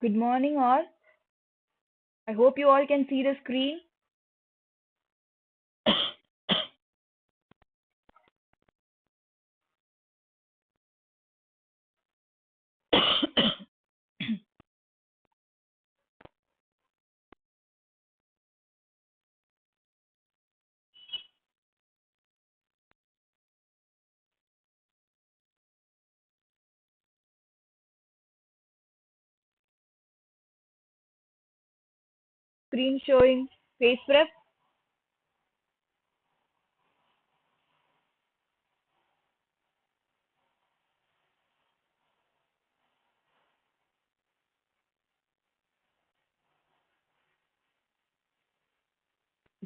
Good morning, all. I hope you all can see the screen. Screen showing face prep.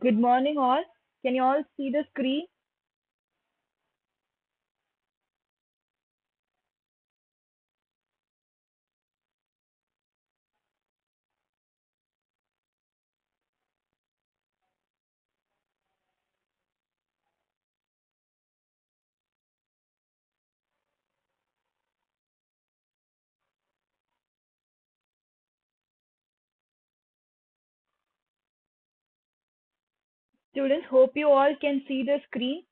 Good morning, all. Can you all see the screen? Students, hope you all can see the screen.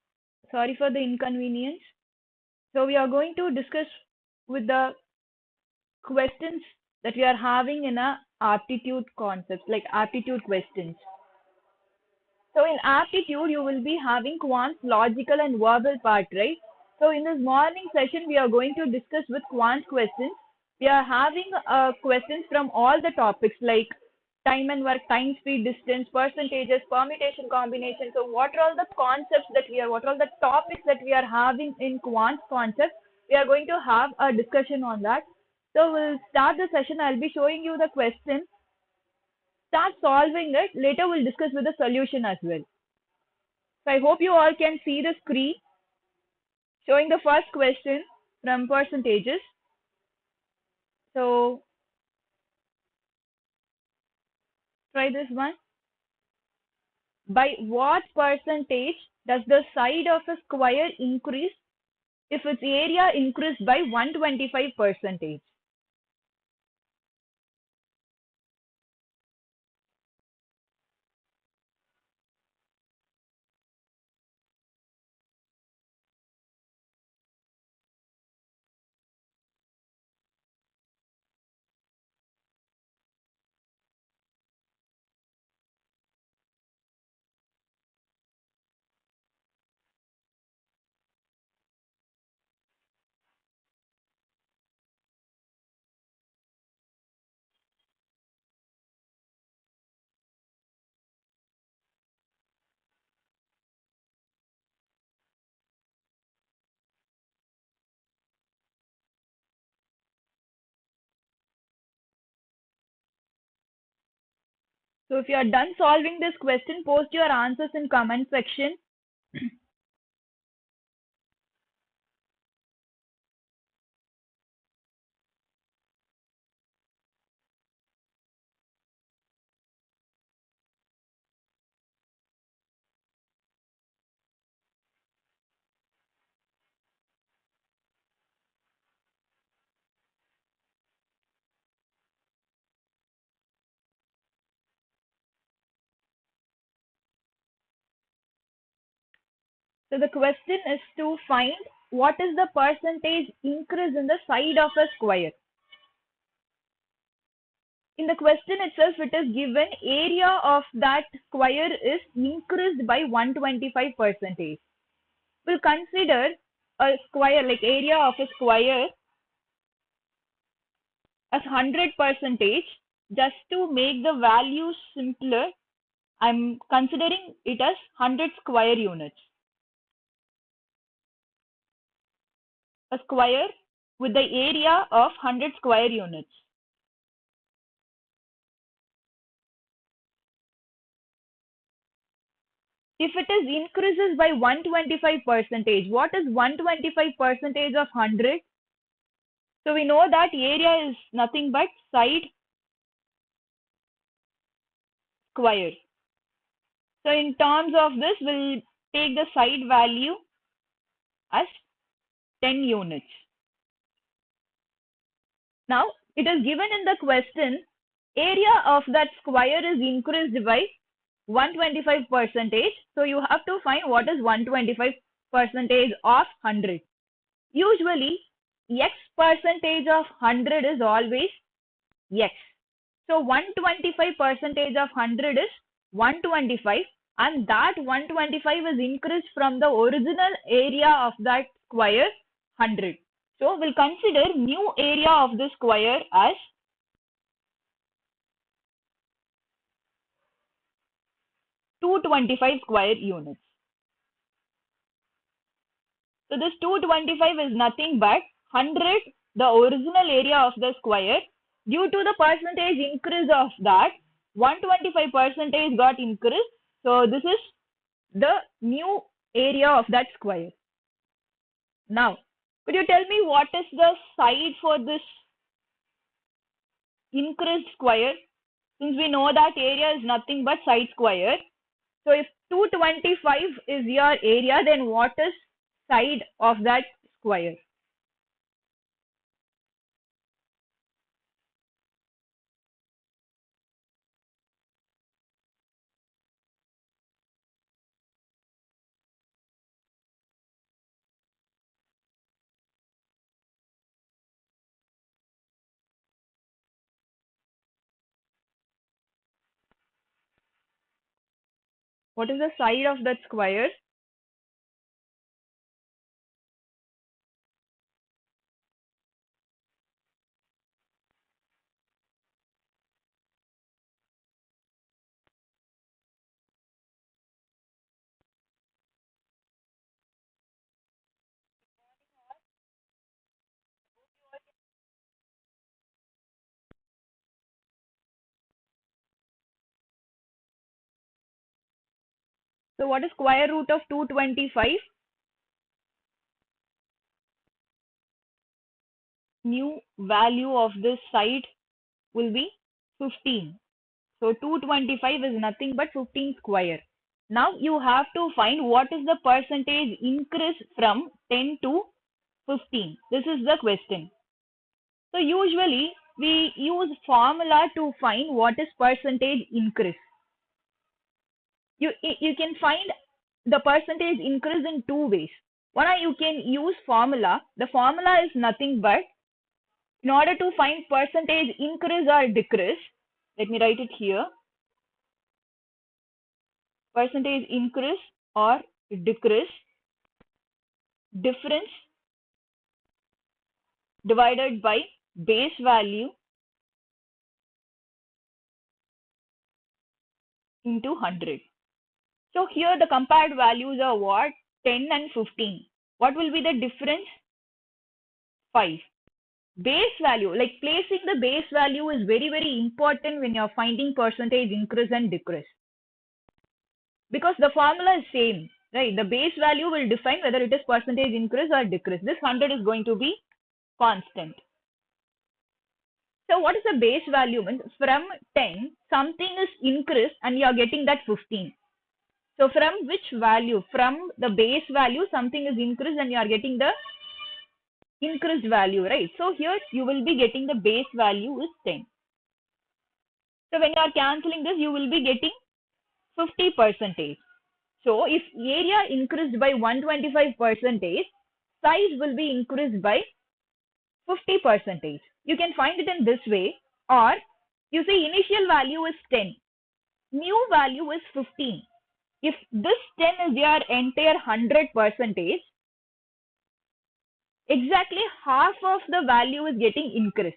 Sorry for the inconvenience. So we are going to discuss with the questions that we are having in a aptitude concepts, like aptitude questions. So in aptitude, you will be having quant, logical and verbal part, right? So in this morning session, we are going to discuss with quant questions. We are having questions from all the topics like time and work, time, speed, distance, percentages, permutation, combination. So what are all the concepts that what are all the topics that we are having in quant concepts? We are going to have a discussion on that. So we'll start the session. I'll be showing you the question. Start solving it. Later we'll discuss with the solution as well. So I hope you all can see the screen showing the first question from percentages. So try this one. By what percentage does the side of a square increase if its area increased by 125%? So if you are done solving this question, post your answers in comment section. So the question is to find what is the percentage increase in the side of a square. In the question itself, it is given area of that square is increased by 125%. We'll consider a square, like area of a square as 100%. Just to make the value simpler, I'm considering it as 100 square units. A square with the area of 100 square units. If it is increases by 125%, what is 125% of 100? So we know that area is nothing but side square. So in terms of this, we'll take the side value as 10 units. Now It is given in the question, area of that square is increased by 125 percentage. So you have to find what is 125 percentage of 100. Usually, x percentage of 100 is always x. So 125 percentage of 100 is 125, and that 125 is increased from the original area of that square 100. So we'll consider new area of the square as 225 square units. So this 225 is nothing but 100, the original area of the square. Due to the percentage increase of that, 125 percentage got increased. So this is the new area of that square. Now, could you tell me what is the side for this increased square? Since we know that area is nothing but side square. So if 225 is your area, then what is side of that square? What is the side of that square? So what is square root of 225? New value of this side will be 15. So 225 is nothing but 15 square. Now you have to find what is the percentage increase from 10 to 15. This is the question. So usually we use formula to find what is percentage increase. You can find the percentage increase in two ways. One, you can use formula. The formula is nothing but, in order to find percentage increase or decrease, let me write it here. Percentage increase or decrease, difference divided by base value into 100. So here the compared values are what? 10 and 15. What will be the difference? 5. Base value, like placing the base value is very, very important when you're finding percentage increase and decrease. Because the formula is same, right? The base value will define whether it is percentage increase or decrease. This 100 is going to be constant. So what is the base value? From 10, something is increased and you are getting that 15. So from which value? From the base value, something is increased and you are getting the increased value, right? So here you will be getting the base value is 10. So when you are cancelling this, you will be getting 50 percentage. So if area increased by 125 percentage, size will be increased by 50 percentage. You can find it in this way, or you see initial value is 10, new value is 15. If this 10 is your entire 100 percentage, exactly half of the value is getting increased.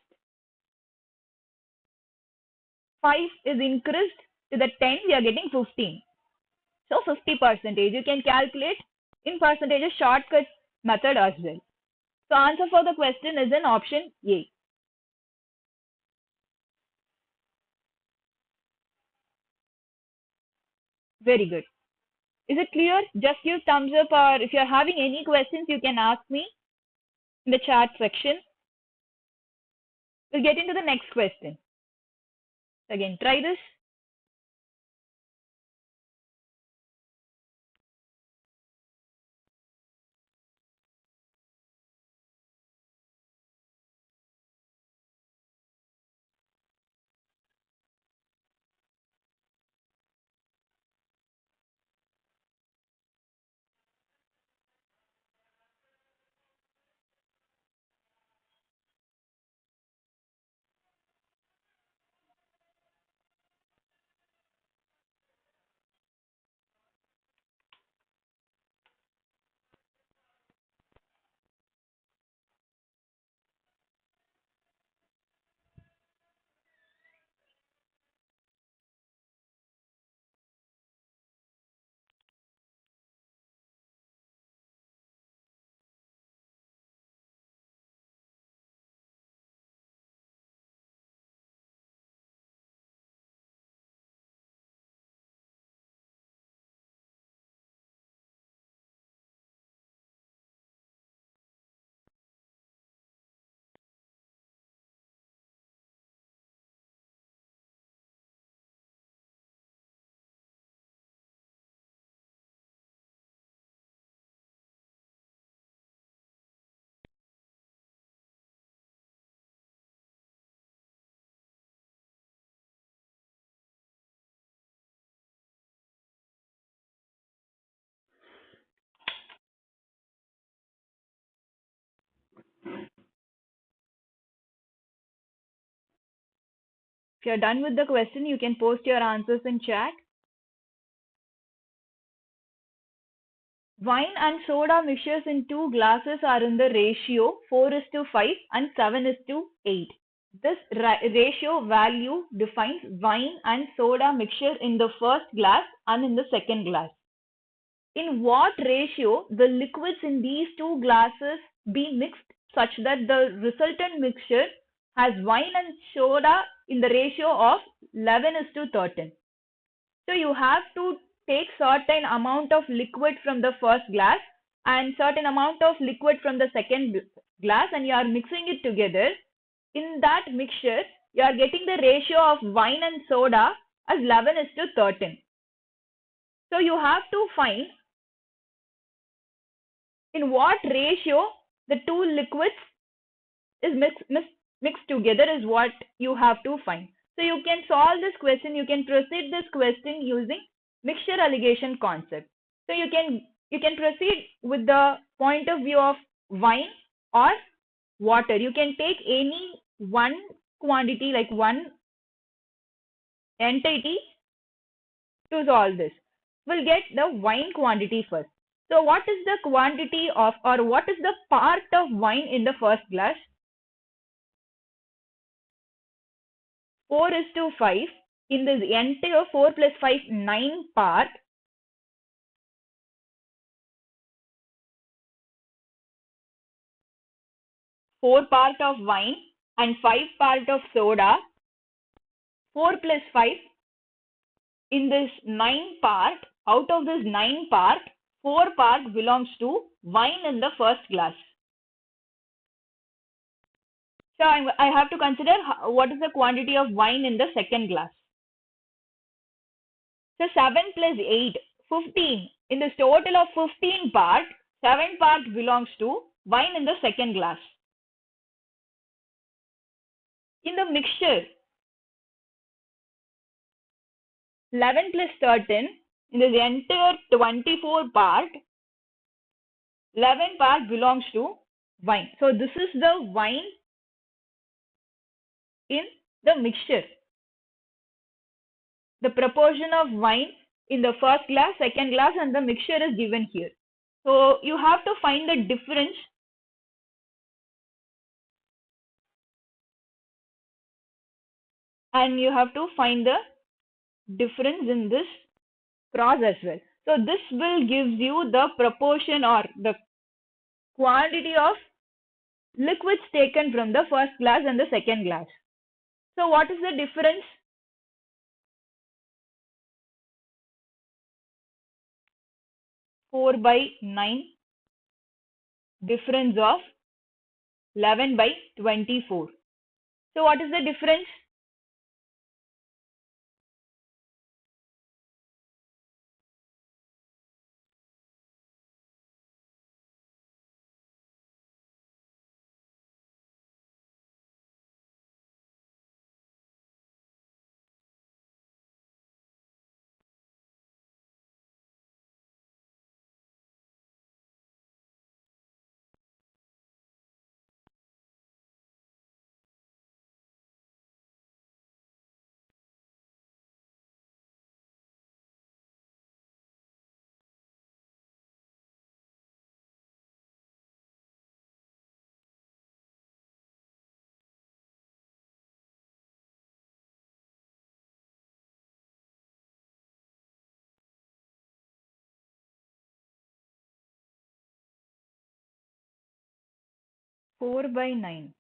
5 is increased to the 10, we are getting 15. So 50 percentage. You can calculate in percentages shortcut method as well. So answer for the question is in option A. Very good. Is it clear? Just give thumbs up, or if you're having any questions, you can ask me in the chat section. We'll get into the next question. Again, try this. If you're done with the question, you can post your answers in chat. Wine and soda mixtures in two glasses are in the ratio 4:5 and 7:8. This ratio value defines wine and soda mixture in the first glass and in the second glass. In what ratio the liquids in these two glasses be mixed such that the resultant mixture has wine and soda in the ratio of 11:13. So you have to take certain amount of liquid from the first glass and certain amount of liquid from the second glass, and you are mixing it together. In that mixture, you are getting the ratio of wine and soda as 11:13. So you have to find in what ratio the two liquids is mixed together is what you have to find. So you can solve this question, you can proceed this question using mixture alligation concept. So you can proceed with the point of view of wine or water. You can take any one quantity, like one entity, to solve this. We'll get the wine quantity first. So what is the quantity of, or what is the part of wine in the first glass? 4:5. In this entire 4 plus 5, 9 part, 4 part of wine and 5 part of soda. 4 plus 5, in this 9 part, out of this 9 part, 4 part belongs to wine in the first glass. So I have to consider what is the quantity of wine in the second glass. So 7 plus 8, 15. In this total of 15 part, 7 part belongs to wine in the second glass. In the mixture, 11 plus 13, in this entire 24 part, 11 part belongs to wine. So this is the wine in the mixture. The proportion of wine in the first glass, second glass, and the mixture is given here. So you have to find the difference and you have to find the difference in this cross as well. So this will give you the proportion or the quantity of liquids taken from the first glass and the second glass. So what is the difference? Four by 9, difference of 11 by 24. So what is the difference? Four by 9.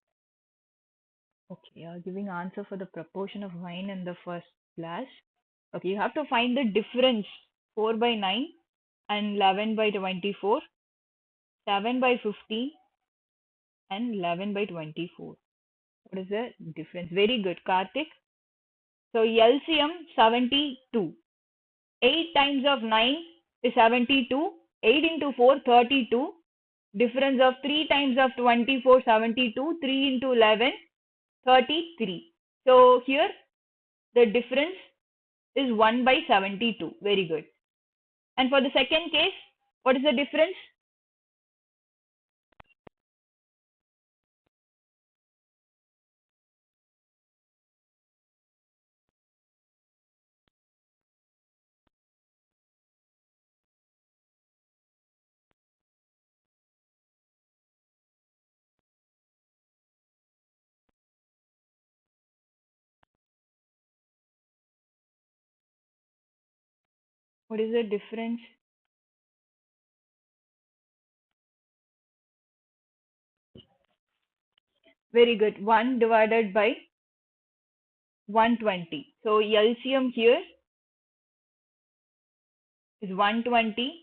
Okay, you are giving answer for the proportion of wine in the first glass. Okay, you have to find the difference. 4 by 9 and 11 by 24, 7 by 15 and 11 by 24. What is the difference? Very good, Karthik. So LCM 72. 8 times of 9 is 72. 8 into 4, 32. Difference of 3 times of 24, 72. 3 into 11, 33. So here the difference is 1 by 72. Very good. And for the second case, what is the difference? What is the difference? Very good. 1 divided by 120. So LCM here is 120.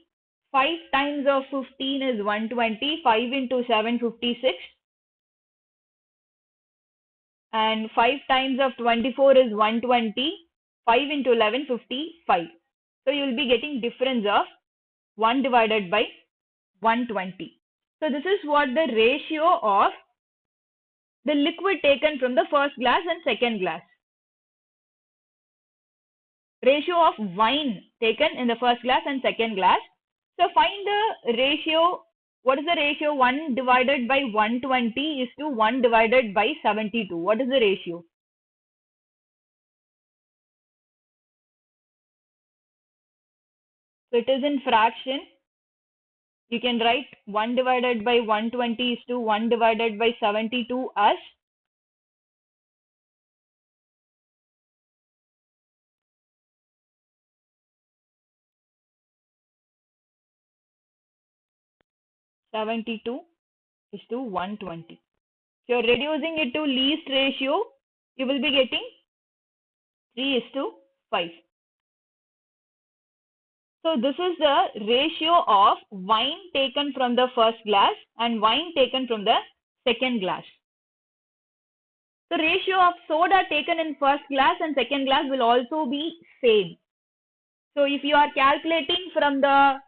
5 times of 15 is 120. 5 into 7, 56. And 5 times of 24 is 120. 5 into 11, 55. So you will be getting difference of 1 divided by 120. So this is what the ratio of the liquid taken from the first glass and second glass. Ratio of wine taken in the first glass and second glass. So find the ratio. What is the ratio? 1 divided by 120 is to 1 divided by 72. What is the ratio? So it is in fraction. You can write 1 divided by 120 is to 1 divided by 72 as 72 is to 120. If you are reducing it to least ratio, you will be getting 3 is to 5. So this is the ratio of wine taken from the first glass and wine taken from the second glass. The ratio of soda taken in first glass and second glass will also be same. So if you are calculating from the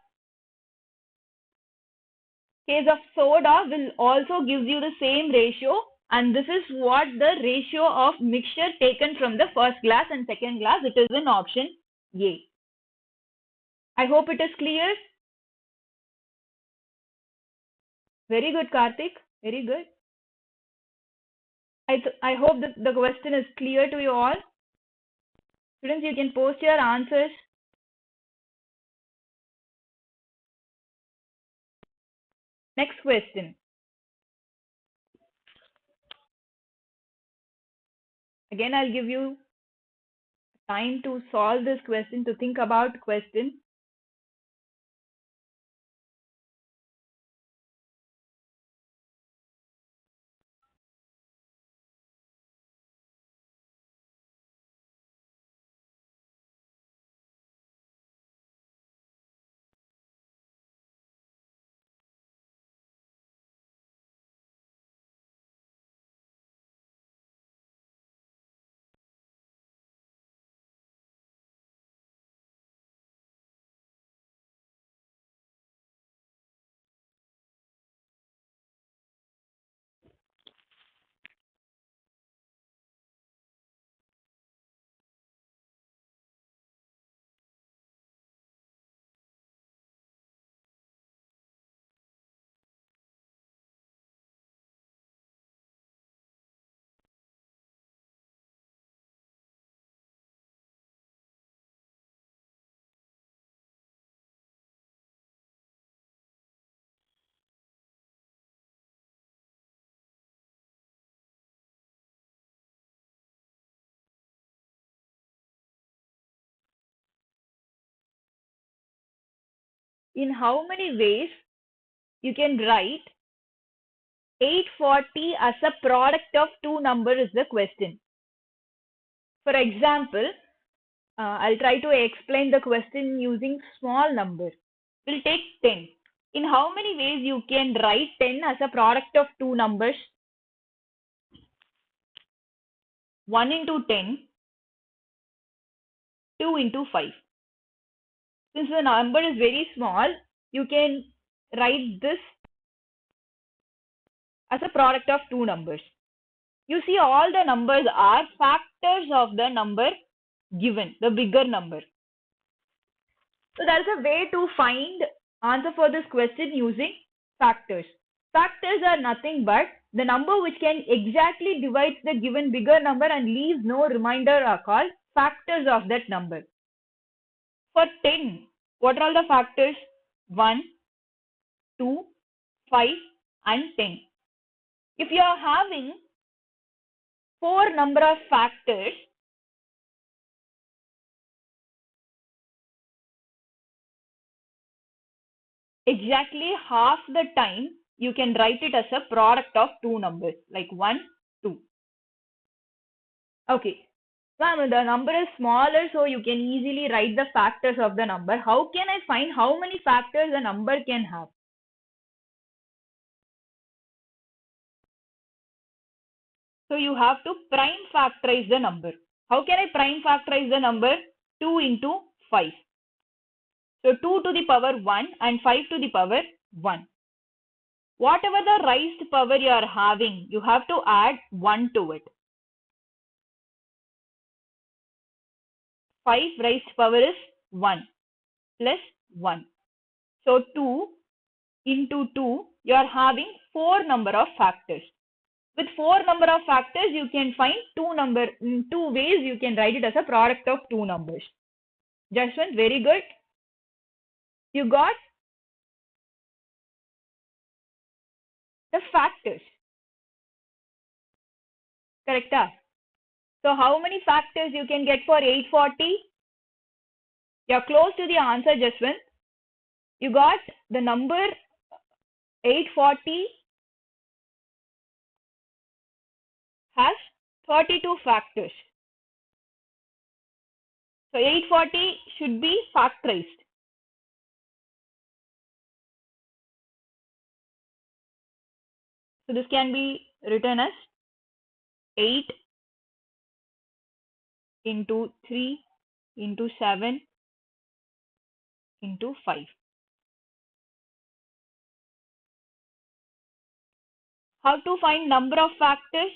case of soda, will also gives you the same ratio, and this is what the ratio of mixture taken from the first glass and second glass. It is in option A. I hope it is clear. Very good, Karthik. Very good. I hope that the question is clear to you all. Students, you can post your answers. Next question. Again, I'll give you time to solve this question, to think about question. In how many ways you can write 840 as a product of two numbers is the question. For example, I'll try to explain the question using small number. We'll take 10. In how many ways you can write 10 as a product of two numbers? 1 into 10, 2 into 5. Since the number is very small, you can write this as a product of two numbers. You see, all the numbers are factors of the number given, the bigger number. So there's a way to find answer for this question using factors. Factors are nothing but the number which can exactly divide the given bigger number and leaves no remainder are called factors of that number. For 10, what are all the factors? 1, 2, 5 and 10. If you are having 4 number of factors, exactly half the time you can write it as a product of two numbers like 1, 2. Okay. Ma'am, the number is smaller so you can easily write the factors of the number. How can I find how many factors a number can have? So you have to prime factorize the number. How can I prime factorize the number? 2 into 5. So 2 to the power 1 and 5 to the power 1. Whatever the raised power you are having, you have to add 1 to it. 5 raised power is 1 plus 1. So 2 into 2, you are having 4 number of factors. With 4 number of factors, you can find two ways you can write it as a product of two numbers. Jaswant, very good. You got the factors. Correct? So how many factors you can get for 840? You're close to the answer, Jaswant. You got the number 840 has 32 factors. So 840 should be factorized. So this can be written as 8 into 3 into 7 into 5. How to find number of factors?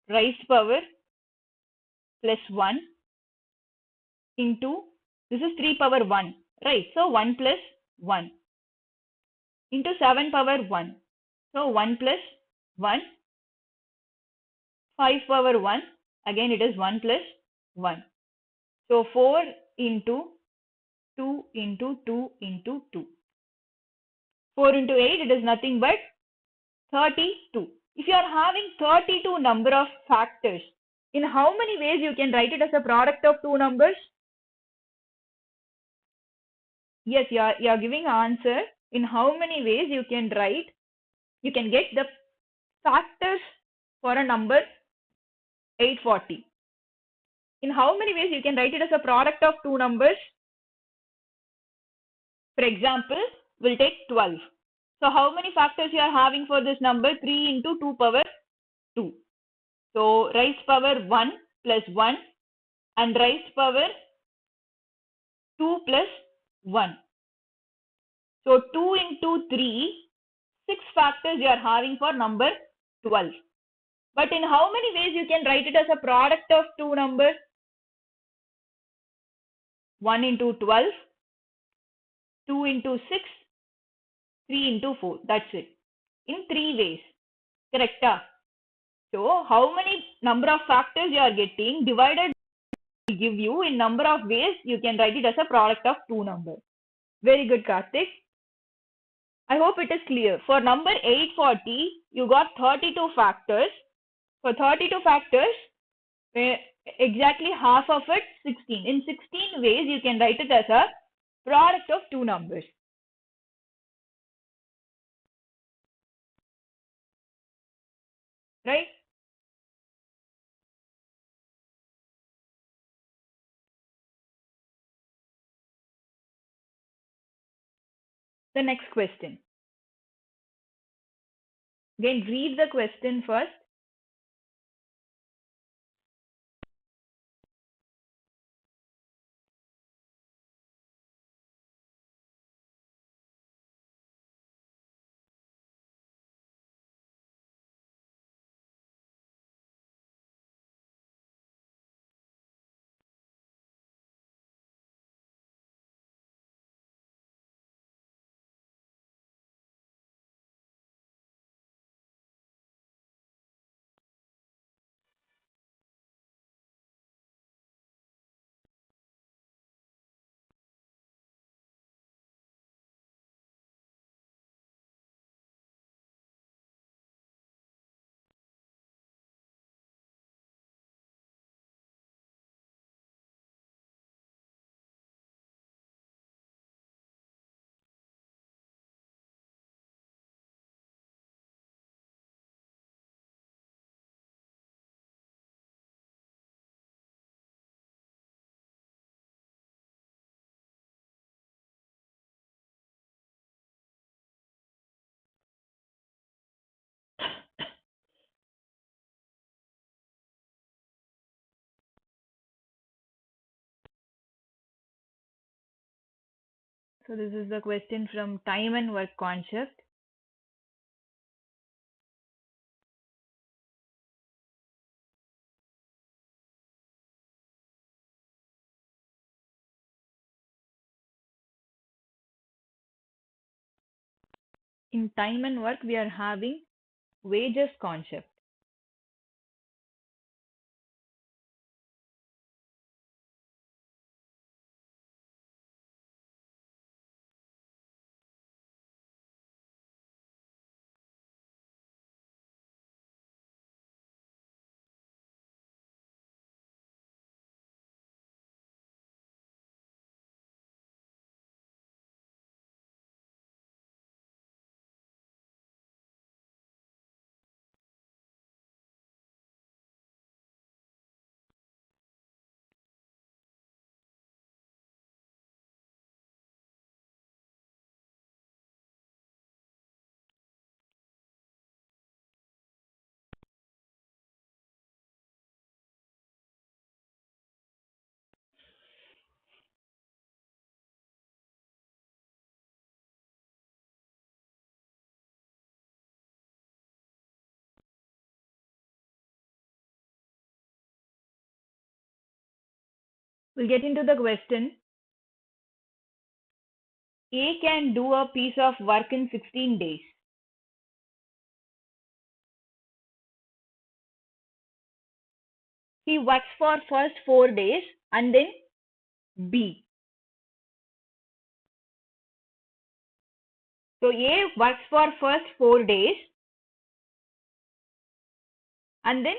Raised power plus 1 into, this is 3 power 1, right? So 1 plus 1 into 7 power 1. So 1 plus 1, 5 power 1, again it is 1 plus 1. So 4 into 2 into 2 into 2. 4 into 8, it is nothing but 32. If you are having 32 number of factors, in how many ways you can write it as a product of two numbers? Yes, you are giving answer. In how many ways you can write, you can get the factors for a number 840. In how many ways you can write it as a product of two numbers? For example, we'll take 12. So how many factors you are having for this number? 3 into 2 power 2. So raised power 1 plus 1 and raised power 2 plus 1. So 2 into 3, 6 factors you are having for number 12. But in how many ways you can write it as a product of two numbers? 1 into 12, 2 into 6, 3 into 4. That's it. In 3 ways. Correct? So how many number of factors you are getting divided will give you in number of ways you can write it as a product of two numbers. Very good, Karthik. I hope it is clear. For number 840, you got 32 factors. For 32 factors, exactly half of it 16. In 16 ways, you can write it as a product of two numbers. Right? The next question. Again, read the question first. So this is the question from time and work concept. In time and work, we are having wages concept. We'll get into the question. A can do a piece of work in 16 days. He works for first 4 days and then B. So A works for first 4 days and then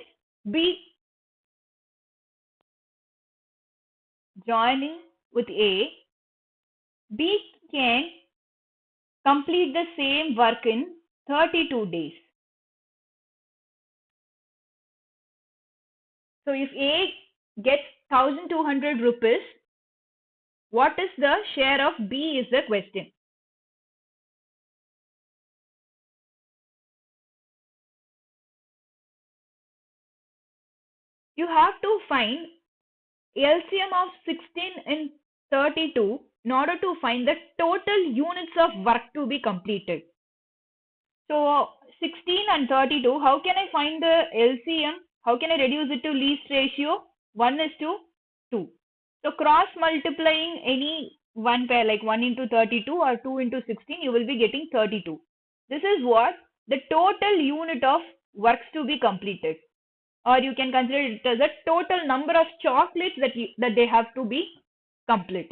B joining with A. B can complete the same work in 32 days. So if A gets 1200 rupees, what is the share of B is the question. You have to find LCM of 16 and 32 in order to find the total units of work to be completed. So 16 and 32, how can I find the LCM? How can I reduce it to least ratio? 1:2. So cross multiplying any one pair like 1 into 32 or 2 into 16, you will be getting 32. This is what the total unit of works to be completed. Or you can consider it as a total number of chocolates that they have to be complete.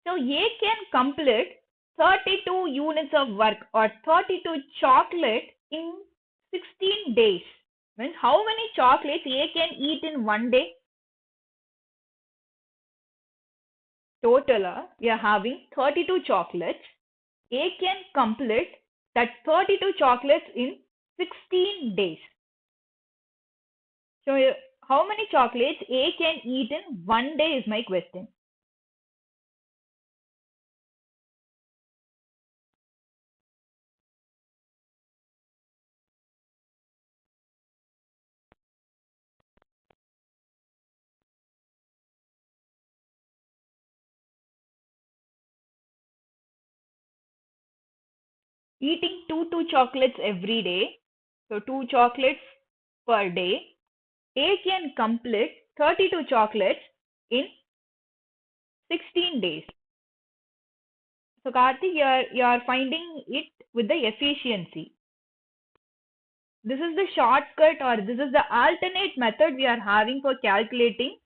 So A can complete 32 units of work or 32 chocolate in 16 days. Means how many chocolates A can eat in one day? Total, we are having 32 chocolates. A can complete that 32 chocolates in 16 days. So how many chocolates A can eat in one day is my question. Eating two chocolates every day, so 2 chocolates per day, A can complete 32 chocolates in 16 days. So Karthik, you are finding it with the efficiency. This is the shortcut or this is the alternate method we are having for calculating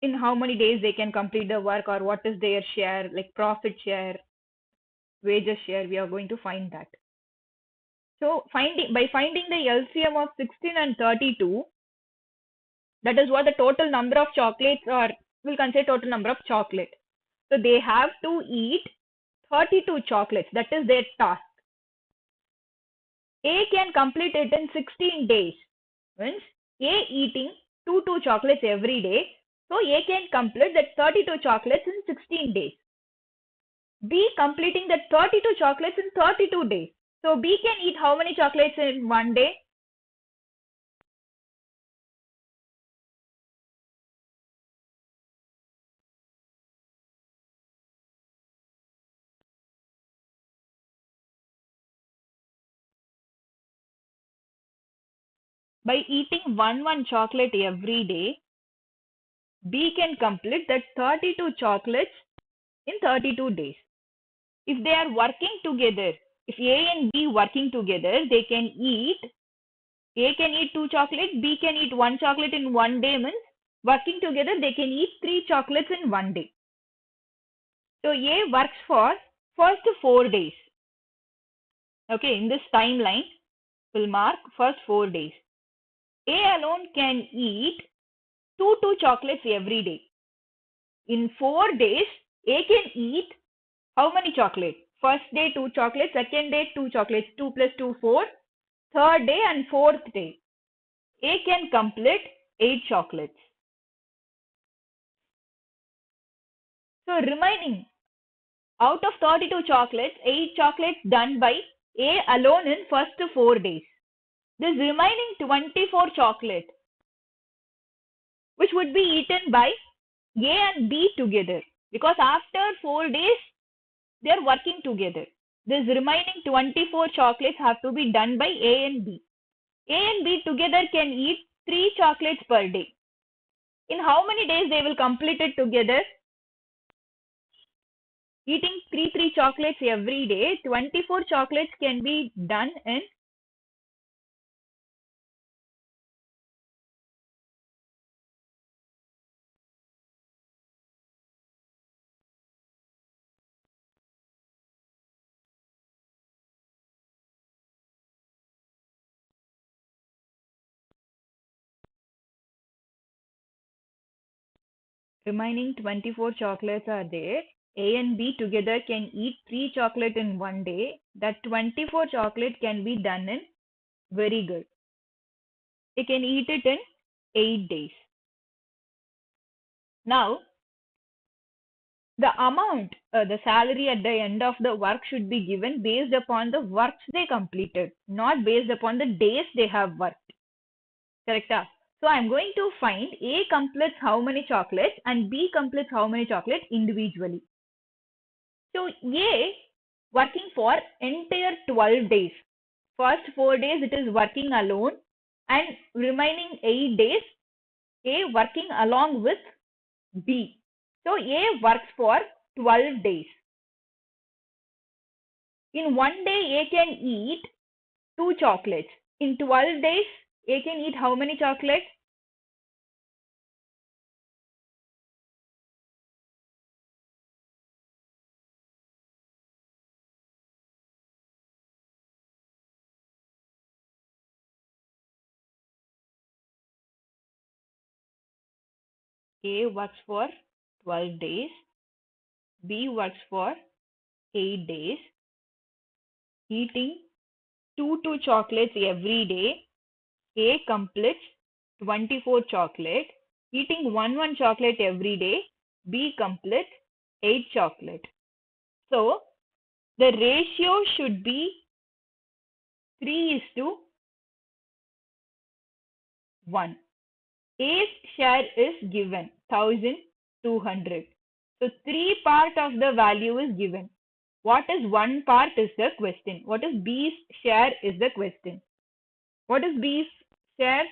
in how many days they can complete the work or what is their share, like profit share, wages share. We are going to find that. So by finding the LCM of 16 and 32, that is what the total number of chocolates, or we'll consider total number of chocolate. So they have to eat 32 chocolates. That is their task. A can complete it in 16 days. Means A eating two chocolates every day. So A can complete that 32 chocolates in 16 days. B completing that 32 chocolates in 32 days. So B can eat how many chocolates in one day? By eating one chocolate every day, B can complete that 32 chocolates in 32 days. If they are working together, if A and B working together, they can eat, A can eat 2 chocolates, B can eat 1 chocolate in 1 day, means working together they can eat 3 chocolates in 1 day. So A works for first 4 days. Okay, in this timeline, we'll mark first 4 days. A alone can eat 2 chocolates every day. In 4 days, A can eat how many chocolates? First day 2 chocolates, second day 2 chocolates, 2 plus 2, 4. Third day and fourth day, A can complete 8 chocolates. So remaining, out of 32 chocolates, 8 chocolates done by A alone in first 4 days. This remaining 24 chocolates, which would be eaten by A and B together, because after 4 days they are working together. This remaining 24 chocolates have to be done by A and B. A and B together can eat 3 chocolates per day. In how many days they will complete it together? Eating 3 chocolates every day, 24 chocolates can be done in remaining 24 chocolates are there. A and B together can eat 3 chocolate in 1 day. That 24 chocolate can be done in very good. They can eat it in 8 days. Now, the amount, the salary at the end of the work should be given based upon the works they completed, not based upon the days they have worked. Correct? So I'm going to find A completes how many chocolates and B completes how many chocolates individually. So A working for entire 12 days. First 4 days it is working alone, and remaining 8 days A working along with B. So A works for 12 days. In 1 day A can eat 2 chocolates. In 12 days A can eat how many chocolates? A works for 12 days. B works for 8 days. Eating 2 chocolates every day. A completes 24 chocolate. Eating one chocolate every day. B completes 8 chocolate. So the ratio should be 3:1. A's share is given 1200. So 3 part of the value is given. What is 1 part is the question. What is B's share is the question. What is B's share?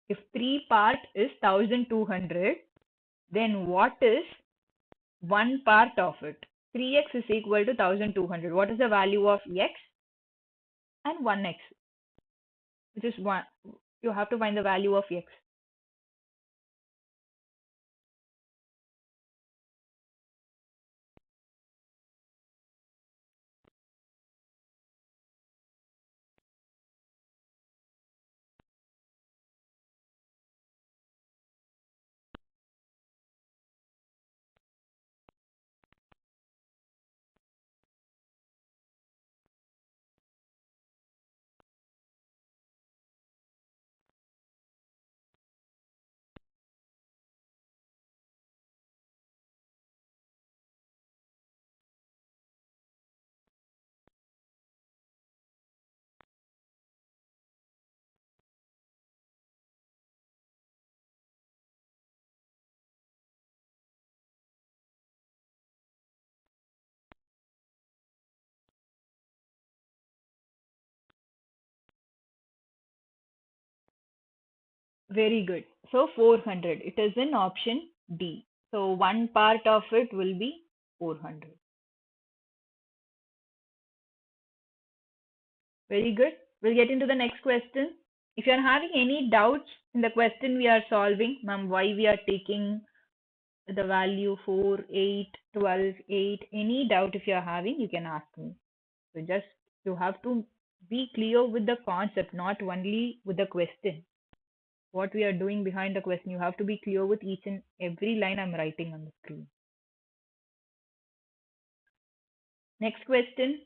If 3 part is 1200, then what is 1 part of it? 3x is equal to 1200. What is the value of x? And 1x, which is 1. You have to find the value of x. Very good. So 400. It is in option D. So one part of it will be 400. Very good. We'll get into the next question. If you are having any doubts in the question we are solving, ma'am, why we are taking the value 4, 8, 12, 8, any doubt if you are having, you can ask me. So just you have to be clear with the concept, not only with the question. What we are doing behind the question, you have to be clear with each and every line I'm writing on the screen. Next question.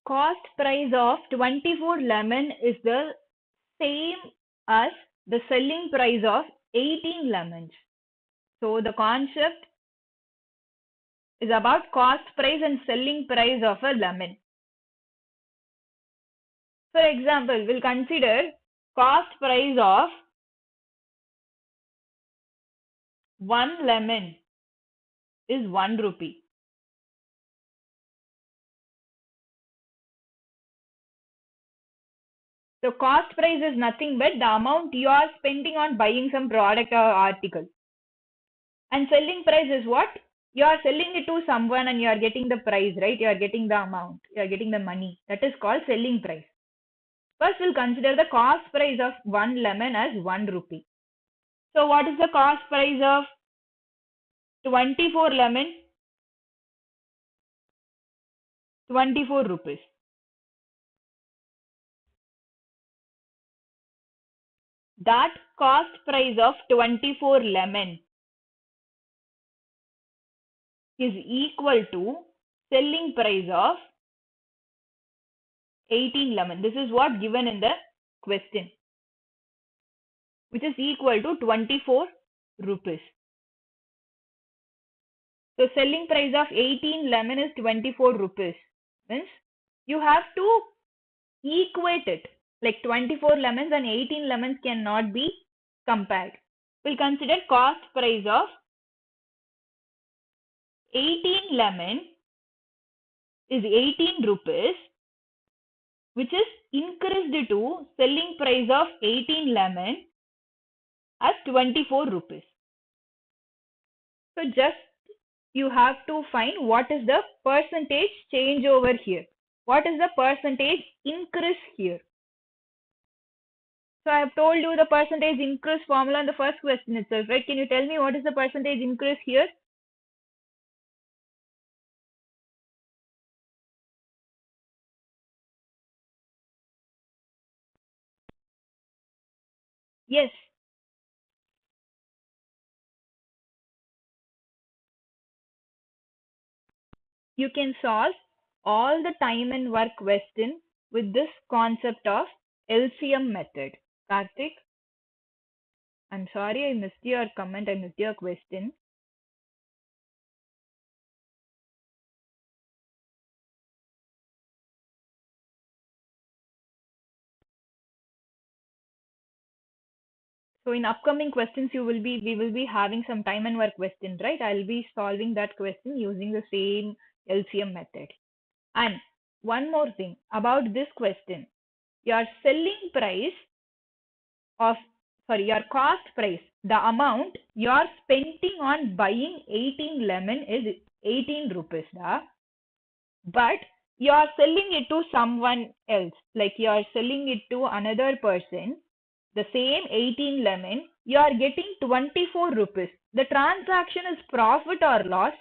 Cost price of 24 lemon is the same as the selling price of 18 lemons. So the concept is about cost price and selling price of a lemon. For example, we'll consider cost price of one lemon is 1 rupee. The cost price is nothing but the amount you are spending on buying some product or article. And selling price is what? You are selling it to someone and you are getting the price, right? You are getting the amount, you are getting the money. That is called selling price. First, we'll consider the cost price of one lemon as 1 rupee. So, what is the cost price of 24 lemon? 24 rupees. that cost price of 24 lemon is equal to selling price of 18 lemon. This is what given in the question, which is equal to 24 rupees. So selling price of 18 lemon is 24 rupees. Means you have to equate it. Like 24 lemons and 18 lemons cannot be compared. We'll consider cost price of 18 lemon is 18 rupees, which is increased to selling price of 18 lemon as 24 rupees. So just you have to find what is the percentage change over here. What is the percentage increase here? So I have told you the percentage increase formula in the first question itself, right? Can you tell me what is the percentage increase here? Yes. You can solve all the time and work question with this concept of LCM method. Karthik, I'm sorry I missed your comment, I missed your question. So in upcoming questions, we will be having some time and work question, right? I'll be solving that question using the same LCM method. And one more thing about this question, your selling price of, sorry, your cost price, the amount you are spending on buying 18 lemon is 18 rupees, but you are selling it to someone else, like you are selling it to another person, the same 18 lemon, you are getting 24 rupees. The transaction is profit or loss?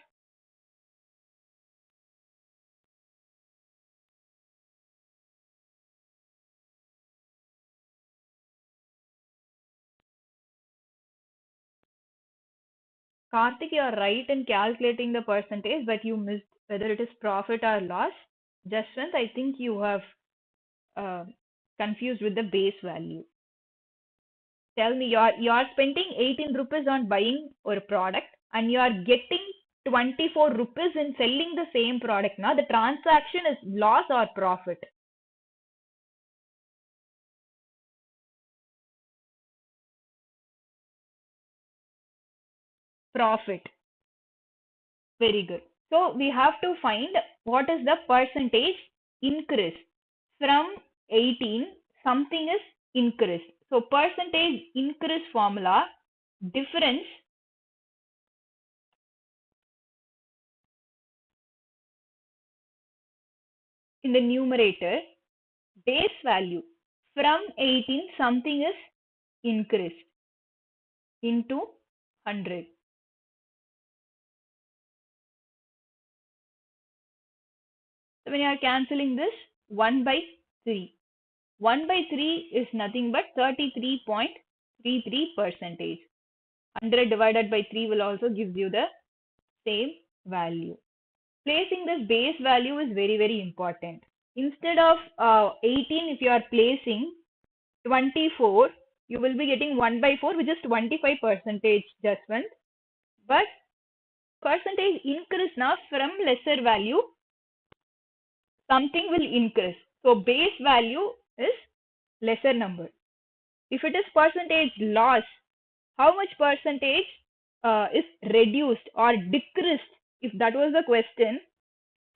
Karthik, you are right in calculating the percentage, but you missed whether it is profit or loss. Jaswant, I think you have uh, confused with the base value. Tell me, you are spending 18 rupees on buying a product and you are getting 24 rupees in selling the same product. Now the transaction is loss or profit? Profit. Very good. So we have to find what is the percentage increase. From 18, something is increased. So percentage increase formula, difference in the numerator, base value. From 18, something is increased into 100. So when you are cancelling this, 1 by 3. 1 by 3 is nothing but 33.33 percentage. 100 divided by 3 will also give you the same value. Placing this base value is very, very important. Instead of 18, if you are placing 24, you will be getting 1 by 4, which is 25 percentage adjustment. But percentage increase now from lesser value, something will increase. So base value is lesser number. If it is percentage loss, how much percentage is reduced or decreased? If that was the question,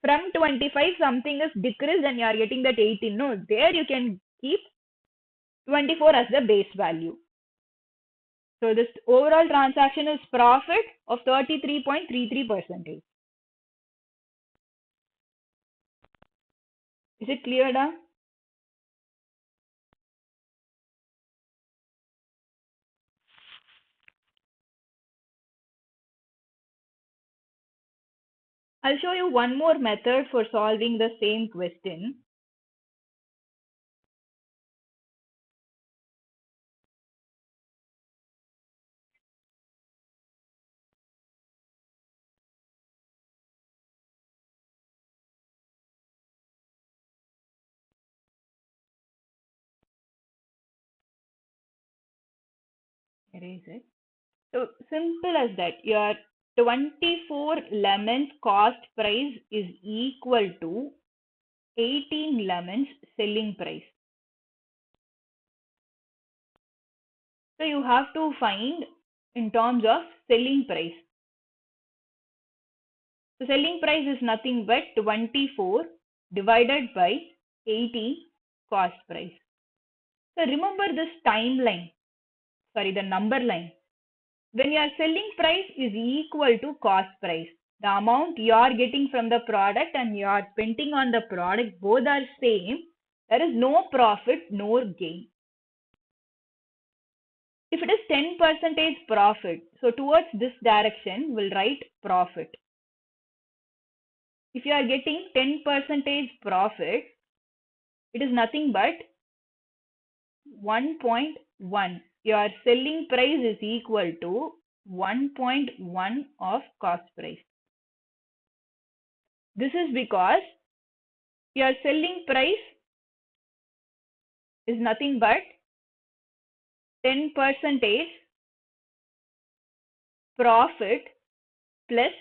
from 25 something is decreased and you are getting that 18. No, there you can keep 24 as the base value. So this overall transaction is profit of 33.33 percentage. Is it clear now? I'll show you one more method for solving the same question. erase it. So simple as that. Your 24 lemons cost price is equal to 18 lemons selling price. So you have to find in terms of selling price. So selling price is nothing but 24 divided by 18 cost price. So remember this timeline, sorry, the number line. When your selling price is equal to cost price, the amount you are getting from the product and you are spending on the product, both are same. There is no profit nor gain. If it is 10% profit, so towards this direction, we'll write profit. If you are getting 10% profit, it is nothing but 1.1. Your selling price is equal to 1.1 of cost price. This is because your selling price is nothing but 10% profit plus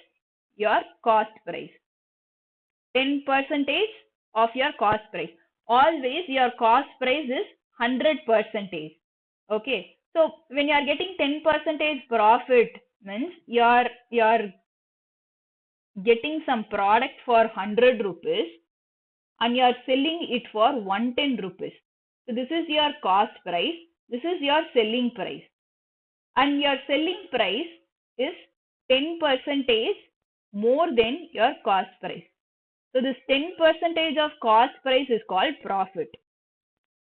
your cost price. 10% of your cost price. Always your cost price is 100%. Okay. So when you are getting 10% profit, means you are getting some product for 100 rupees and you are selling it for 110 rupees. So this is your cost price. This is your selling price. And your selling price is 10% more than your cost price. So this 10% of cost price is called profit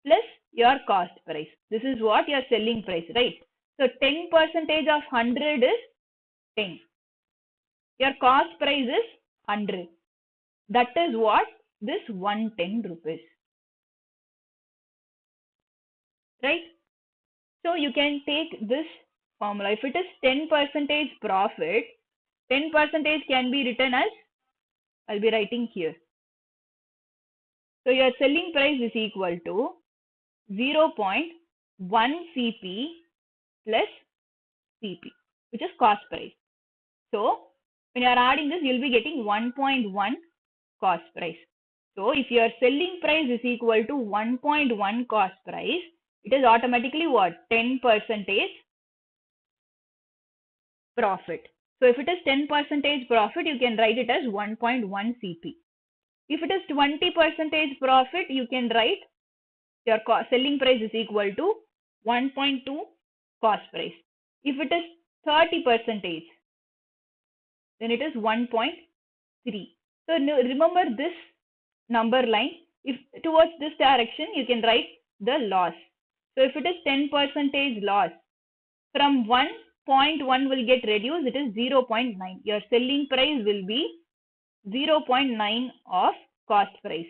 plus your cost price. This is what your selling price, right? So 10% of 100 is 10. Your cost price is 100. That is what this 110 rupees. Right? So you can take this formula. If it is 10% profit, 10% can be written as, I'll be writing here. So your selling price is equal to 0.1 CP plus CP, which is cost price. So when you are adding this, you'll be getting 1.1 cost price. So if your selling price is equal to 1.1 cost price, it is automatically what? 10% profit. So if it is 10% profit, you can write it as 1.1 CP. If it is 20% profit, you can write your selling price is equal to 1.2 cost price. If it is 30%, then it is 1.3. So remember this number line. If towards this direction, you can write the loss. So if it is 10% loss, from 1.1 will get reduced, it is 0.9. Your selling price will be 0.9 of cost price.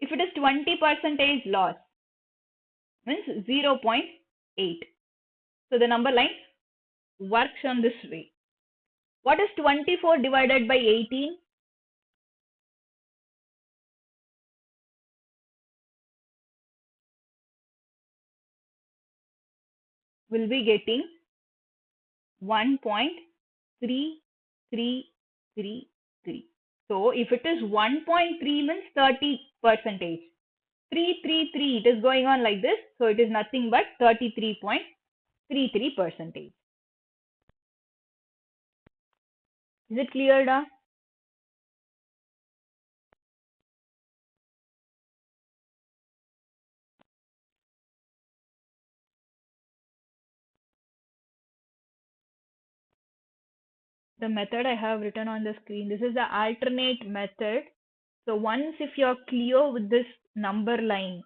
If it is 20% loss, means 0.8. So the number line works on this way. What is 24 divided by 18? We'll be getting 1.3333. So if it is 1.3 means 30%. 333, it is going on like this. So it is nothing but 33.33%. Is it clear, da? The method I have written on the screen. This is the alternate method. So once if you're clear with this number line,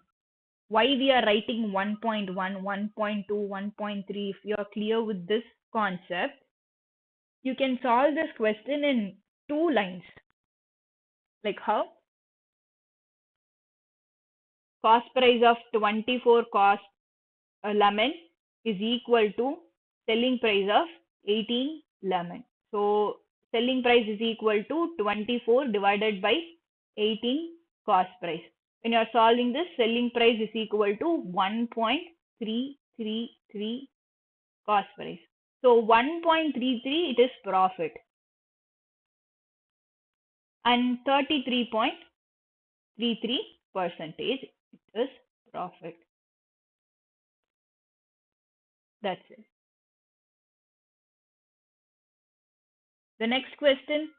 why we are writing 1.1, 1.2, 1.3, if you're clear with this concept, you can solve this question in 2 lines. Like how? Cost price of 24 cost lemon is equal to selling price of 18 lemon. So selling price is equal to 24 divided by 18 cost price. When you are solving this, selling price is equal to 1.33. 1.33 cost price. So 1.33 it is profit and 33.33 percentage it is profit. That's it. The next question,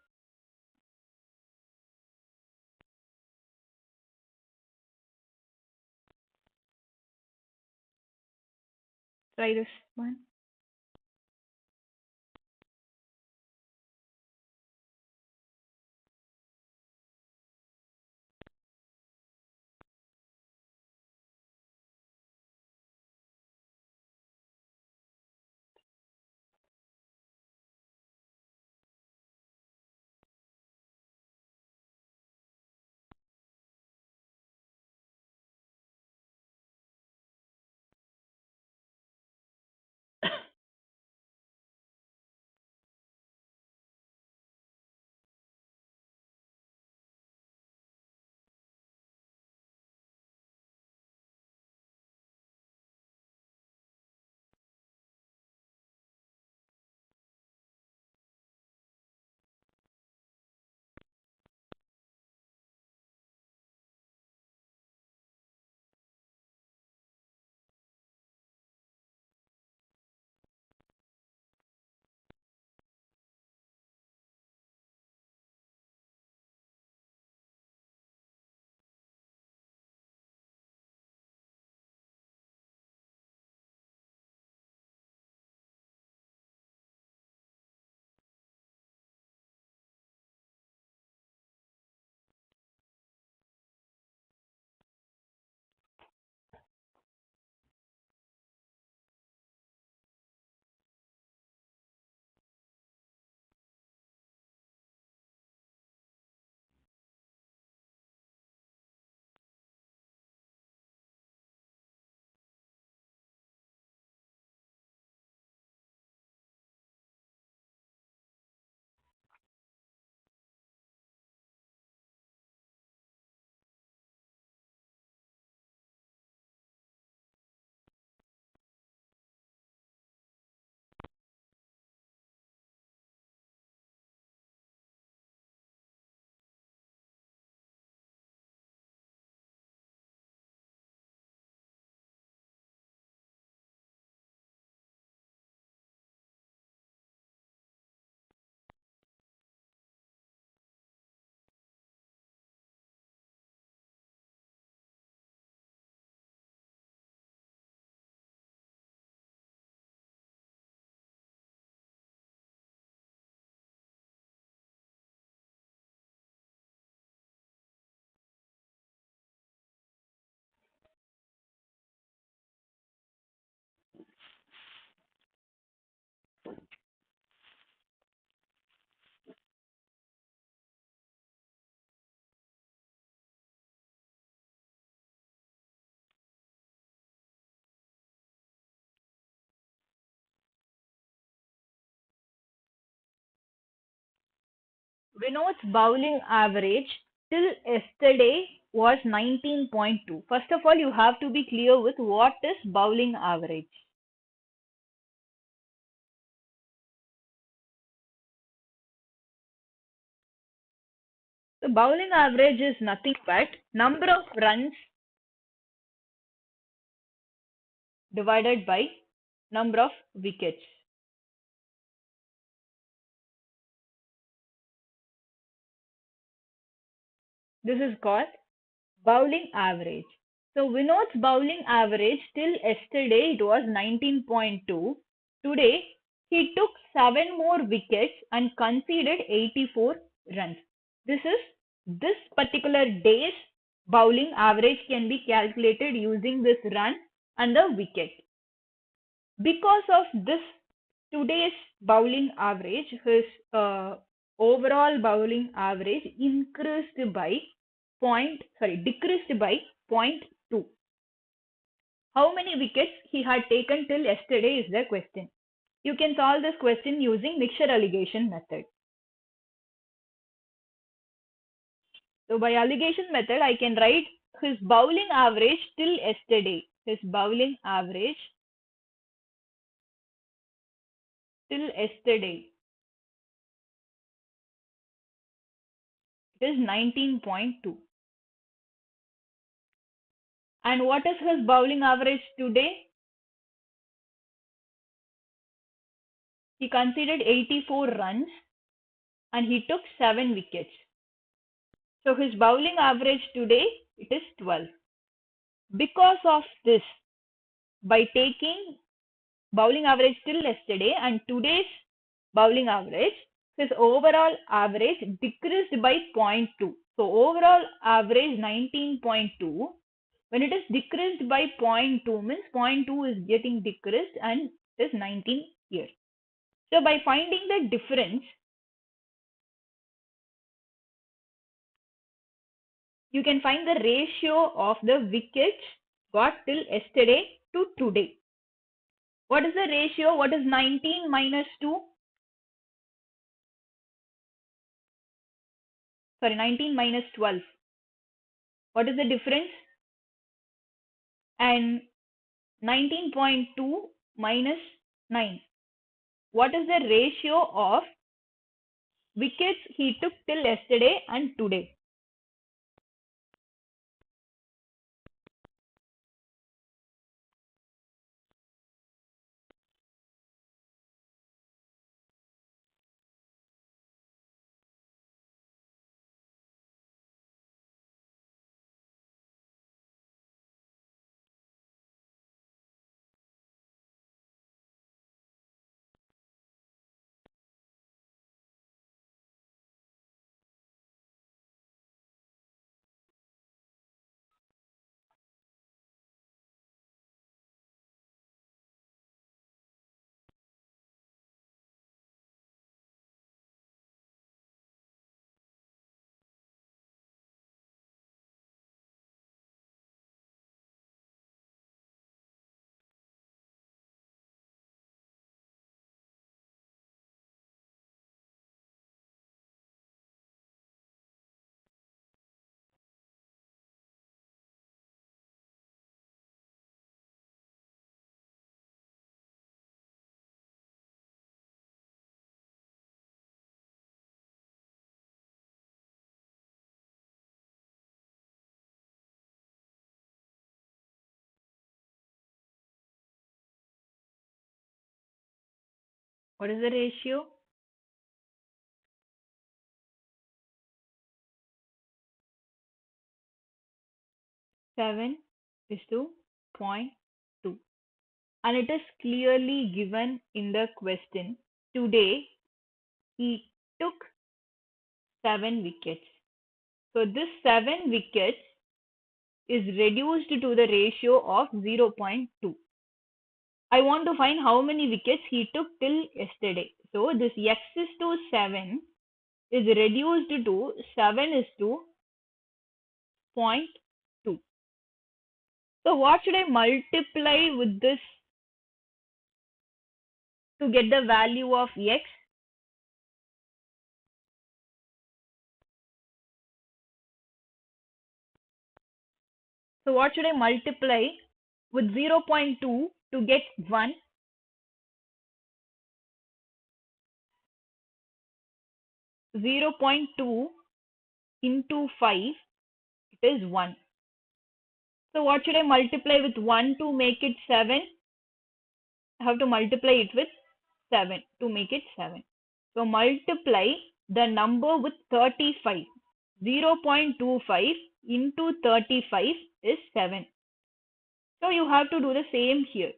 try this one. Vinod's bowling average till yesterday was 19.2. First of all, you have to be clear with what is bowling average. The bowling average is nothing but number of runs divided by number of wickets. This is called bowling average. So Vinod's bowling average till yesterday it was 19.2. Today he took 7 more wickets and conceded 84 runs. This is this particular day's bowling average can be calculated using this run and the wicket. Because of this today's bowling average, his overall bowling average decreased by point 0.2. How many wickets he had taken till yesterday is the question. You can solve this question using mixture alligation method. So by alligation method, I can write his bowling average till yesterday. His bowling average till yesterday, it is 19.2. And what is his bowling average today? He conceded 84 runs and he took 7 wickets. So his bowling average today, it is 12. Because of this, by taking bowling average till yesterday and today's bowling average, his overall average decreased by 0.2. So overall average 19.2. When it is decreased by 0.2 means 0.2 is getting decreased and it is 19 here. So by finding the difference, you can find the ratio of the wickets got till yesterday to today. What is the ratio? What is 19 minus 2? Sorry, 19 minus 12. What is the difference? And 19.2 minus 9. What is the ratio of wickets he took till yesterday and today? What is the ratio? 7 is to 0.2. And it is clearly given in the question. Today, he took 7 wickets. So this 7 wickets is reduced to the ratio of 0.2. I want to find how many wickets he took till yesterday. So this x is to 7 is reduced to 7 is to 0.2. So what should I multiply with this to get the value of x? So what should I multiply with 0.2 to get 1? 0.2 into 5, it is 1. So what should I multiply with 1 to make it 7? I have to multiply it with 7 to make it 7. So multiply the number with 35. 0.25 into 35 is 7. So you have to do the same here.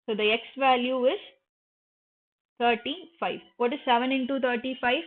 So the x value is 35. What is 7 into 35?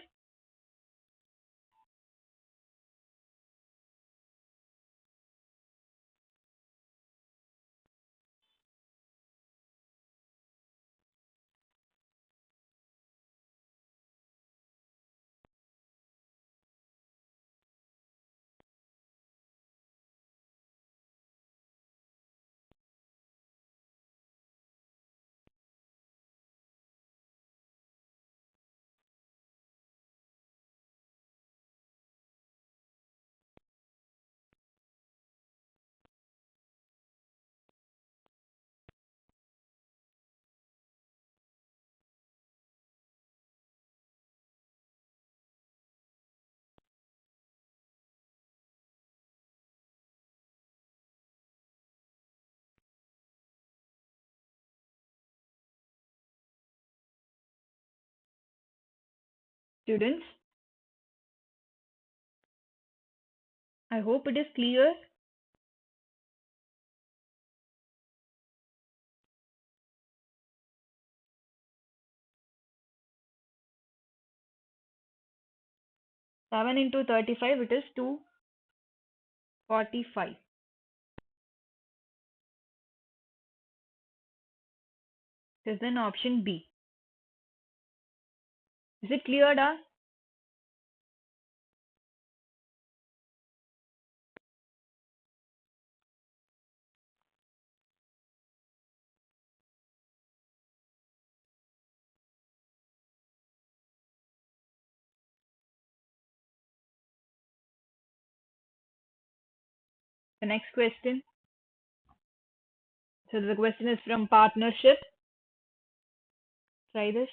students. I hope it is clear. Seven into 35, it is 245. It is then option B. Is it clear, da? The next question. So the question is from partnership. Try this.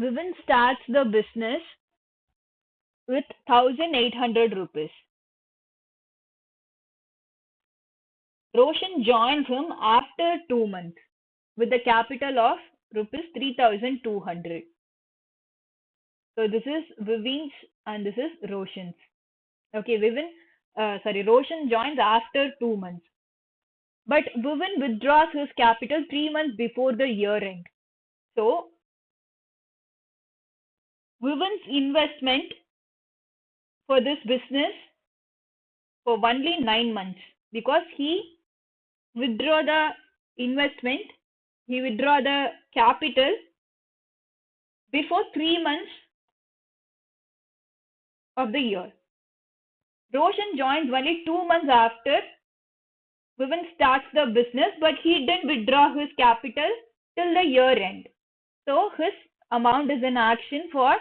Vivin starts the business with 1,800 rupees. Roshan joins him after 2 months with a capital of rupees 3,200. So this is Vivin's and this is Roshan's. Okay, Roshan joins after 2 months. But Vivin withdraws his capital 3 months before the year end. So Vivin's investment for this business for only 9 months because he withdraw the investment, he withdraw the capital before 3 months of the year. Roshan joins only 2 months after Vivin starts the business, but he didn't withdraw his capital till the year end. So his amount is in action for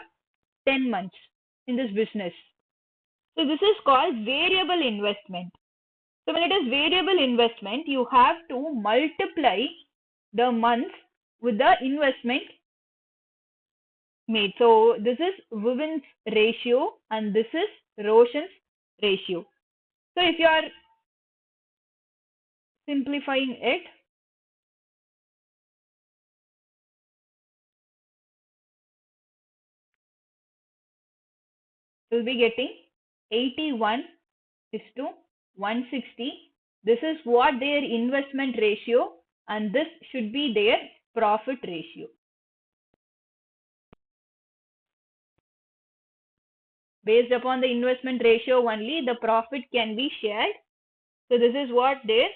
10 months in this business. So this is called variable investment. So when it is variable investment, you have to multiply the months with the investment made. So this is Vivin's ratio and this is Roshan's ratio. So if you are simplifying it, you'll be getting 81 is to 160. This is what their investment ratio and this should be their profit ratio. Based upon the investment ratio only, the profit can be shared. So this is what their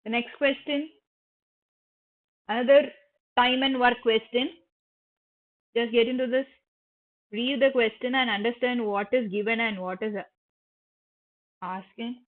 The next question, another time and work question. Just get into this, read the question and understand what is given and what is asking.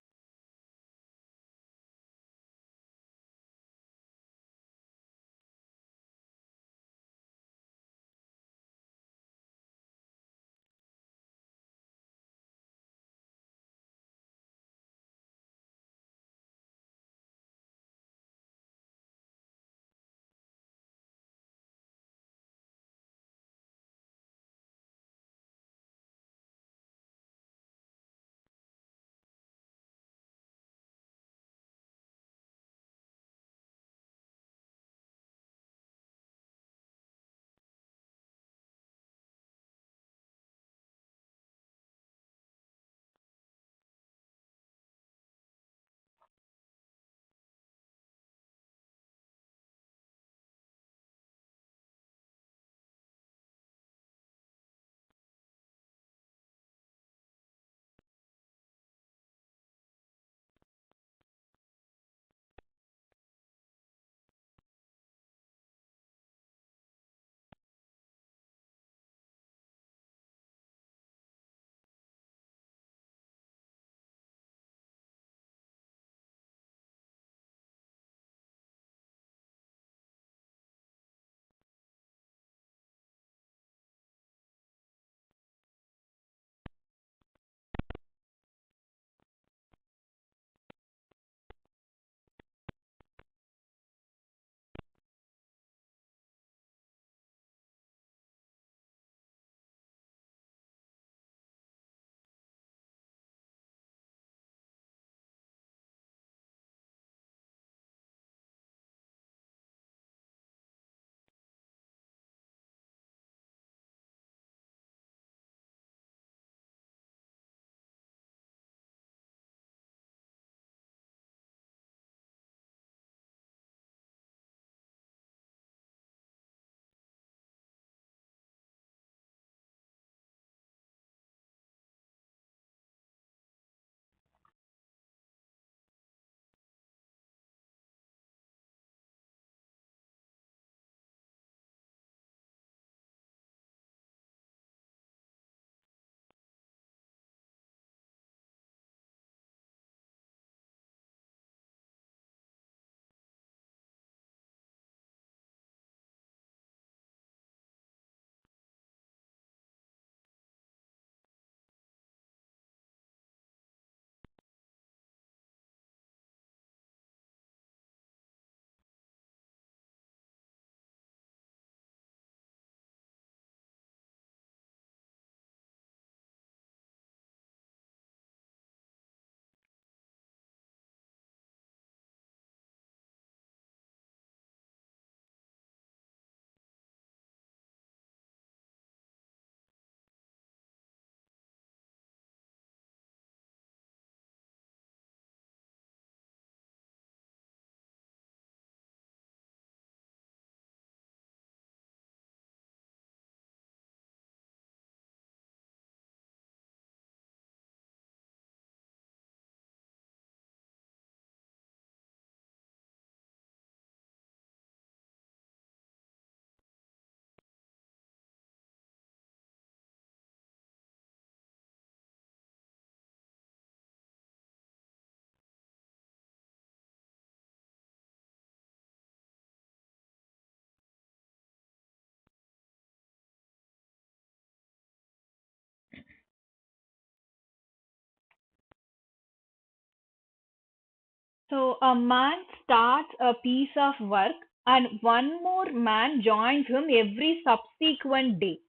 So a man starts a piece of work and one more man joins him every subsequent day.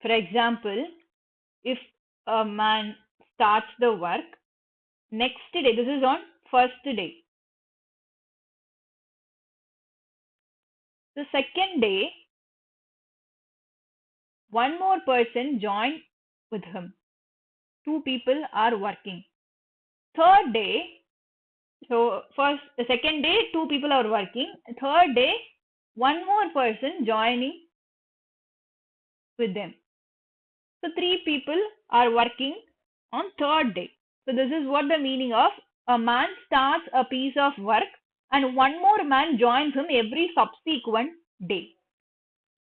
For example, if a man starts the work next day, this is on first day. The second day, one more person joined with him. Two people are working. Third day, so the second day, two people are working. Third day, one more person joining with them. So three people are working on third day. So this is what the meaning of a man starts a piece of work and one more man joins him every subsequent day.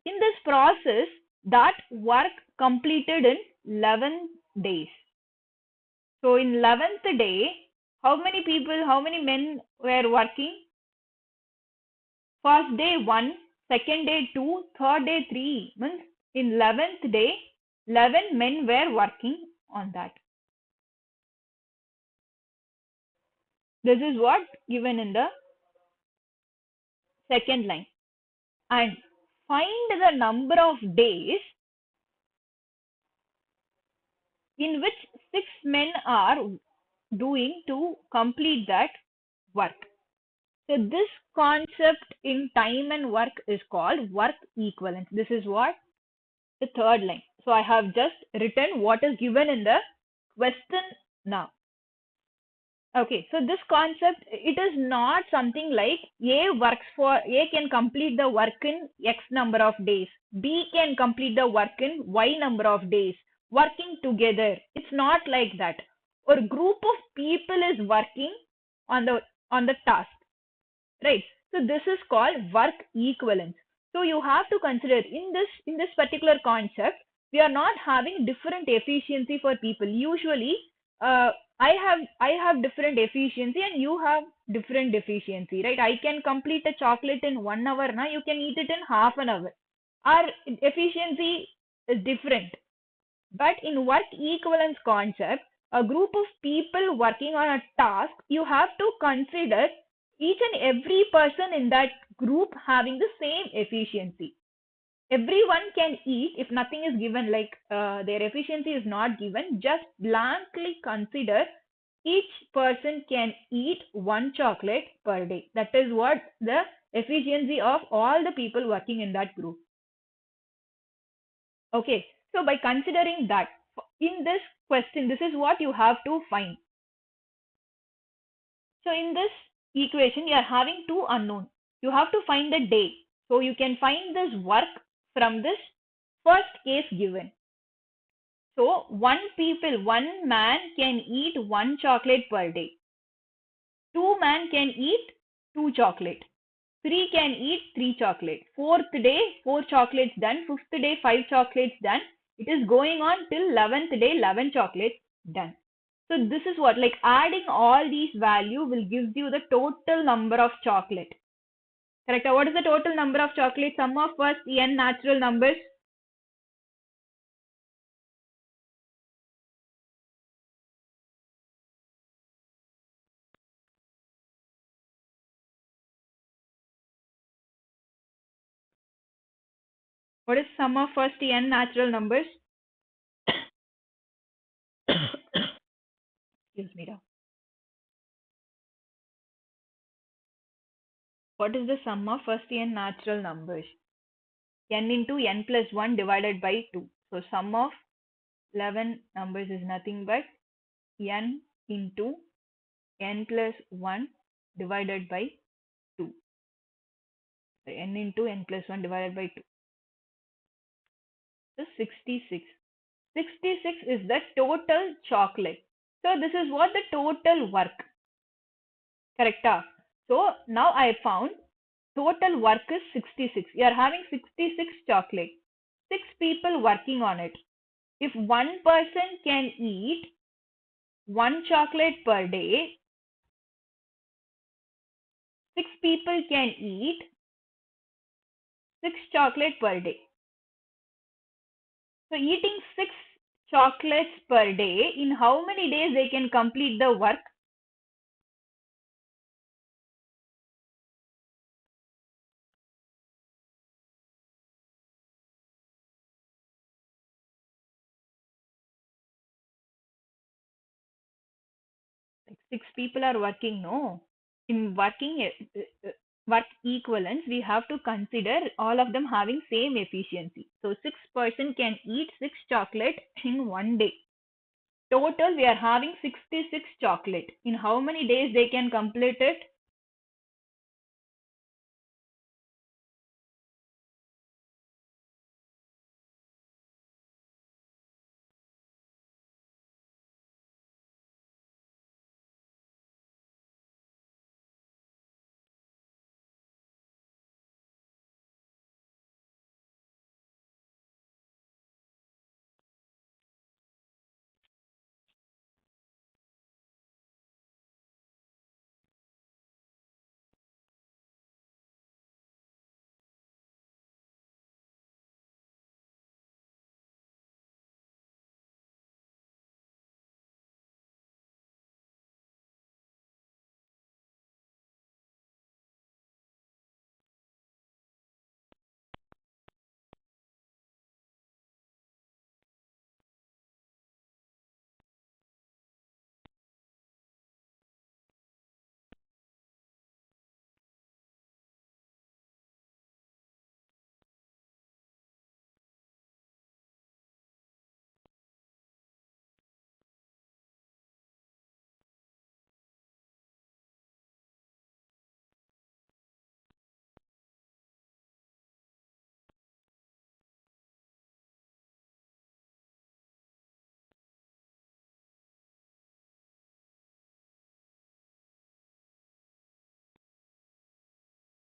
In this process, that work completed in 11 days. So in 11th day, how many people, how many men were working? First day 1, second day 2, third day 3. Means in 11th day, 11 men were working on that. This is what given in the second line. And find the number of days in which 6 men are doing to complete that work. So this concept in time and work is called work equivalence. This is what the third line. So I have just written what is given in the question now. Okay, so this concept, it is not something like A can complete the work in X number of days. B can complete the work in Y number of days. Working together. It's not like that. A group of people is working on the task. Right? So this is called work equivalence. So you have to consider in this particular concept, we are not having different efficiency for people. Usually, I have different efficiency and you have different efficiency, right? I can complete a chocolate in 1 hour. Now you can eat it in half an hour. Our efficiency is different. But in work equivalence concept, a group of people working on a task, you have to consider each and every person in that group having the same efficiency. Everyone can eat if nothing is given, like their efficiency is not given, just blankly consider each person can eat 1 chocolate per day. That is what the efficiency of all the people working in that group. Okay, so by considering that, in this question, this is what you have to find. So in this equation, you are having two unknown. You have to find the day. So you can find this work from this first case given. So one man can eat 1 chocolate per day. 2 men can eat 2 chocolate. 3 can eat 3 chocolate. Fourth day, 4 chocolates done. Fifth day, 5 chocolates done. It is going on till 11th day, 11 chocolates done. So this is what, like adding all these value will give you the total number of chocolate. Correct? What is the total number of chocolate? Sum of first n natural numbers. What is sum of first n natural numbers? Excuse me. What is the sum of first n natural numbers? N into n plus 1 divided by 2. So sum of 11 numbers is nothing but n into n plus 1 divided by 2. So n into n plus 1 divided by 2. So 66. 66 is the total chocolate. So this is what the total work. Correct? So now I found total work is 66. You are having 66 chocolate. 6 people working on it. If one person can eat 1 chocolate per day, 6 people can eat 6 chocolate per day. So eating 6 chocolates per day, in how many days they can complete the work? Like 6 people are working, no? In work equivalence, we have to consider all of them having same efficiency. So 6 person can eat 6 chocolate in 1 day. Total, we are having 66 chocolate. In how many days they can complete it?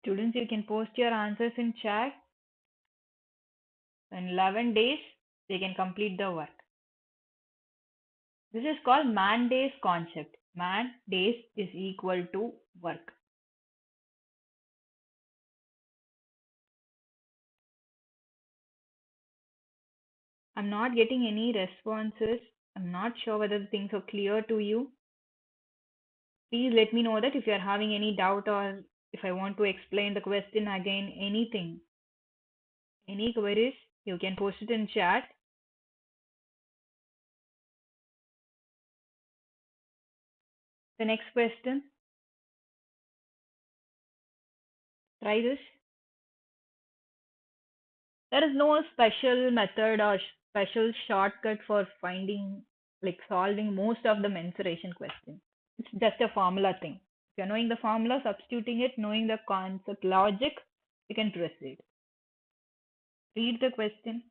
Students, you can post your answers in chat. In 11 days, they can complete the work. This is called man days concept. Man days is equal to work. I'm not getting any responses. I'm not sure whether the things are clear to you. Please let me know that if you are having any doubt or if I want to explain the question again, anything, any queries, you can post it in chat. The next question, try this. There is no special method or special shortcut for finding, like solving most of the mensuration questions. It's just a formula thing. If you're knowing the formula, substituting it, knowing the concept logic, you can proceed. Read the question.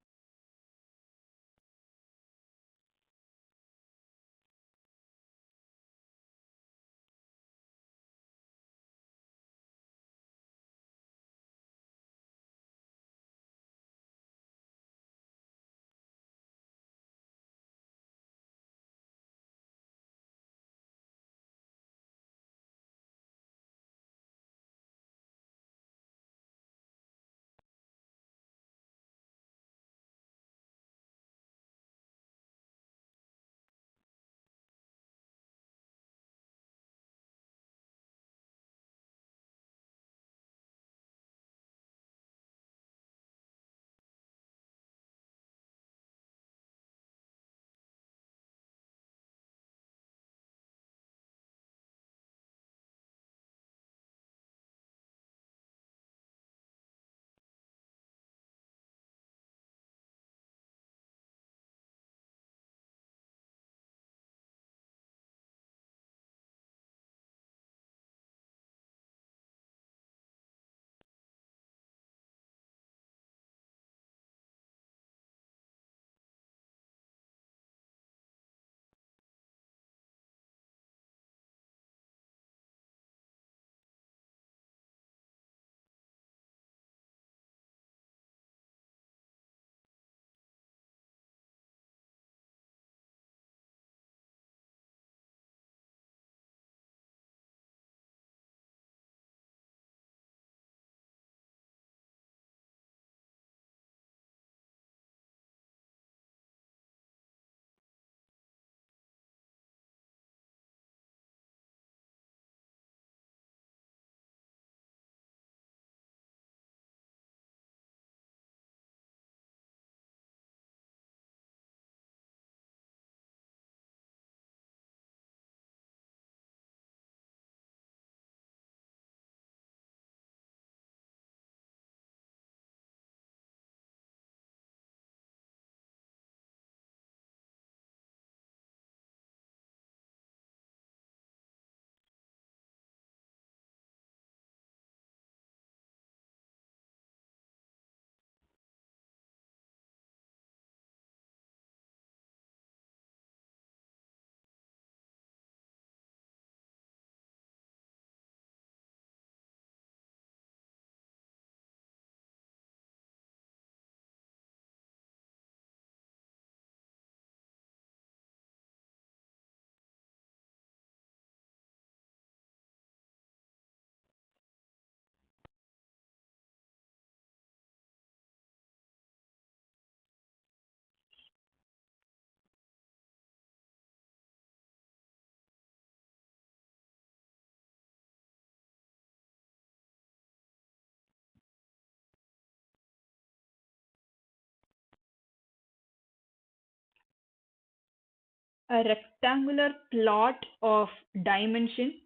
A rectangular plot of dimension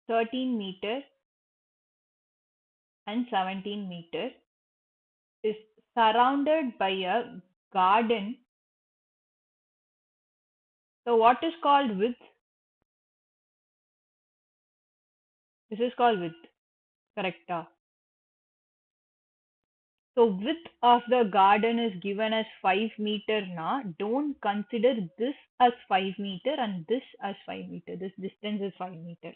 13 meters and 17 meters is surrounded by a garden. So what is called width? This is called width. Correct. So width of the garden is given as 5 meter now. Don't consider this as 5 meter and this as 5 meter. This distance is 5 meter.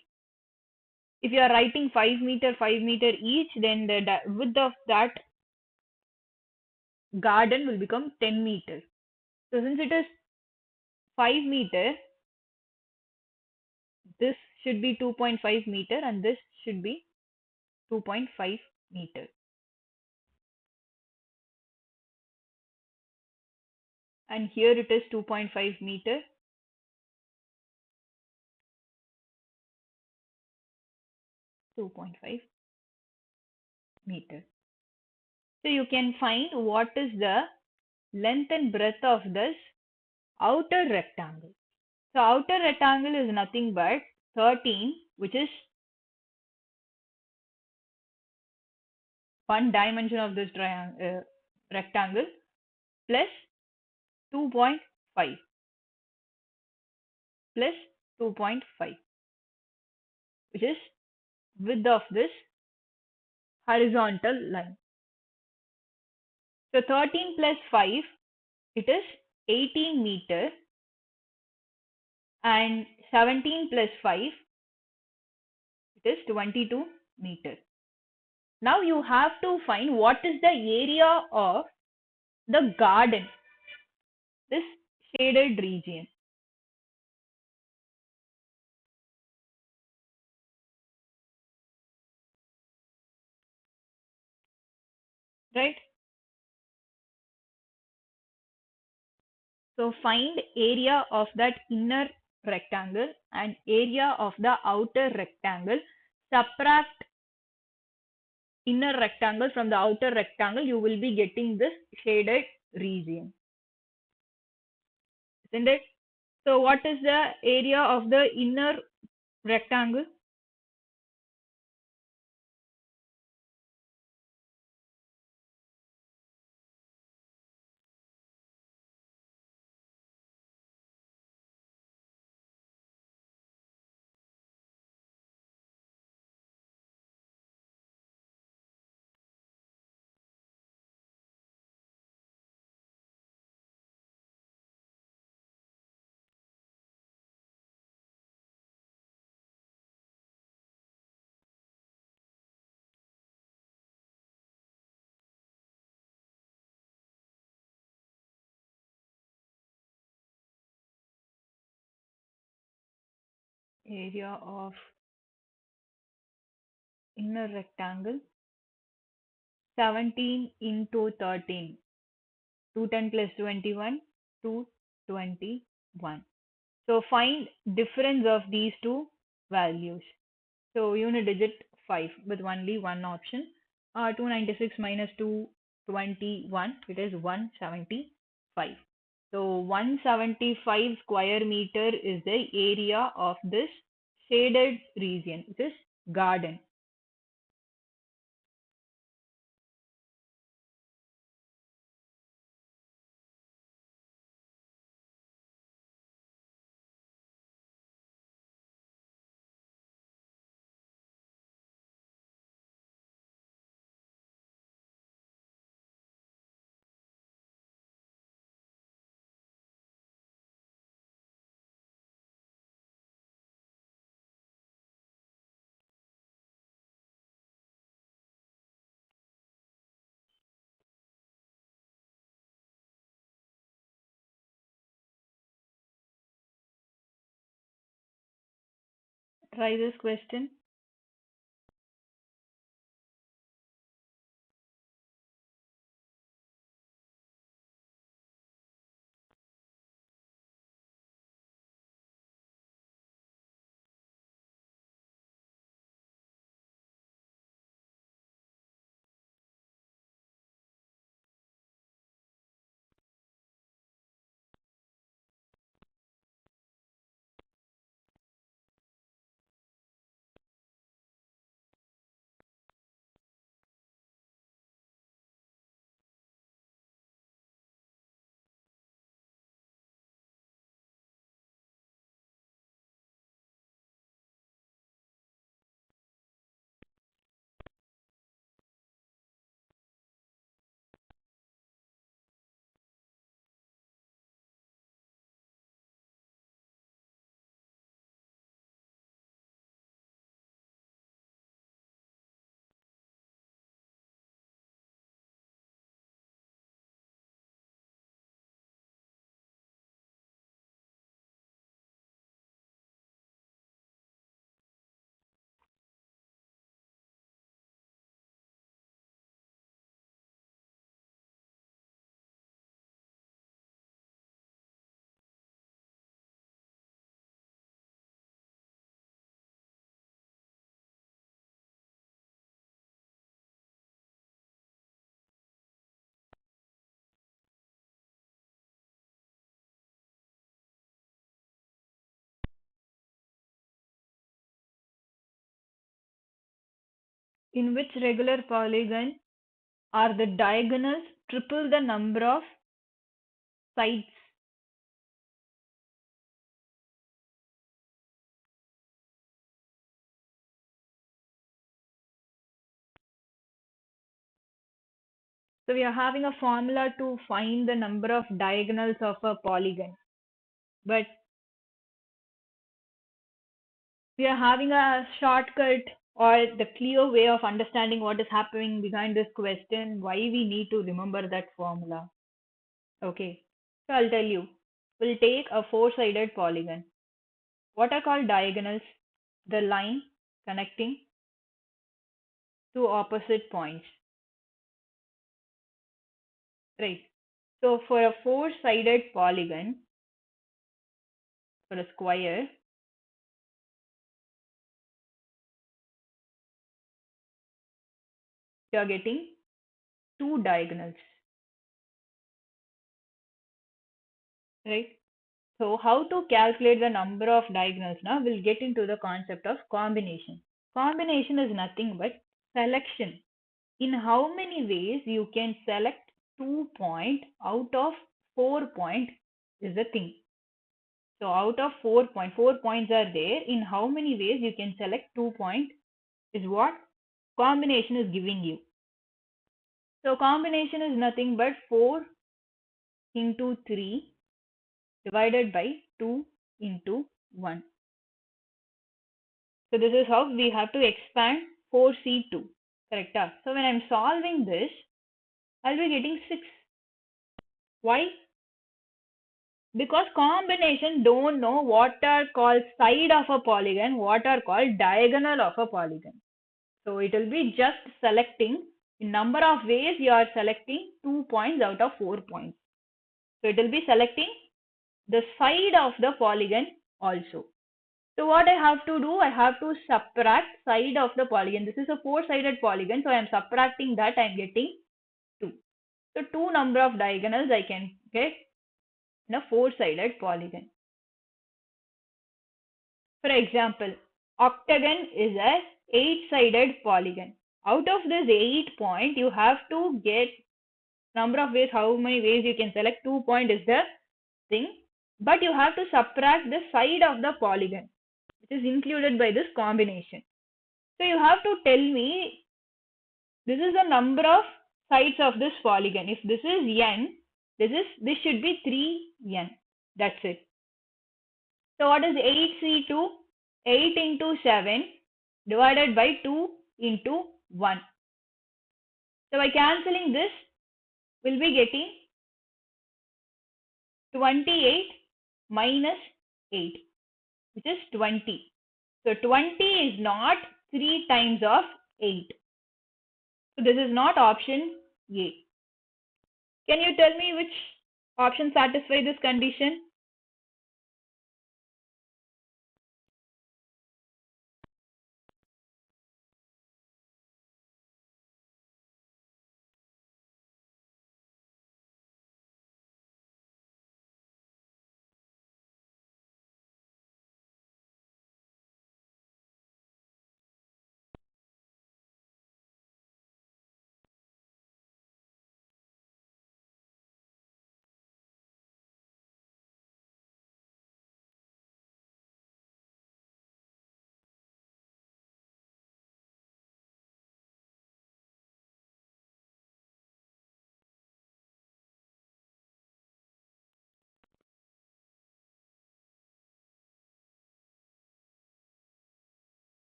If you are writing 5 meter each, then the width of that garden will become 10 meter. So since it is 5 meter, this should be 2.5 meter and this should be 2.5 meter. And here it is 2.5 meter, 2.5 meter. So you can find what is the length and breadth of this outer rectangle. So outer rectangle is nothing but 13, which is one dimension of this rectangle, plus 2.5 plus 2.5, which is width of this horizontal line. So 13 plus 5, it is 18 meter, and 17 plus 5, it is 22 meter. Now you have to find what is the area of the garden, this shaded region, right? So find area of that inner rectangle and area of the outer rectangle. Subtract inner rectangle from the outer rectangle, you will be getting this shaded region, isn't it? So what is the area of the inner rectangle? Area of inner rectangle, 17 into 13, 210 plus 21, 221. So find difference of these two values. So unit digit 5 with only one option. 296 minus 221, it is 175. So 175 square meter is the area of this shaded region, this garden. Try this question. In which regular polygon are the diagonals triple the number of sides? So we are having a formula to find the number of diagonals of a polygon. But we are having a shortcut or the clear way of understanding what is happening behind this question, why we need to remember that formula. Okay, so I'll tell you. We'll take a four-sided polygon. What are called diagonals? The line connecting two opposite points. Right. So for a four-sided polygon, for a square, you are getting two diagonals. Right. So how to calculate the number of diagonals now? We'll get into the concept of combination. Combination is nothing but selection. In how many ways you can select 2 points out of 4 points is the thing. So out of 4 points are there. In how many ways you can select 2 points is what combination is giving you. So combination is nothing but 4 into 3 divided by 2 into 1. So this is how we have to expand 4C2. Correct? So when I'm solving this, I'll be getting 6. Why? Because combination don't know what are called side of a polygon, what are called diagonal of a polygon. So it will be just selecting in number of ways you are selecting 2 points out of 4 points. So it will be selecting the side of the polygon also. So what I have to do, I have to subtract side of the polygon. This is a four-sided polygon, so I am subtracting that, I am getting 2. So 2 number of diagonals I can get in a four-sided polygon. For example, octagon is a 8-sided polygon. Out of this 8 point, you have to get number of ways, how many ways you can select 2 point is the thing. But you have to subtract the side of the polygon, which is included by this combination. So you have to tell me this is the number of sides of this polygon. If this is n, this should be 3n. That's it. So what is 8C2? 8 into 7 divided by 2 into 1. So by cancelling this, we'll be getting 28 minus 8, which is 20. So 20 is not 3 times of 8. So this is not option A. Can you tell me which option satisfies this condition?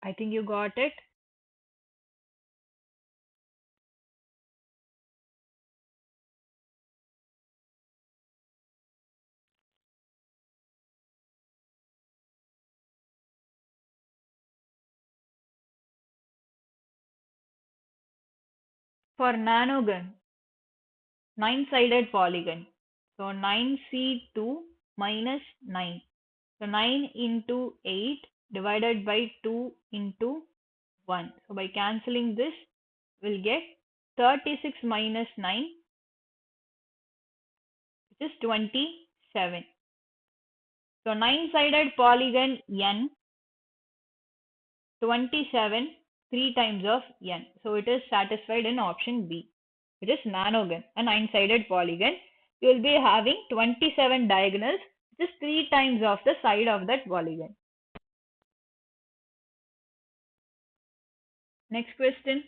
I think you got it. For nanogon, 9-sided polygon. So 9C2 minus 9. So 9 into 8 divided by 2 into 1. So by cancelling this, we'll get 36 minus 9, which is 27. So 9-sided polygon n, 27, 3 times of n. So it is satisfied in option B. It is nanogon, a 9-sided polygon. You will be having 27 diagonals, which is 3 times of the side of that polygon. Next question.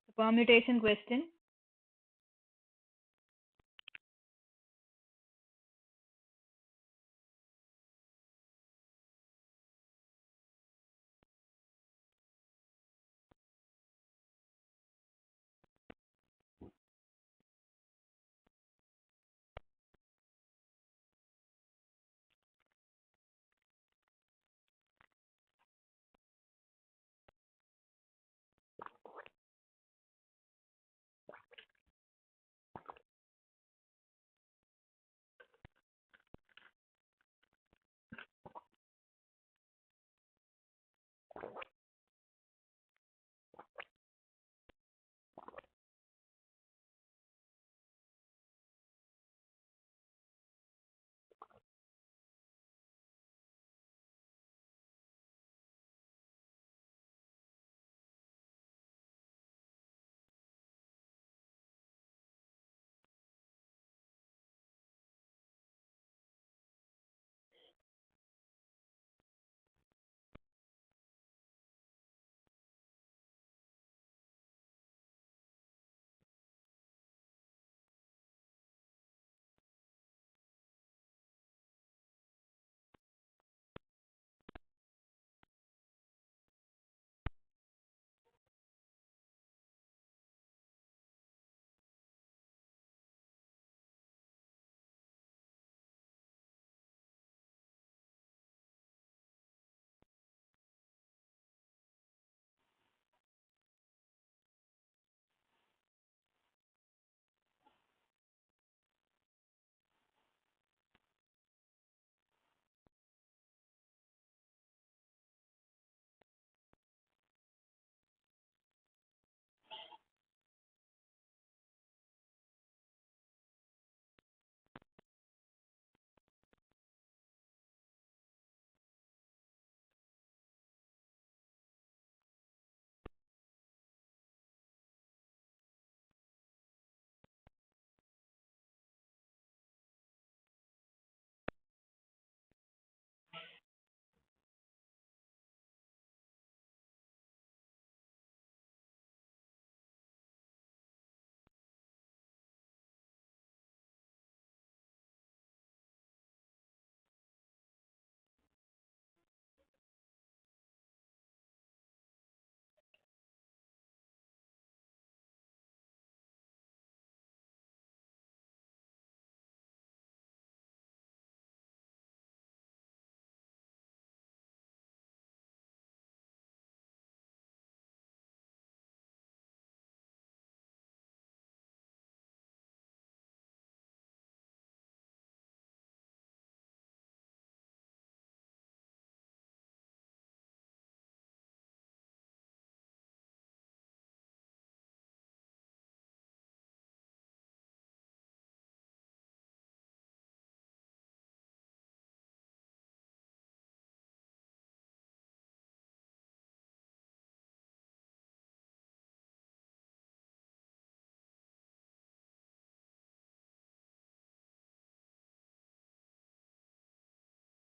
The permutation question.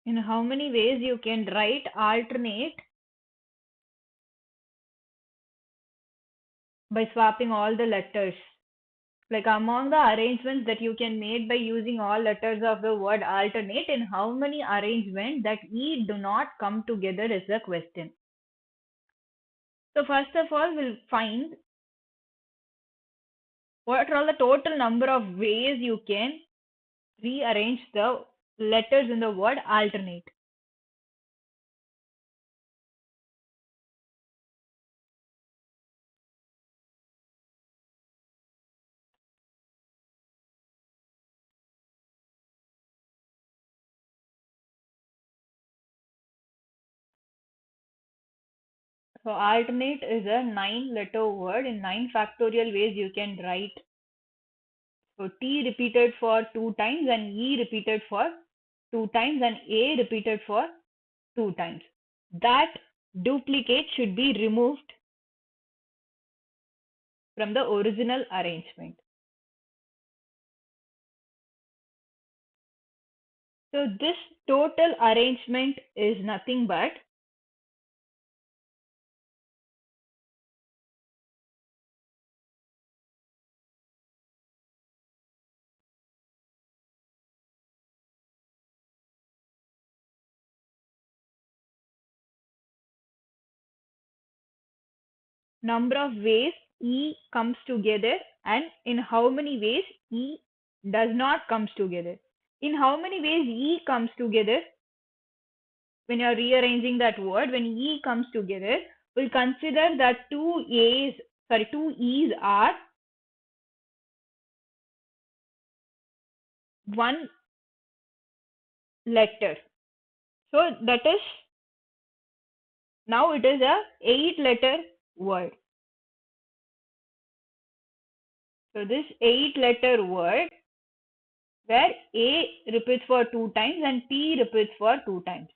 In how many ways you can write alternate by swapping all the letters? Like among the arrangements that you can make by using all letters of the word alternate, in how many arrangements that E do not come together is the question. So first of all, we'll find what are all the total number of ways you can rearrange the letters in the word alternate. So alternate is a 9-letter word. In 9 factorial ways you can write. So T repeated for 2 times and E repeated for 2 times and A repeated for 2 times. That duplicate should be removed from the original arrangement. So this total arrangement is nothing but number of ways E comes together and in how many ways E does not comes together. In how many ways E comes together, when you are rearranging that word, when E comes together, we'll consider that two E's are one letter. So that is, now it is a 8-letter word. So this 8-letter word where A repeats for 2 times and T repeats for 2 times.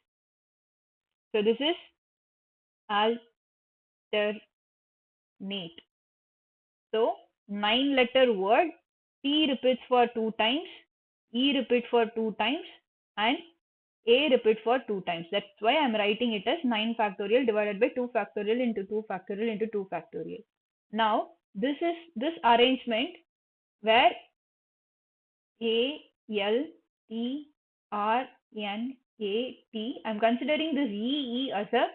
So this is alternate. So 9-letter word, T repeats for 2 times, E repeats for 2 times and A repeats for 2 times. That's why I'm writing it as 9 factorial divided by 2 factorial into 2 factorial into 2 factorial. Now this is this arrangement where A, L, T, R, N, A, T. I'm considering this E as a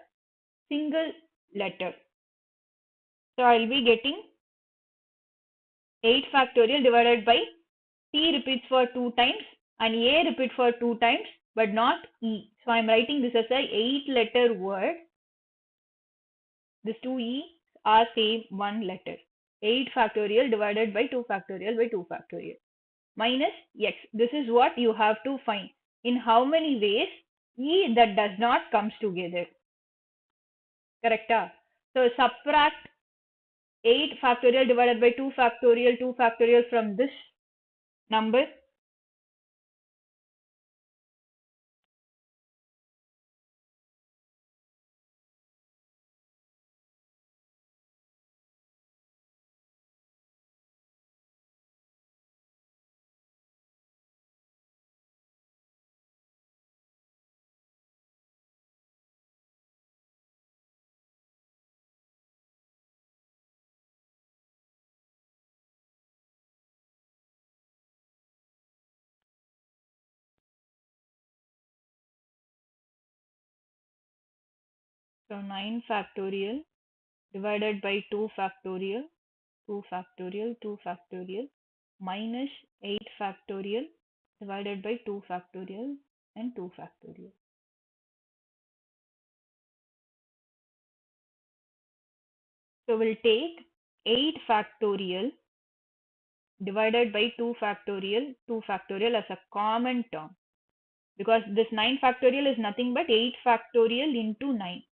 single letter. So I'll be getting 8 factorial divided by T repeats for 2 times and A repeats for 2 times but not E. So I'm writing this as a 8-letter word. These two E's are same one letter. 8 factorial divided by 2 factorial by 2 factorial. Minus X. This is what you have to find. In how many ways E that does not comes together. Correct? So subtract 8 factorial divided by 2 factorial from this number. So 9 factorial divided by 2 factorial, 2 factorial, 2 factorial minus 8 factorial divided by 2 factorial and 2 factorial. So we'll take 8 factorial divided by 2 factorial as a common term, because this 9 factorial is nothing but 8 factorial into 9.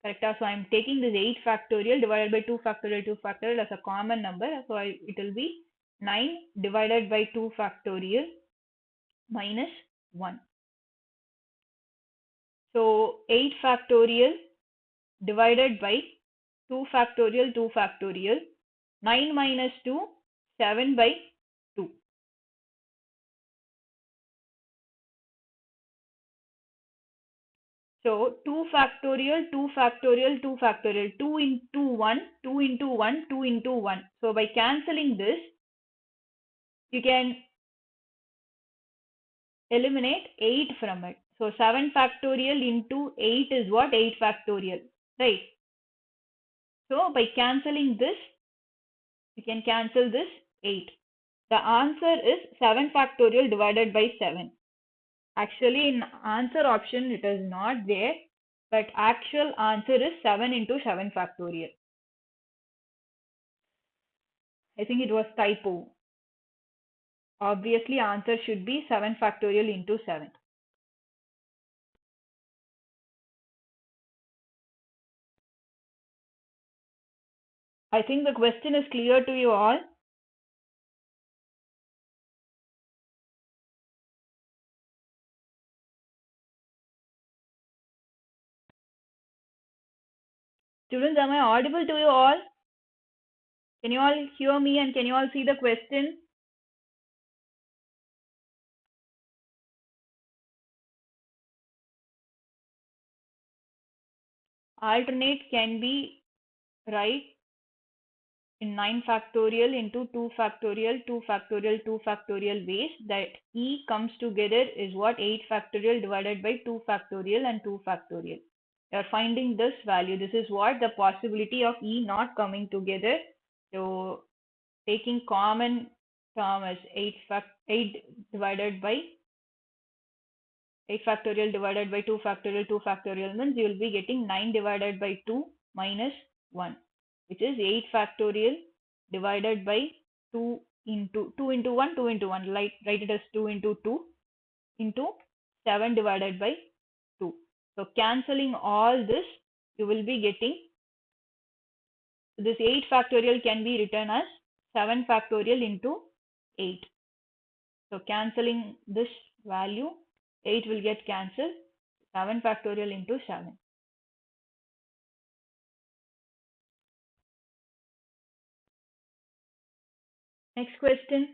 Correct? So I'm taking this 8 factorial divided by 2 factorial as a common number. So it will be 9 divided by 2 factorial minus 1. So 8 factorial divided by 2 factorial, 9 minus 2, 7 by 2. So 2 factorial, 2 factorial, 2 factorial, 2 into 1, 2 into 1, 2 into 1. So by cancelling this, you can eliminate 8 from it. So 7 factorial into 8 is what? 8 factorial, right? So by cancelling this, you can cancel this 8. The answer is 7 factorial divided by 7. Actually, in answer option, it is not there, but actual answer is 7 into 7 factorial. I think it was typo. Obviously, answer should be 7 factorial into 7. I think the question is clear to you all. Students, am I audible to you all? Can you all hear me and can you all see the question? Alternate can be right in 9 factorial into 2 factorial, 2 factorial, 2 factorial ways. That e comes together is what? 8 factorial divided by 2 factorial and 2 factorial. You are finding this value. This is what the possibility of e not coming together. So taking common term as 8 divided by 8 factorial divided by 2 factorial, 2 factorial means you will be getting 9 divided by 2 minus 1, which is 8 factorial divided by 2 into 1, 2 into 1. Write it as 2 into 2 into 7 divided by 2. So cancelling all this, you will be getting this 8 factorial can be written as 7 factorial into 8. So cancelling this value, 8 will get cancelled, 7 factorial into 7. Next question.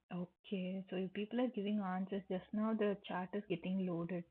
Okay, so you people are giving answers. Just now the chat is getting loaded.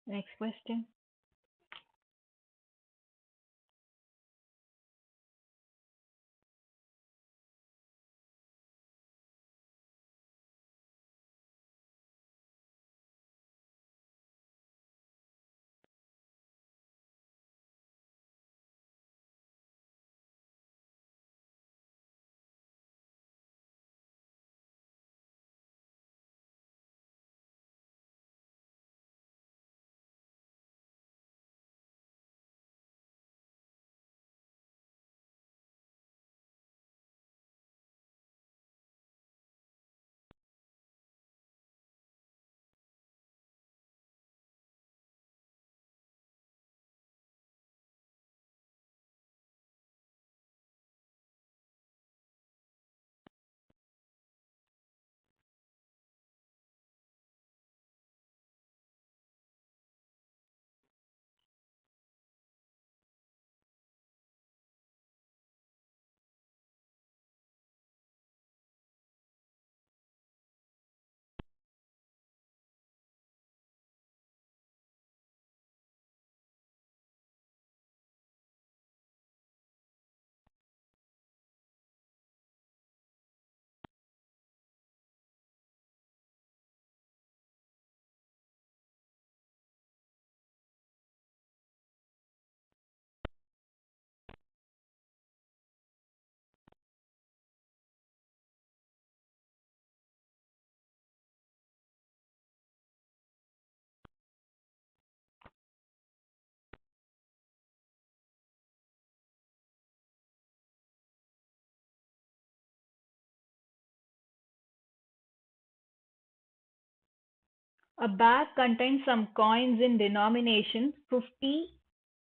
Next question. A bag contains some coins in denomination 50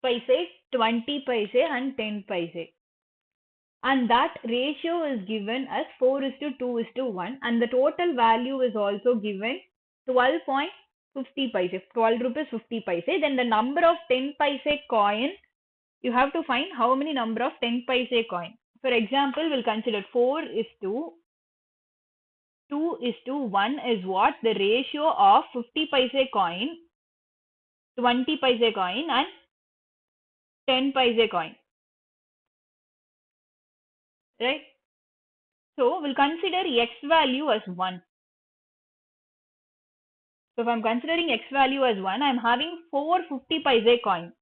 paise, 20 paise and 10 paise. And that ratio is given as 4 is to 2 is to 1, and the total value is also given 12.50 paise, 12 rupees 50 paise. Then the number of 10 paise coin, you have to find how many number of 10 paise coin. For example, we'll consider 4 is to 2 is to 1 is what? The ratio of 50 paise coin, 20 paise coin and 10 paise coin. Right? So we'll consider x value as 1. So if I'm considering x value as 1, I'm having 4 50 paise coin.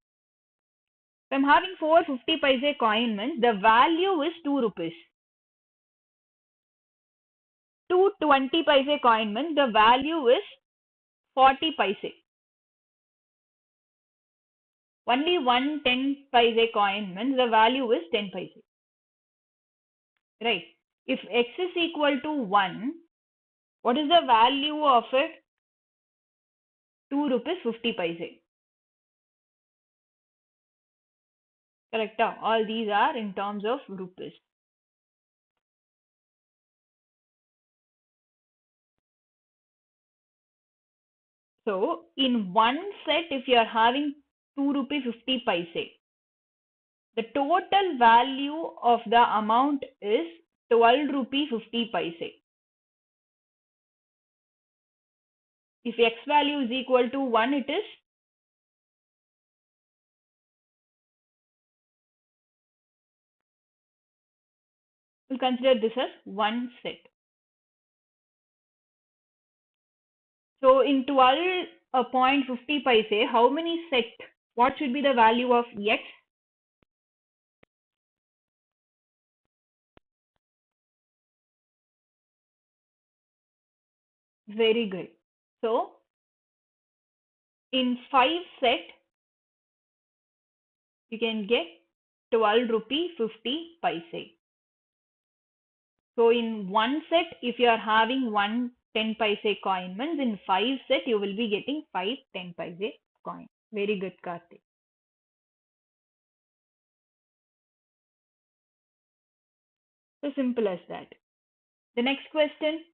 If I'm having 4 50 paise coin means the value is 2 rupees. 2 20 paise coin means the value is 40 paise. Only 1 10 paise coin means the value is 10 paise. Right. If x is equal to 1, what is the value of it? 2 rupees 50 paise. Correct? All these are in terms of rupees. So in one set, if you are having 2 rupee 50 paise, the total value of the amount is 12 rupee 50 paise. If x value is equal to 1, it is we'll consider this as one set. So in 12.50 paise, how many set? What should be the value of x? Very good. So in 5 set, you can get 12 rupee 50 paise. So in one set, if you are having 1 10 paise coin, means in 5 set, you will be getting 5 10 paise coin. Very good, Karthik. So simple as that. The next question.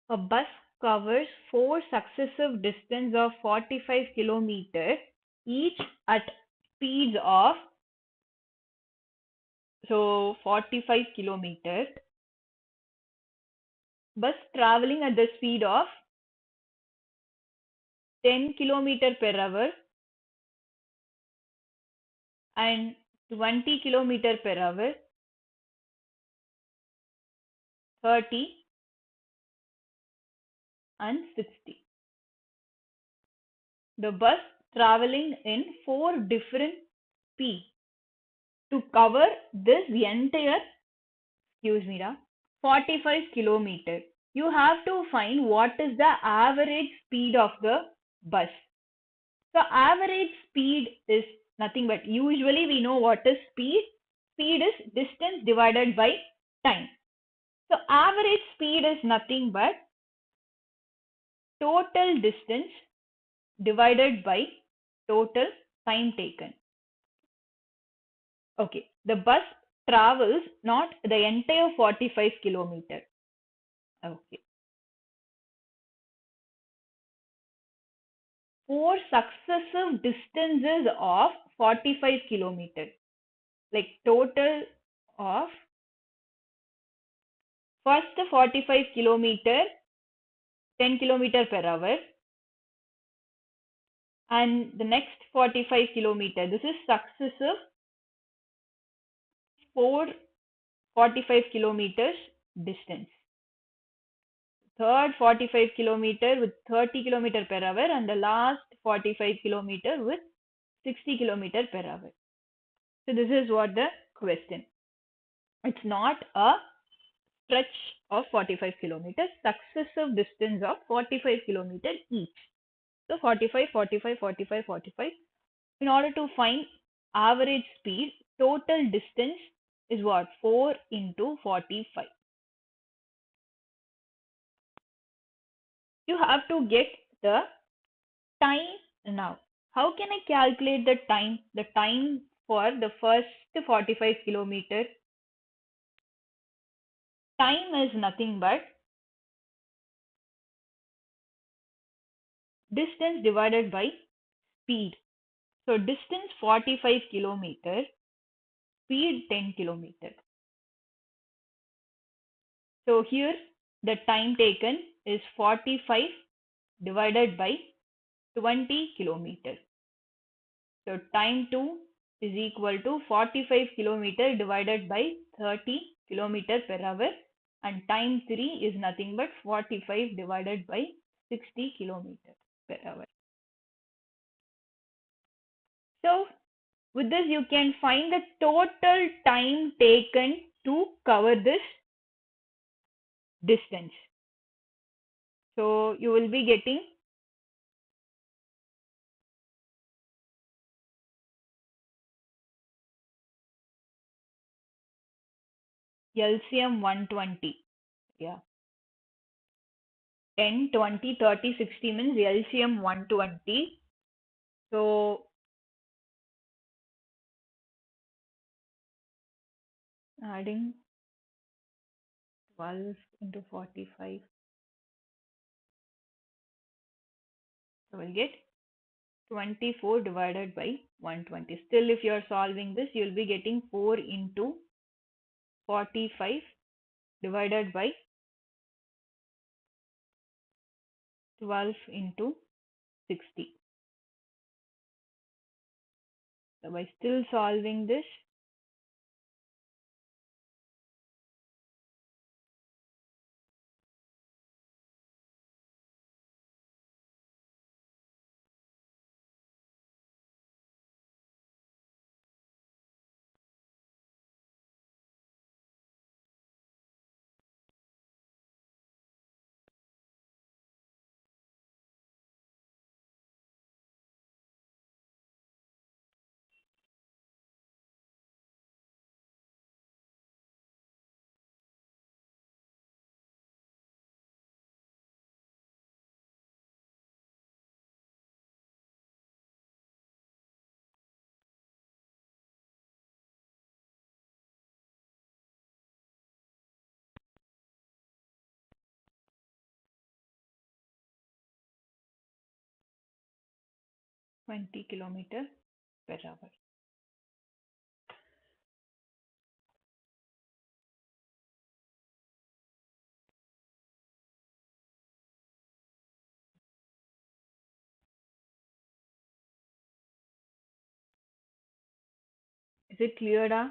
A bus covers 4 successive distance of 45 kilometers, each at speeds of 45 kilometers. Bus traveling at the speed of 10 kilometers per hour and 20 kilometers per hour, 30 and 60. The bus traveling in 4 different speeds to cover this entire, 45 kilometers. You have to find what is the average speed of the bus. So average speed is nothing but, usually we know what is speed. Speed is distance divided by time. So average speed is nothing but total distance divided by total time taken. Okay, the bus travels not the entire 45 kilometers. Okay. four successive distances of 45 kilometers. Like total of first 45 kilometer, 10 kilometer per hour, and the next 45 kilometer. This is successive four 45 kilometers distance. Third 45 kilometer with 30 kilometer per hour, and the last 45 kilometer with 60 kilometer per hour. So this is what the question. It's not a stretch of 45 kilometers, successive distance of 45 kilometers each. So 45, 45, 45, 45. In order to find average speed, total distance is what? 4 into 45. You have to get the time now. How can I calculate the time? The time for the first 45 kilometer. Time is nothing but distance divided by speed. So distance 45 kilometer, speed 10 kilometer. So here the time taken is 45 divided by 20 kilometer. So time 2 is equal to 45 kilometer divided by 30 kilometer per hour, and time 3 is nothing but 45 divided by 60 kilometer per hour. So with this you can find the total time taken to cover this distance. So you will be getting LCM 120. Yeah. 10, 20, 30, 60 means LCM 120. So adding 12 into 45. So we'll get 24 divided by 120. Still, if you are solving this, you'll be getting 4 into 45 divided by 12 into 60. So by still solving this, twenty kilometer per hour. Is it clear, da?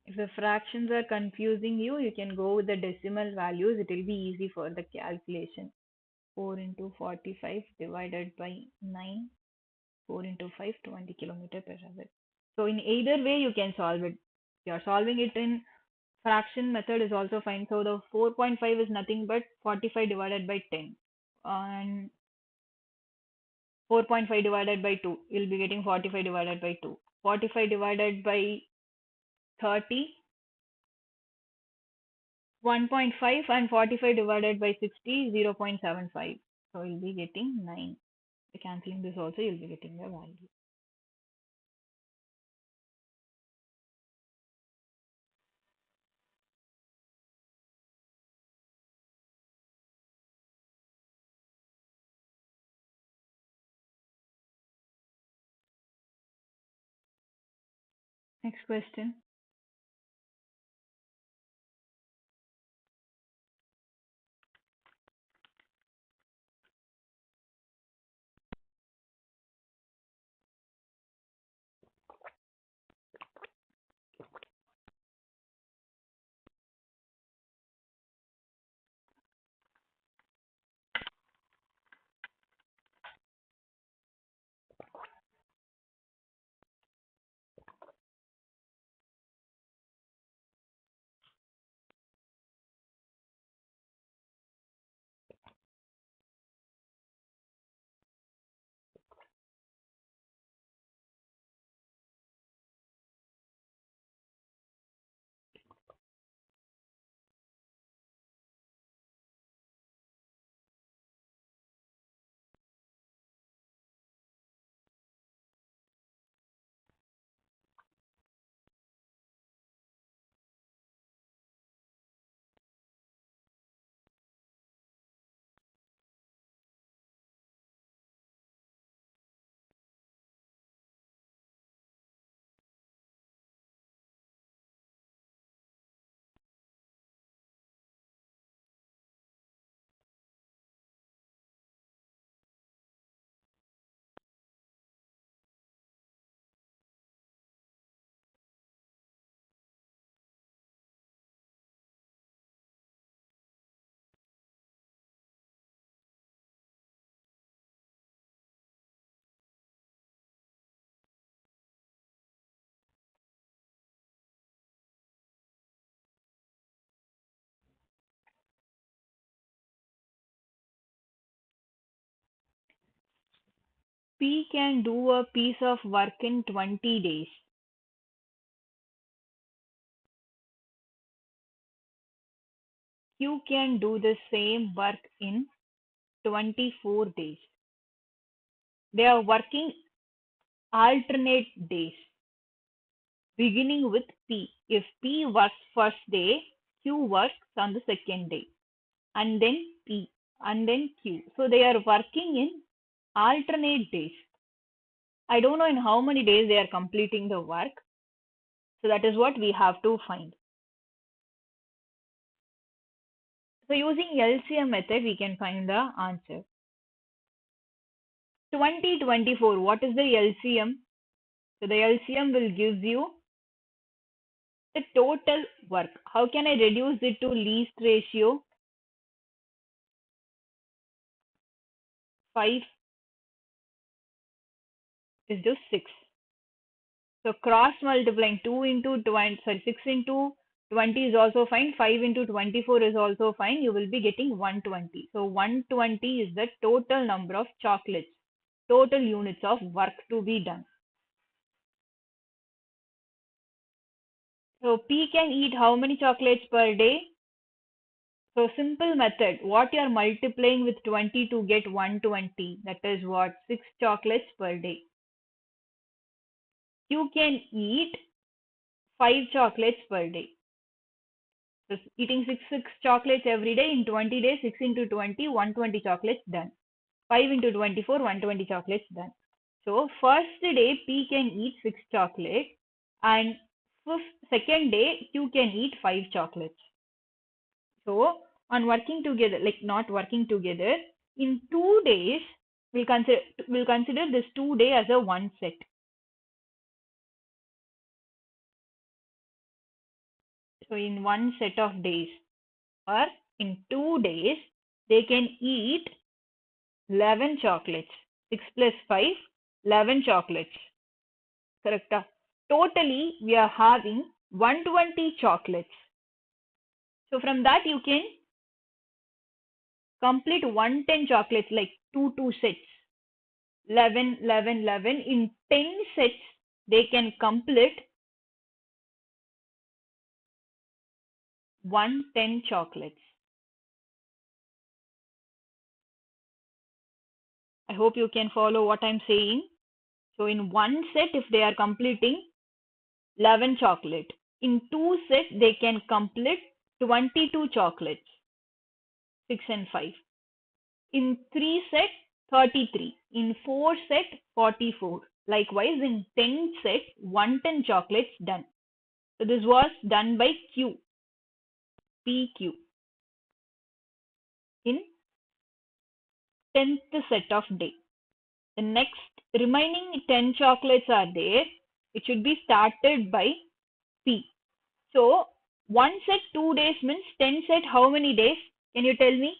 If the fractions are confusing you, you can go with the decimal values. It will be easy for the calculation. 4 into 45 divided by 9. 4 into 5, 20 kilometer per hour. So in either way, you can solve it. If you are solving it in fraction method is also fine. So the 4.5 is nothing but 45 divided by 10. And 4.5 divided by 2. You'll be getting 45 divided by 2. 45 divided by 30, 1.5, and 45 divided by 60, 0.75. So you'll be getting 9. By cancelling this also, you'll be getting the value. Next question. P can do a piece of work in 20 days. Q can do the same work in 24 days. They are working alternate days, beginning with P. If P works first day, Q works on the second day, and then P, and then Q. So they are working in alternate days. I don't know in how many days they are completing the work. So that is what we have to find. So using LCM method, we can find the answer. 2024, what is the LCM? So the LCM will give you the total work. How can I reduce it to least ratio? 5 is to 6. So cross multiplying 2 into 20, sorry, 6 into 20 is also fine. 5 into 24 is also fine. You will be getting 120. So 120 is the total number of chocolates, total units of work to be done. So P can eat how many chocolates per day? So simple method, what you are multiplying with 20 to get 120, that is what? 6 chocolates per day. You can eat 5 chocolates per day. So eating 6 chocolates every day in 20 days, 6 into 20, 120 chocolates done. 5 into 24, 120 chocolates done. So first day P can eat 6 chocolates and second day Q can eat 5 chocolates. So on working together, like not working together, in 2 days, we'll consider this 2 day as a one set. So in one set of days or in 2 days, they can eat 11 chocolates. 6 plus 5, 11 chocolates. Correct? Totally, we are having 120 chocolates. So from that, you can complete 110 chocolates, like 2 sets. 11, 11, 11. In 10 sets, they can complete 110 chocolates. I hope you can follow what I'm saying. So in one set, if they are completing 11 chocolate, in 2 sets, they can complete 22 chocolates, 6 and 5. In 3 sets, 33. In 4 sets, 44. Likewise, in 10 sets, 110 chocolates done. So this was done by Q, PQ. In 10th set of day. The next remaining 10 chocolates are there. It should be started by P. So 1 set 2 days means 10 set how many days? Can you tell me?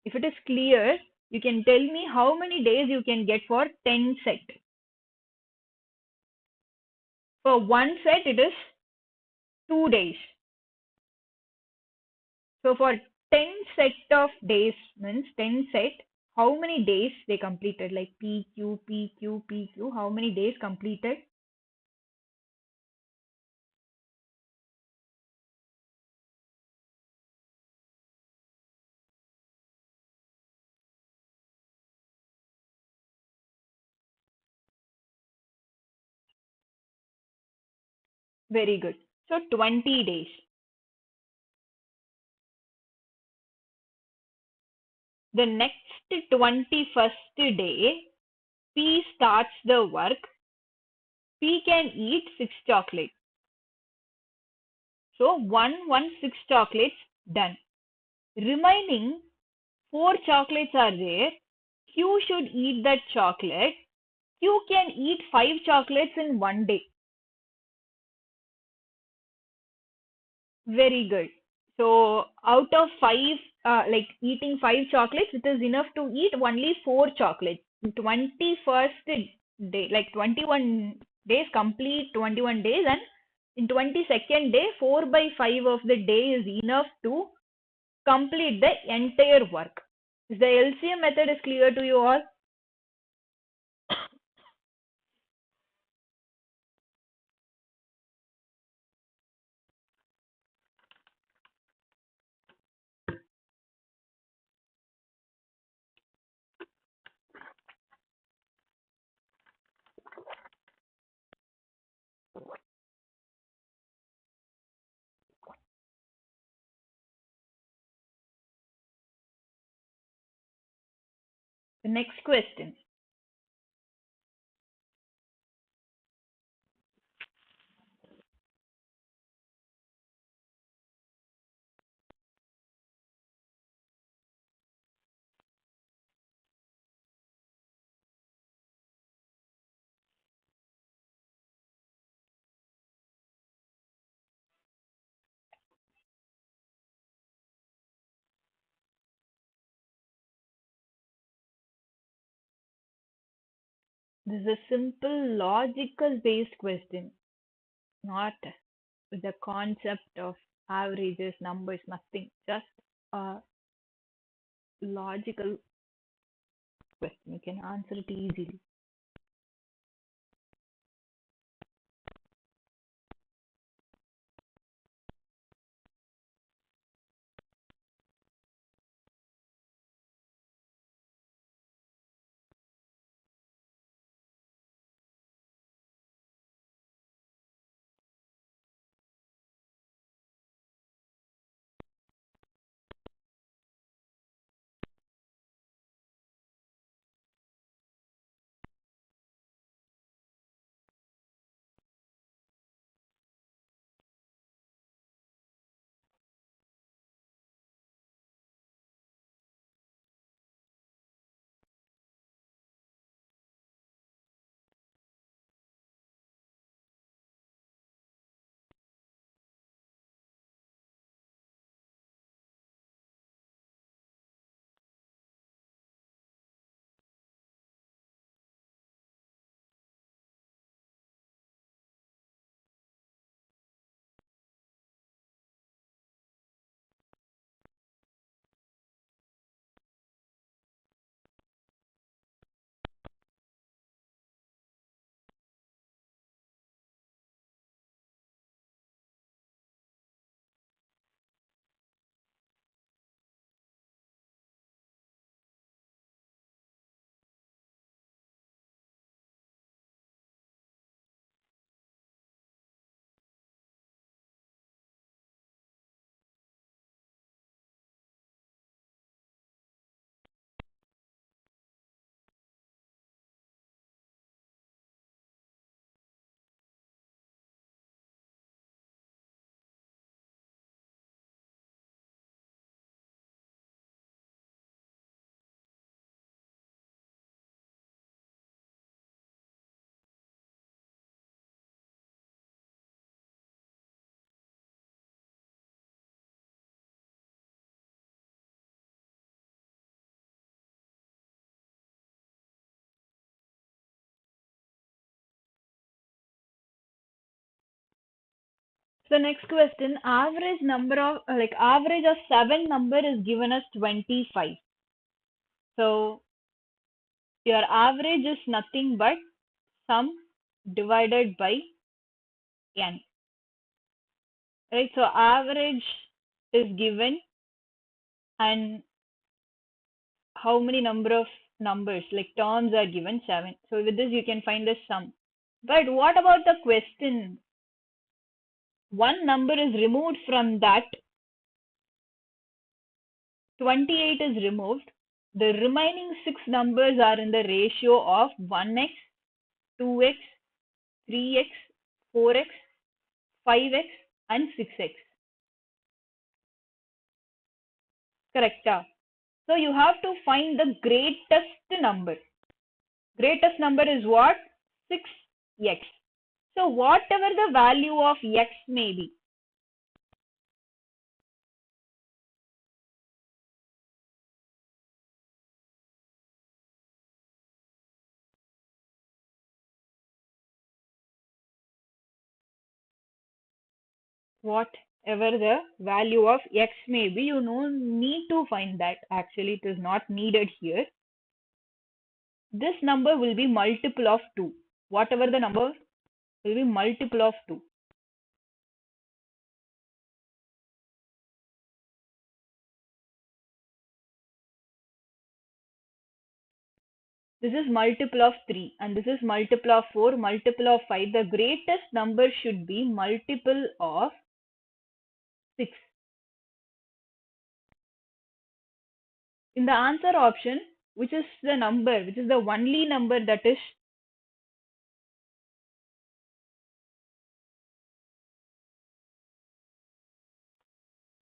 If it is clear, you can tell me how many days you can get for 10 set. For 1 set it is 2 days. So for 10 set of days means 10 set, how many days they completed? Like PQ, PQ, PQ, how many days completed? Very good. So 20 days. The next 21st day, P starts the work. P can eat 6 chocolates. So 6 chocolates done. Remaining 4 chocolates are there. Q should eat that chocolate. Q can eat 5 chocolates in one day. Very good. So out of 5, like eating 5 chocolates, it is enough to eat only 4 chocolates. 21st day, like 21 days, complete 21 days, and in 22nd day, 4 by 5 of the day is enough to complete the entire work. Is the LCM method is clear to you all? The next question. This is a simple logical based question, not with the concept of averages, numbers, nothing. Just a logical question. You can answer it easily. So next question, average number of average of seven number is given as 25. So your average is nothing but sum divided by n. Right? So average is given and how many number of numbers like terms are given? Seven. So with this you can find the sum. But what about the question? One number is removed from that, 28 is removed. The remaining six numbers are in the ratio of 1x, 2x, 3x, 4x, 5x, and 6x. Correct? So you have to find the greatest number. Greatest number is what? 6x. So whatever the value of x may be, whatever the value of x may be, you no need to find that. Actually, it is not needed here. This number will be multiple of 2. Whatever the number will be multiple of 2. This is multiple of 3 and this is multiple of 4, multiple of 5. The greatest number should be multiple of 6. In the answer option, which is the number, which is the only number that is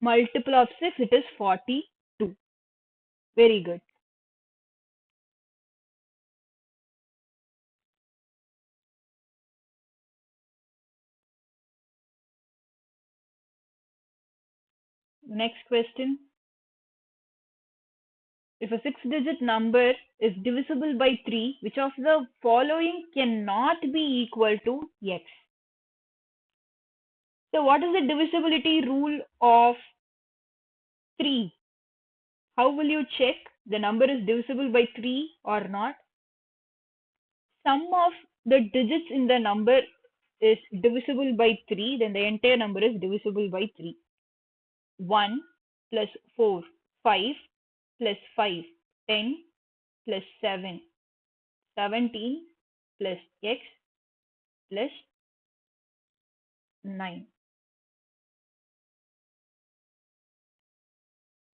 multiple of 6, it is 42. Very good. Next question. If a six-digit number is divisible by 3, which of the following cannot be equal to x? So what is the divisibility rule of 3? How will you check the number is divisible by 3 or not? Sum of the digits in the number is divisible by 3, then the entire number is divisible by 3. 1 plus 4, 5 plus 5, 10 plus 7, 17 plus x plus 9.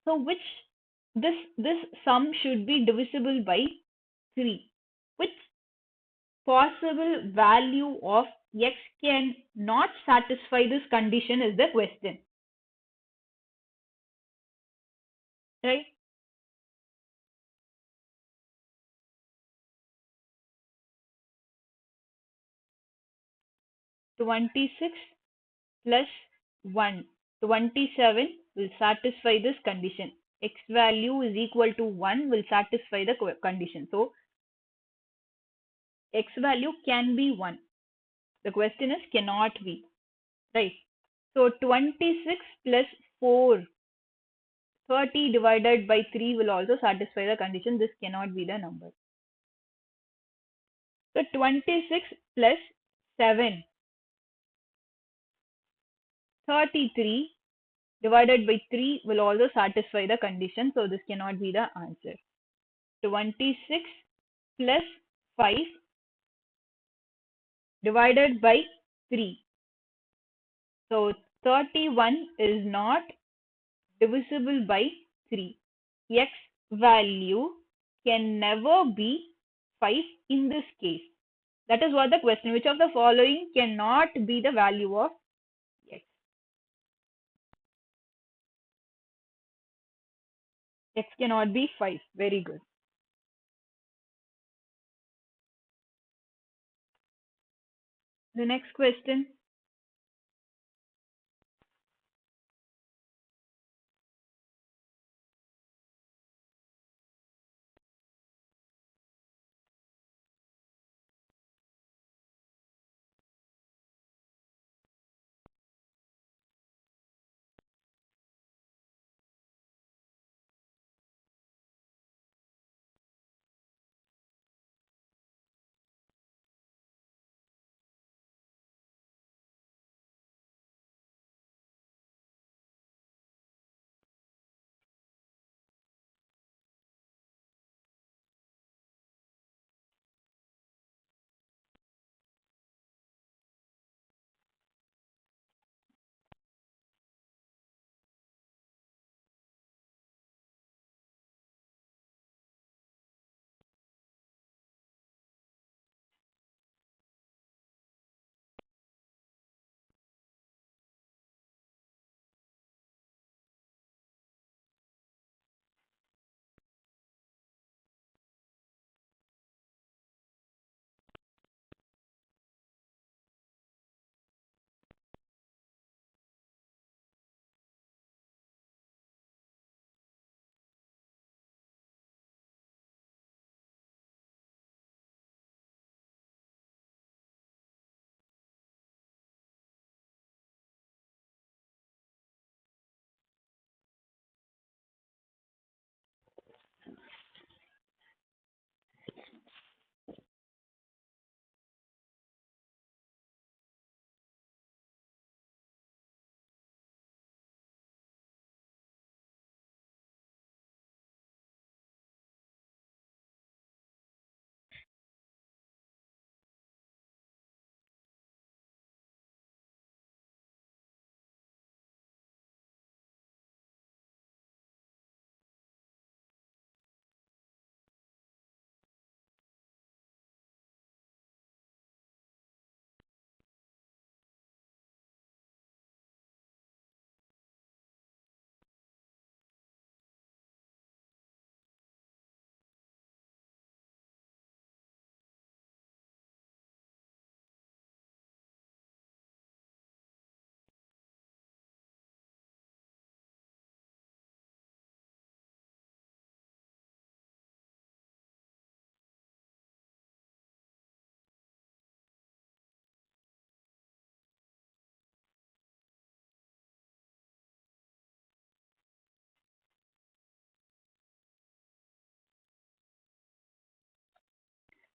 So which this sum should be divisible by 3. Which possible value of x can not satisfy this condition is the question. Right? 26 plus 1. 27 will satisfy this condition. X value is equal to 1 will satisfy the condition. So x value can be 1. The question is cannot be. Right. So 26 plus 4, 30 divided by 3 will also satisfy the condition. This cannot be the number. So 26 plus 7, 33 divided by 3 will also satisfy the condition. So this cannot be the answer. 26 plus 5 divided by 3. So 31 is not divisible by 3. X value can never be 5 in this case. That is what the question. Which of the following cannot be the value of x? X cannot be 5. Very good. The next question.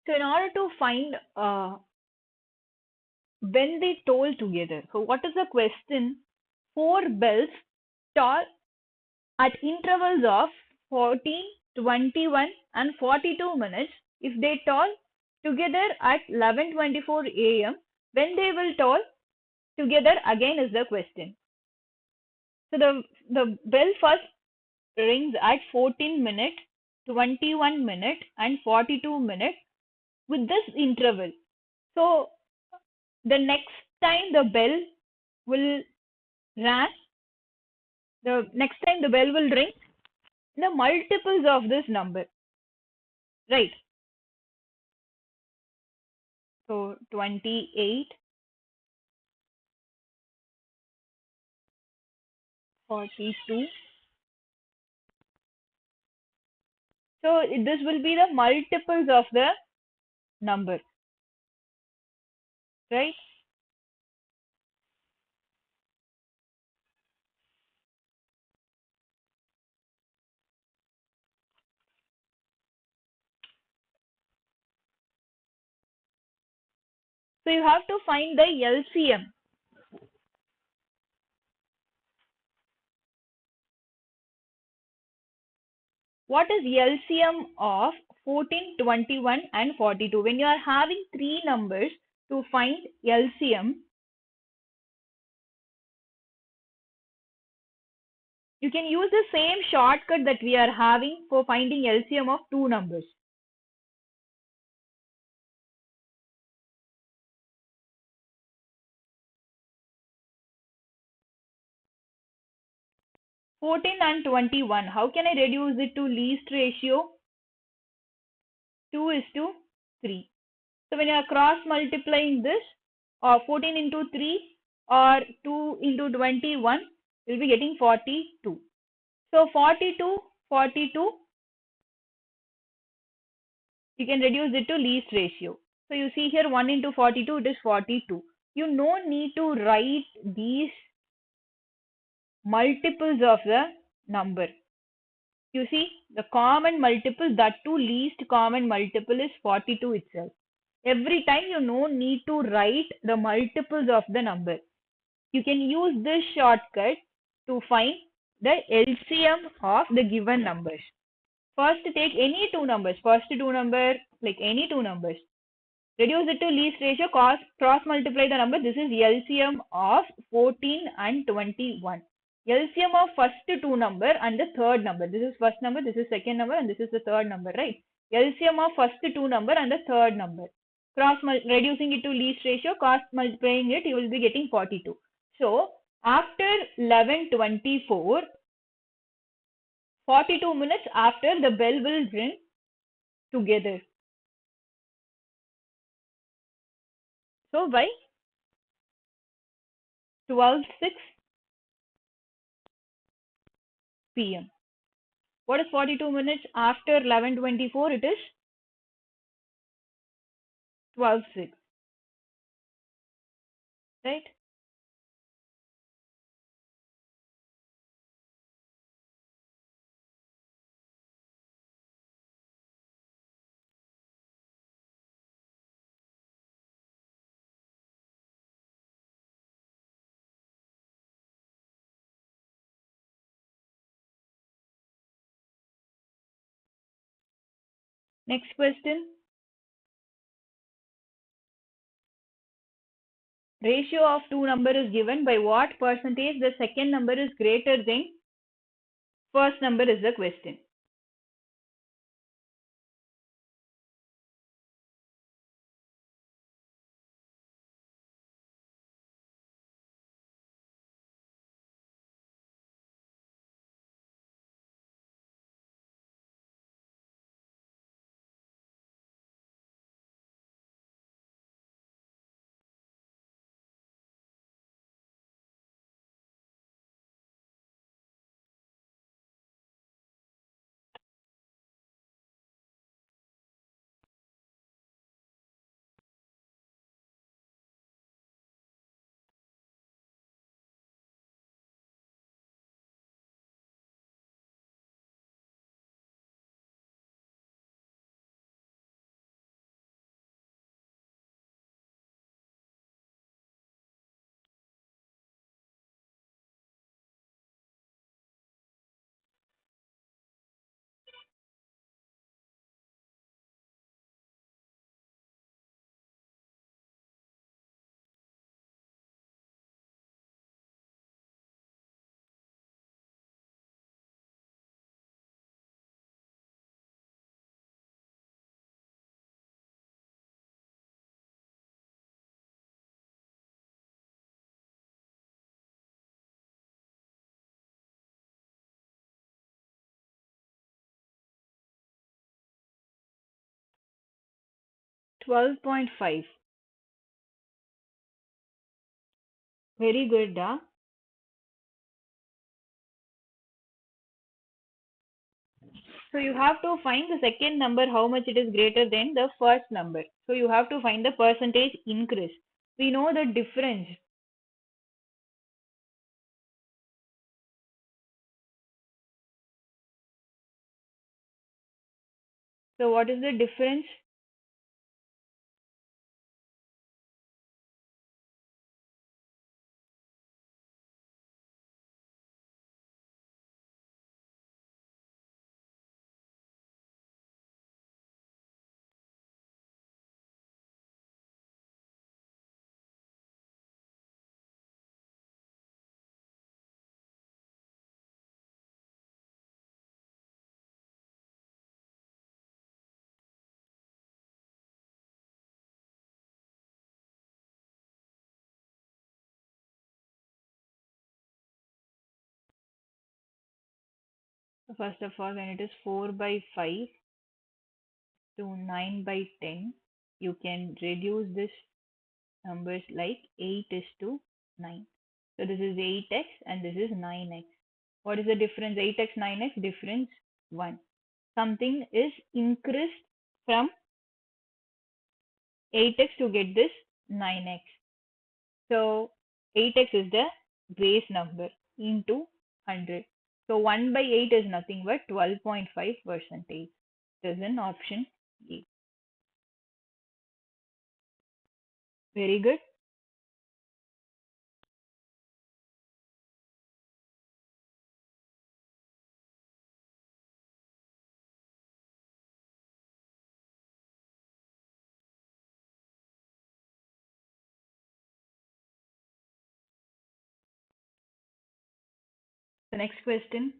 So in order to find when they toll together, so what is the question? Four bells toll at intervals of 14, 21, and 42 minutes. If they toll together at 11:24 a.m., when they will toll together again is the question. So the bell first rings at 14 minute, 21 minute, and 42 minute with this interval. So the next time the bell will ring, the next time the bell will ring, the multiples of this number, right? So 28, 42. So this will be the multiples of the number, right? So you have to find the LCM. What is LCM of 14, 21, and 42? When you are having three numbers to find LCM, you can use the same shortcut that we are having for finding LCM of two numbers. Fourteen and 21. How can I reduce it to least ratio? 2 is to 3. So when you are cross multiplying this, or 14 into 3 or 2 into 21, you'll be getting 42. So 42, 42, you can reduce it to least ratio. So you see here 1 into 42, it is 42. You no need to write these multiples of the number. You see the common multiple, that too least common multiple is 42 itself. Every time you no need to write the multiples of the number. You can use this shortcut to find the LCM of the given numbers. First take any two numbers, first two number, like any two numbers. Reduce it to least ratio, cross multiply the number. This is LCM of 14 and 21. LCM of first two number and the third number. This is first number, this is second number, and this is the third number, right? LCM of first two number and the third number. Reducing it to least ratio, cross multiplying it, you will be getting 42. So after 11:24, 42 minutes after the bell will ring together. So by 12:06 p.m. What is 42 minutes after 11:24? It is 12:06, right? Next question. Ratio of two number is given. By what percentage the second number is greater than first number is the question. 12.5. Very good, huh? So you have to find the second number, how much it is greater than the first number. So you have to find the percentage increase. We know the difference. So what is the difference? So first of all, when it is 4 by 5 to 9 by 10, you can reduce this numbers like 8 is to 9. So this is 8x and this is 9x. What is the difference? 8x, 9x, difference 1. Something is increased from 8x to get this 9x. So 8x is the base number into 100. So 1 by 8 is nothing but 12.5 percentage. This is an option A. Very good. The next question.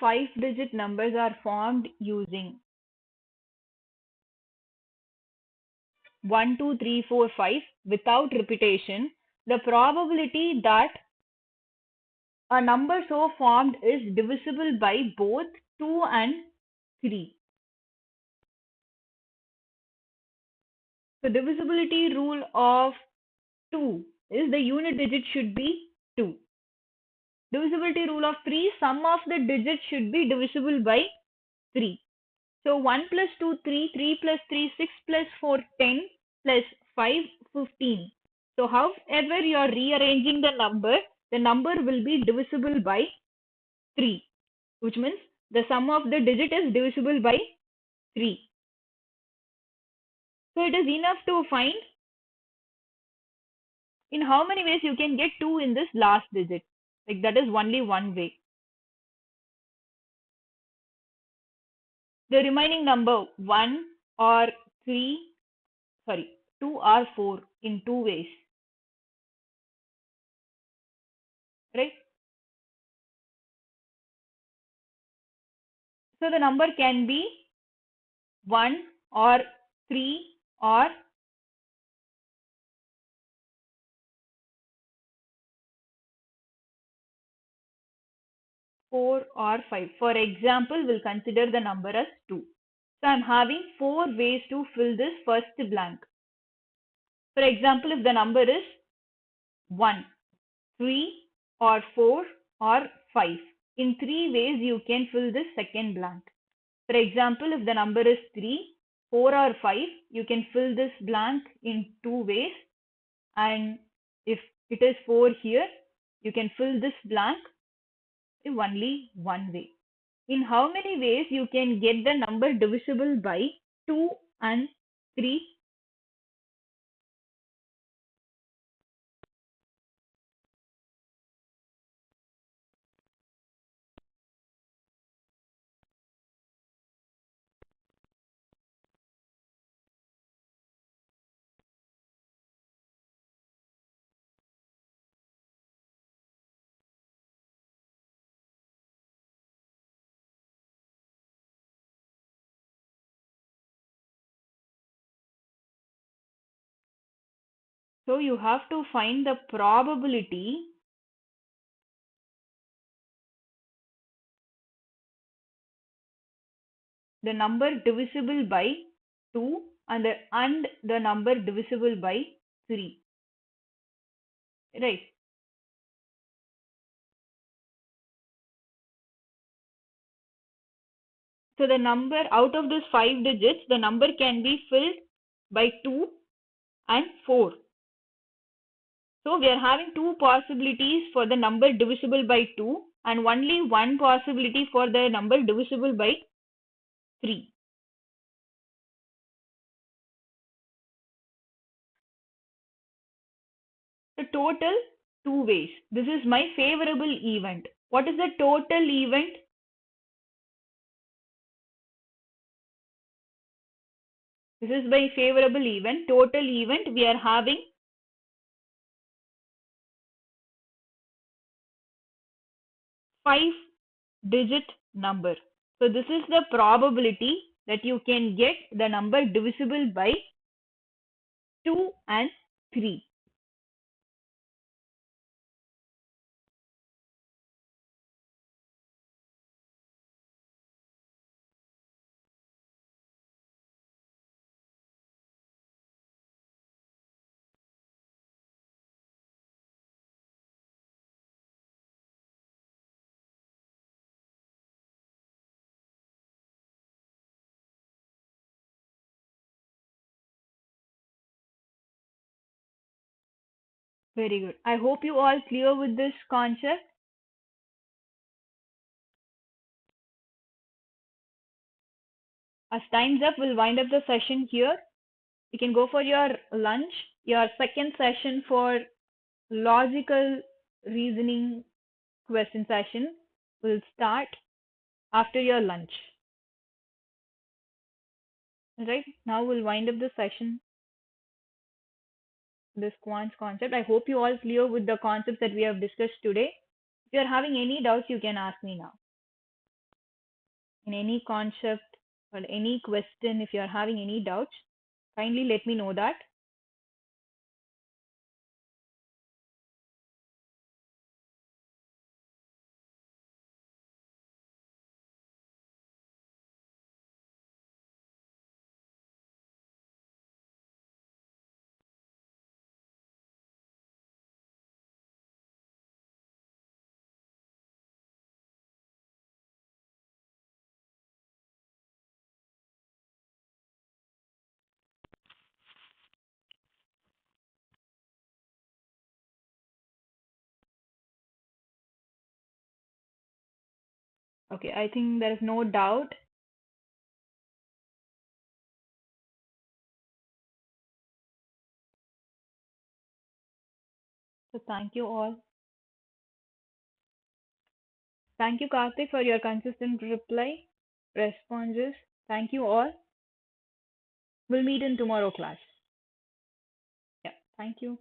5-digit numbers are formed using 1, 2, 3, 4, 5 without repetition. The probability that a number so formed is divisible by both 2 and 3. The divisibility rule of 2 is the unit digit should be 2. Divisibility rule of 3, sum of the digits should be divisible by 3. So 1 plus 2, 3, 3 plus 3, 6 plus 4, 10 plus 5, 15. So however you are rearranging the number will be divisible by 3, which means the sum of the digit is divisible by 3. So it is enough to find in how many ways you can get 2 in this last digit. Like that is only one way. The remaining number 1 or 3, sorry, 2 or 4 in two ways, right? So the number can be 1 or 3 or 4 or 5. For example, we'll consider the number as 2. So I'm having 4 ways to fill this first blank. For example, if the number is 1, 3 or 4 or 5. In 3 ways you can fill this second blank. For example, if the number is 3, 4 or 5, you can fill this blank in 2 ways. And if it is 4 here, you can fill this blank in only one way. In how many ways you can get the number divisible by 2 and 3? So you have to find the probability the number divisible by 2 and the number divisible by 3. Right. So the number out of this 5 digits, the number can be filled by 2 and 4. So we are having two possibilities for the number divisible by 2 and only one possibility for the number divisible by 3. The total two ways. This is my favorable event. What is the total event? This is my favorable event. Total event, we are having 5-digit number. So this is the probability that you can get the number divisible by 2 and 3. Very good. I hope you all clear with this concept. As time's up, we'll wind up the session here. You can go for your lunch. Your second session for logical reasoning question session will start after your lunch. Right? Now we'll wind up the session, this quants concept. I hope you all clear with the concepts that we have discussed today. If you're having any doubts, you can ask me now. In any concept or any question, if you're having any doubts, kindly let me know that. Okay, I think there is no doubt. So thank you all. Thank you, Karthik, for your consistent responses. Thank you all. We'll meet in tomorrow class. Yeah, thank you.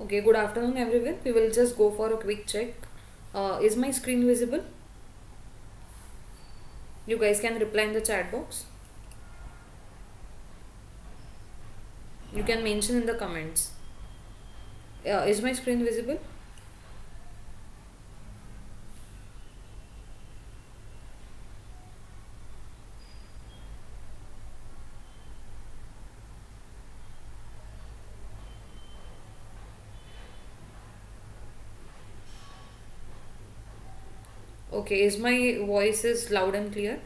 Okay, good afternoon everyone. We will just go for a quick check. Is my screen visible? You guys can reply in the chat box. You can mention in the comments. Is my screen visible? Okay, is my voice is loud and clear?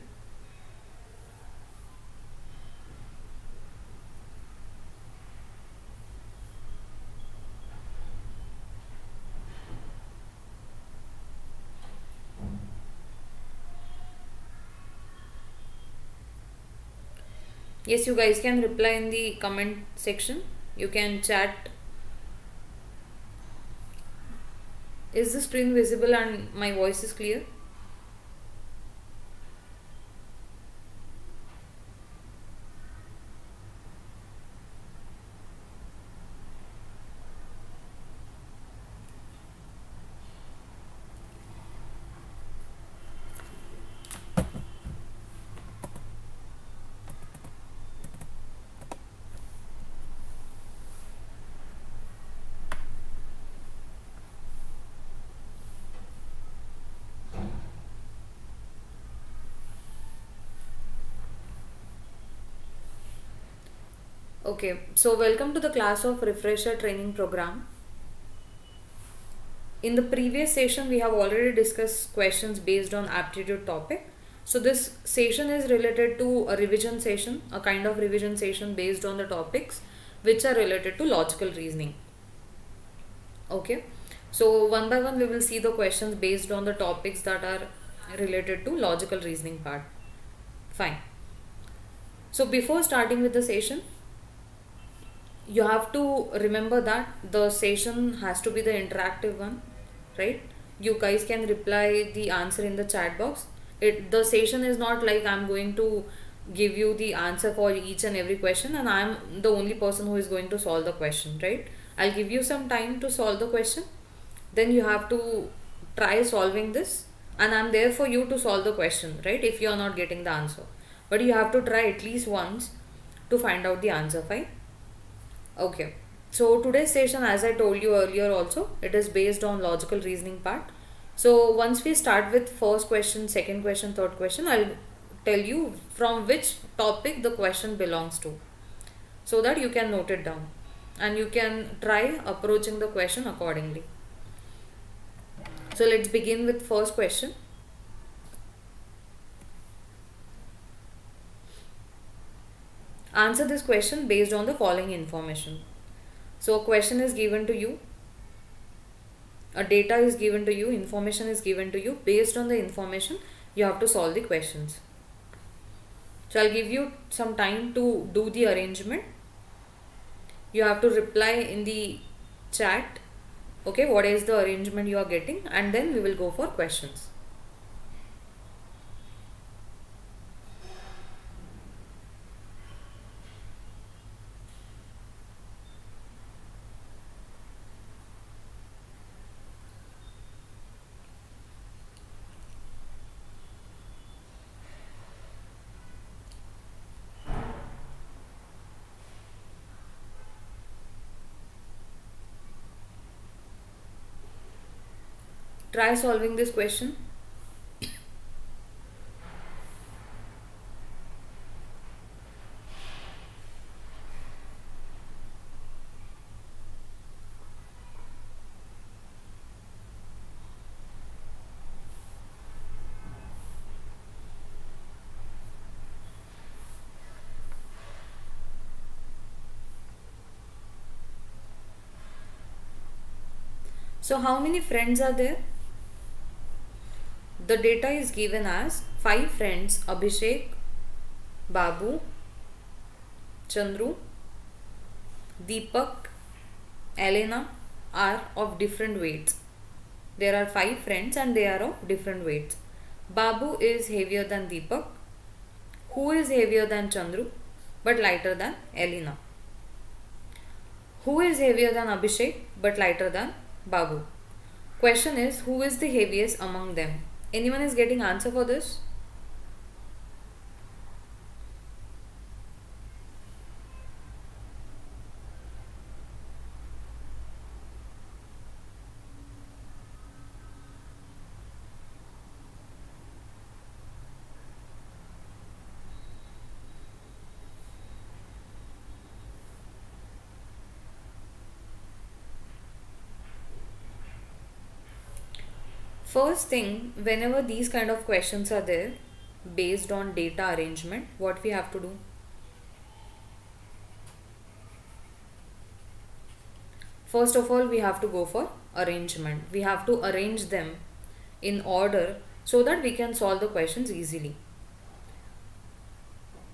Yes, you guys can reply in the comment section. You can chat. Is the screen visible and my voice is clear? Okay, so welcome to the class of refresher training program. In the previous session, we have already discussed questions based on aptitude topic. So this session is related to a revision session, a kind of revision session based on the topics which are related to logical reasoning. Okay. So one by one we will see the questions based on the topics that are related to logical reasoning part. Fine. So before starting with the session, you have to remember that the session has to be the interactive one, right? You guys can reply the answer in the chat box. The session is not like I'm going to give you the answer for each and every question and I'm the only person who is going to solve the question, right? I'll give you some time to solve the question, then you have to try solving this, and I'm there for you to solve the question, right? If you are not getting the answer, but you have to try at least once to find out the answer. Fine. Okay. So today's session, as I told you earlier also, it is based on logical reasoning part. So once we start with first question, second question, third question, I'll tell you from which topic the question belongs to, so that you can note it down and you can try approaching the question accordingly. So let's begin with first question. Answer this question based on the following information. So a question is given to you, a data is given to you, information is given to you. Based on the information, you have to solve the questions. So I'll give you some time to do the arrangement. You have to reply in the chat, okay, what is the arrangement you are getting, and then we will go for questions. Try solving this question. So how many friends are there? The data is given as 5 friends: Abhishek, Babu, Chandru, Deepak, Elena are of different weights. There are 5 friends and they are of different weights. Babu is heavier than Deepak, who is heavier than Chandru but lighter than Elena. Who is heavier than Abhishek but lighter than Babu? Question is, who is the heaviest among them? Anyone is getting answer for this? First thing, whenever these kind of questions are there, based on data arrangement, what we have to do? First of all, we have to go for arrangement. We have to arrange them in order so that we can solve the questions easily.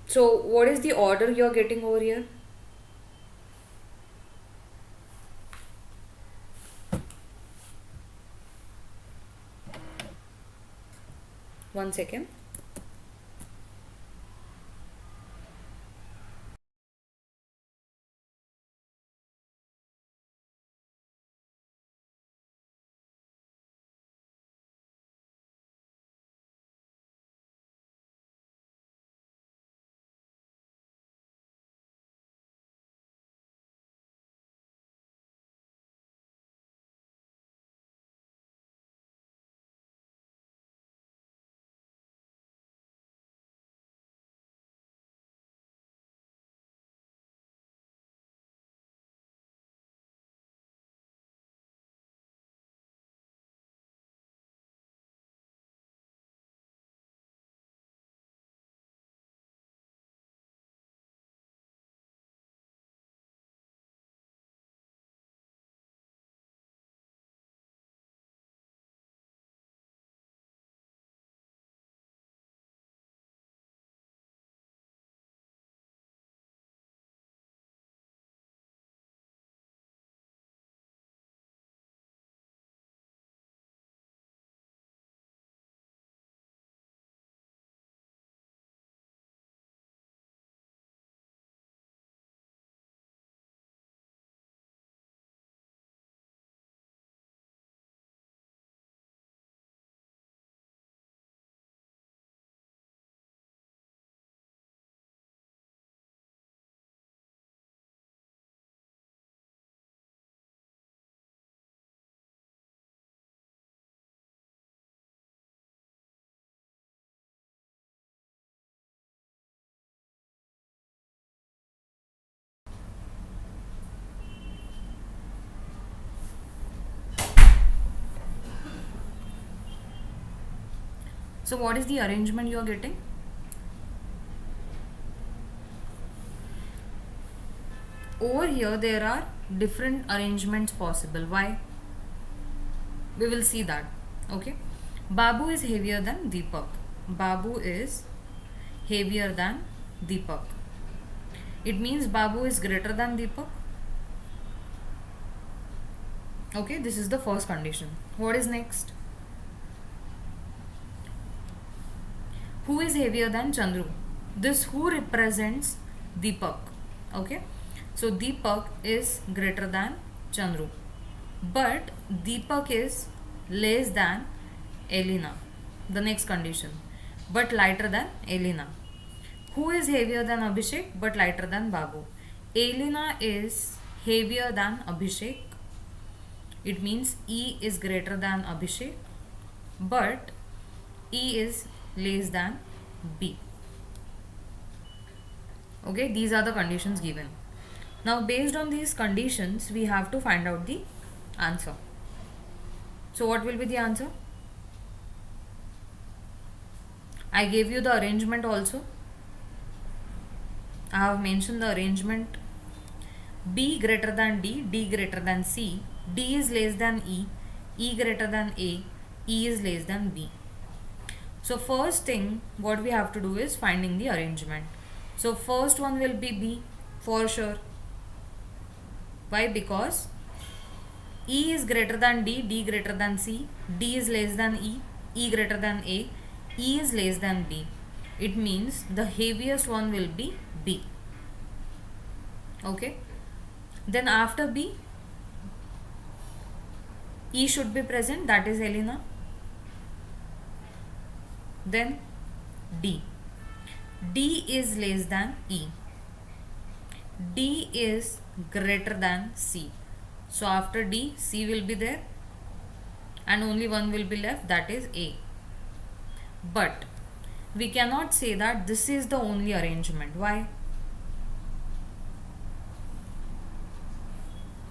So, what is the order you are getting over here? One second. So, what is the arrangement you are getting? Over here, there are different arrangements possible. Why? We will see that. Okay. Babu is heavier than Deepak. Babu is heavier than Deepak. It means Babu is greater than Deepak. Okay, this is the first condition. What is next? Who is heavier than Chandru? This who represents Deepak. Okay, so Deepak is greater than Chandru, but Deepak is less than Elena. The next condition, but lighter than Elena. Who is heavier than Abhishek but lighter than Babu? Elena is heavier than Abhishek. It means E is greater than Abhishek, but E is less than B. Okay, these are the conditions given. Now, based on these conditions, we have to find out the answer. So, what will be the answer? I gave you the arrangement also. I have mentioned the arrangement. B greater than D, D greater than C, D is less than E, E greater than A, E is less than B. So first thing what we have to do is finding the arrangement. So first one will be B for sure. Why? Because E is greater than D, D greater than C, D is less than E, E greater than A, E is less than B. It means the heaviest one will be B. Okay. Then after B, E should be present, that is Elena. Then D. D is less than E. D is greater than C. So after D, C will be there and only one will be left, that is A. But we cannot say that this is the only arrangement. Why?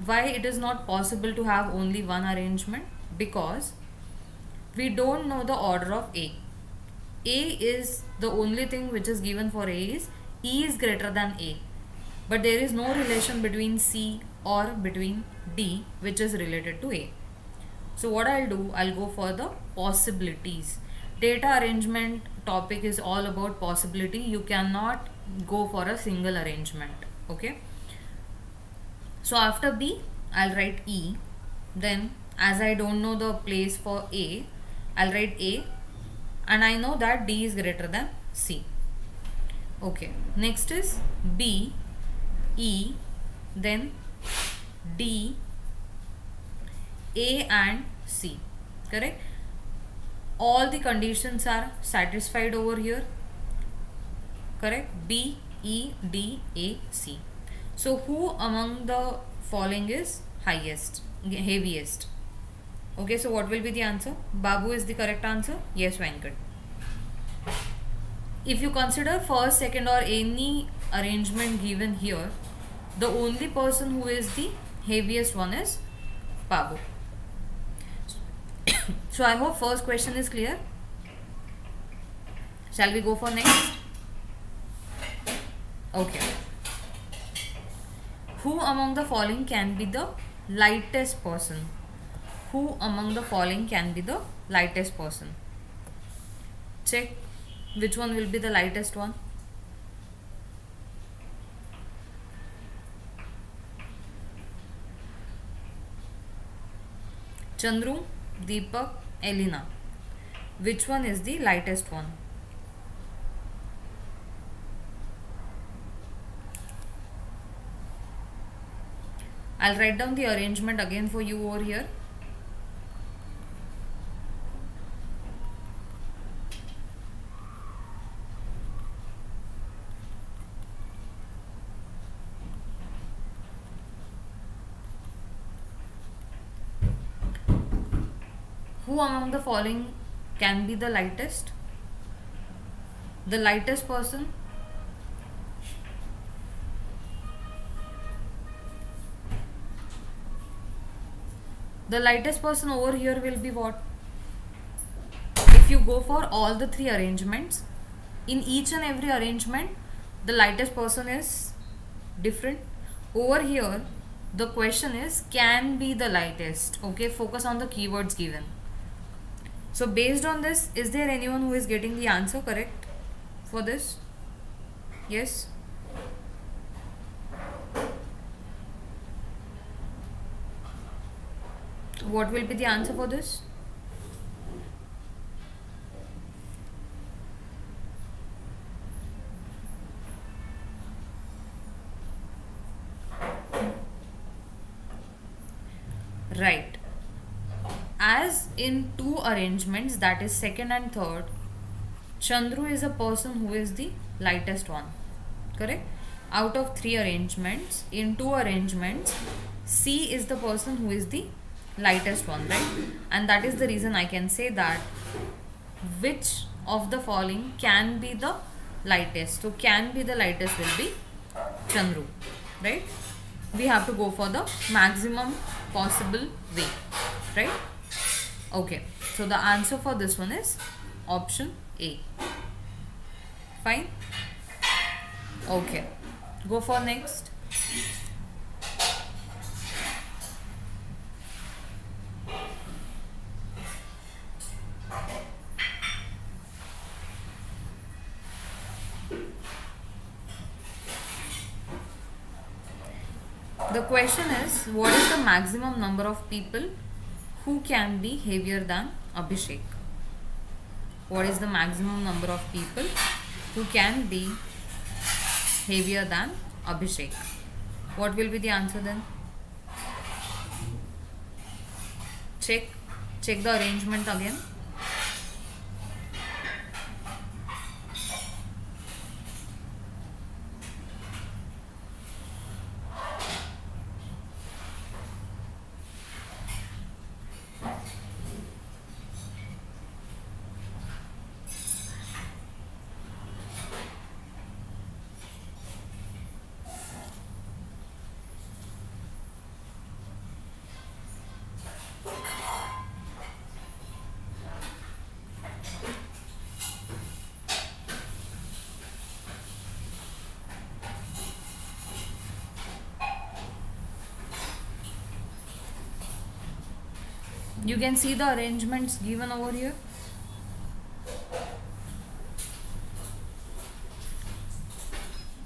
Why it is not possible to have only one arrangement? Because we don't know the order of A. A is the only thing which is given for A is E is greater than A. But there is no relation between C or between D which is related to A. So what I'll do, I'll go for the possibilities. Data arrangement topic is all about possibility. You cannot go for a single arrangement. Okay. So after B, I'll write E. Then as I don't know the place for A, I'll write A. And I know that D is greater than C. Okay. Next is B, E, then D, A and C. Correct? All the conditions are satisfied over here. Correct? B, E, D, A, C. So who among the following is highest, heaviest? Okay, so what will be the answer? Babu is the correct answer. Yes, Venkat. If you consider first, second or any arrangement given here, the only person who is the heaviest one is Babu. So I hope first question is clear. Shall we go for next? Okay. Who among the following can be the lightest person? Who among the following can be the lightest person? Check which one will be the lightest one. Chandru, Deepak, Elena. Which one is the lightest one? I'll write down the arrangement again for you over here. Who among the following can be the lightest? The lightest person? The lightest person over here will be what? If you go for all the three arrangements, in each and every arrangement, the lightest person is different. Over here, the question is can be the lightest. Okay, focus on the keywords given. So based on this, is there anyone who is getting the answer correct for this? Yes? What will be the answer for this? Right. As in two arrangements, that is second and third, Chandru is a person who is the lightest one. Correct? Out of three arrangements, in two arrangements, C is the person who is the lightest one, right? And that is the reason I can say that which of the following can be the lightest. So can be the lightest will be Chandru, right? We have to go for the maximum possible way, right? Okay, so the answer for this one is option A. Fine. Okay, go for next. The question is, what is the maximum number of people who can be heavier than Abhishek? What is the maximum number of people who can be heavier than Abhishek? What will be the answer then? Check. Check the arrangement again. You can see the arrangements given over here.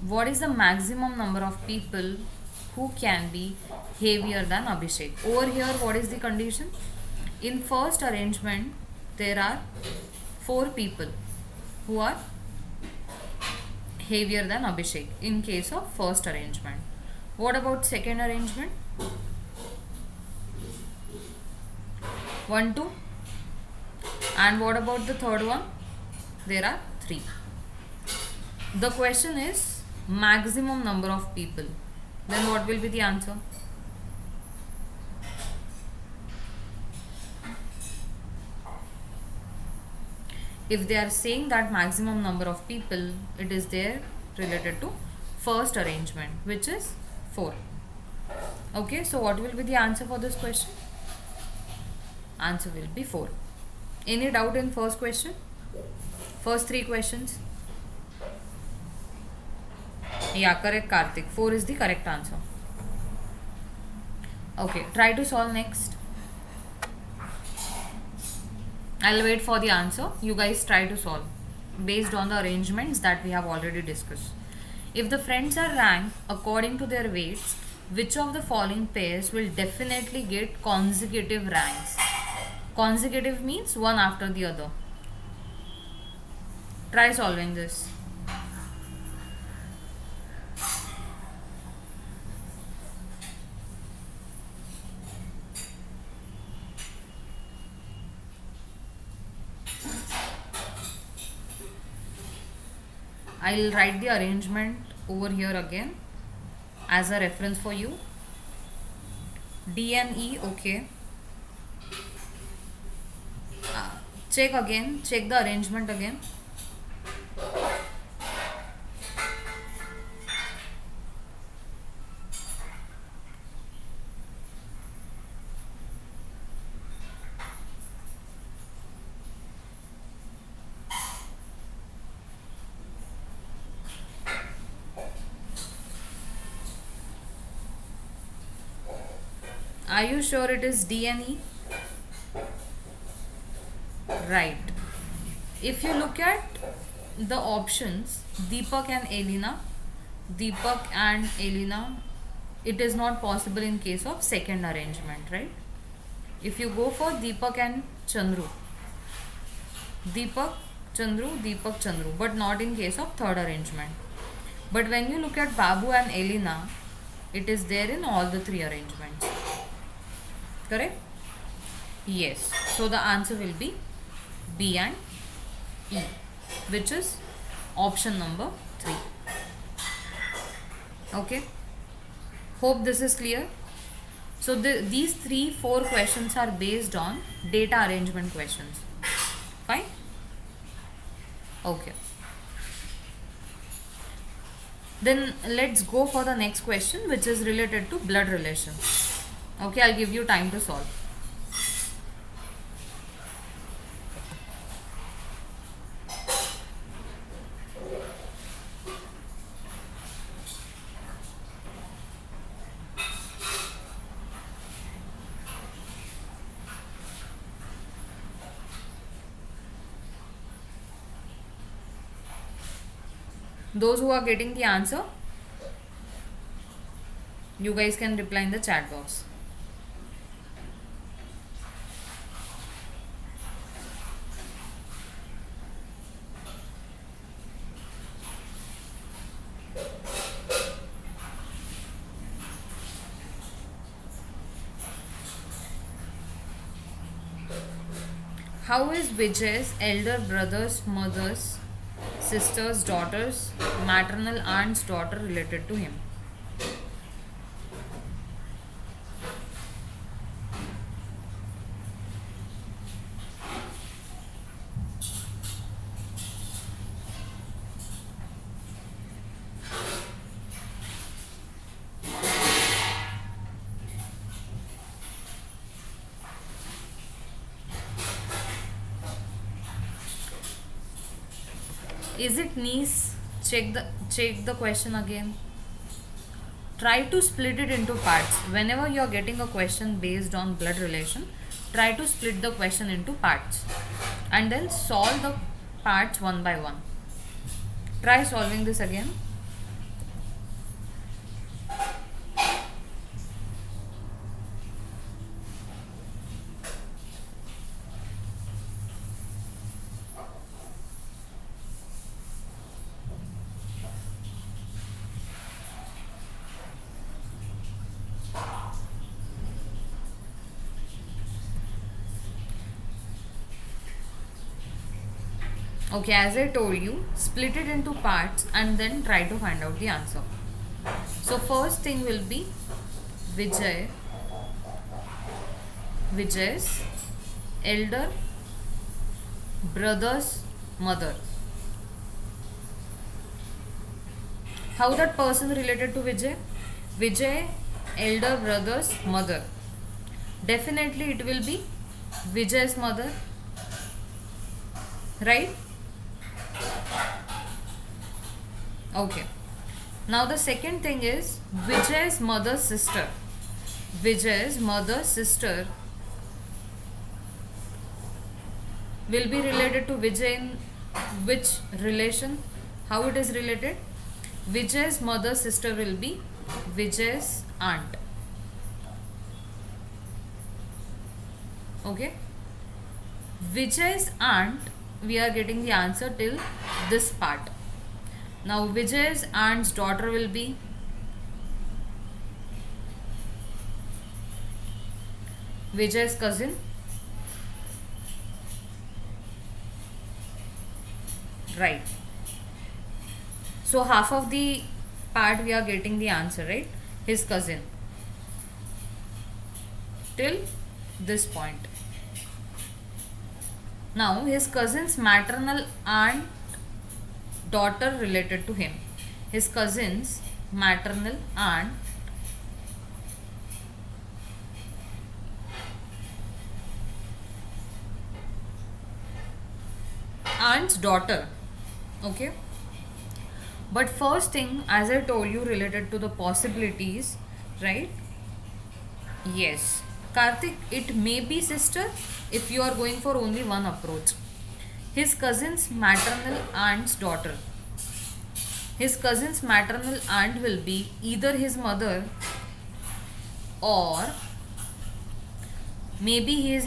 What is the maximum number of people who can be heavier than Abhishek? Over here, what is the condition? In first arrangement, there are 4 people who are heavier than Abhishek in case of first arrangement. What about second arrangement? 1, 2. And what about the third one? There are 3. The question is maximum number of people. Then what will be the answer? If they are saying that maximum number of people, it is there related to first arrangement, which is 4. Okay, so what will be the answer for this question? Answer will be 4. Any doubt in first question? First 3 questions? Yeah, correct, Karthik. 4 is the correct answer. Okay, try to solve next. I'll wait for the answer. You guys try to solve based on the arrangements that we have already discussed. If the friends are ranked according to their weights, which of the following pairs will definitely get consecutive ranks? Consecutive means one after the other. Try solving this. I'll write the arrangement over here again as a reference for you. D and E, okay. Check again, check the arrangement again. Are you sure it is D and E? Right. If you look at the options, Deepak and Elena, it is not possible in case of second arrangement, right? If you go for Deepak and Chandru, Deepak, Chandru, but not in case of third arrangement. But when you look at Babu and Elena, it is there in all the 3 arrangements. Correct? Yes. So the answer will be B and E, which is option number 3. Okay. Hope this is clear. So these 3-4 questions are based on data arrangement questions. Fine? Okay. Then let's go for the next question, which is related to blood relations. Okay, I'll give you time to solve. Those who are getting the answer, you guys can reply in the chat box. How is Vijay's elder brother's mother's sister's daughter's maternal aunt's daughter related to him? Is it niece? Check the question again. Try to split it into parts. Whenever you are getting a question based on blood relation, try to split the question into parts and then solve the parts one by one. Try solving this again. Okay, as I told you, split it into parts and then try to find out the answer. So first thing will be Vijay's elder brother's mother. How that person related to Vijay? Vijay elder brother's mother. Definitely it will be Vijay's mother, right? Okay. Now the second thing is Vijay's mother's sister. Vijay's mother's sister will be related to Vijay in which relation? How it is related? Vijay's mother's sister will be Vijay's aunt. Okay. Vijay's aunt, we are getting the answer till this part. Now Vijay's aunt's daughter will be Vijay's cousin. Right. So half of the part we are getting the answer, right? His cousin. Till this point. Now his cousin's maternal aunt daughter related to him. His cousin's maternal aunt's daughter. Okay. But first thing, as I told you, related to the possibilities, right? Yes. Karthik, it may be sister if you are going for only one approach. His cousin's maternal aunt's daughter. His cousin's maternal aunt will be either his mother or maybe his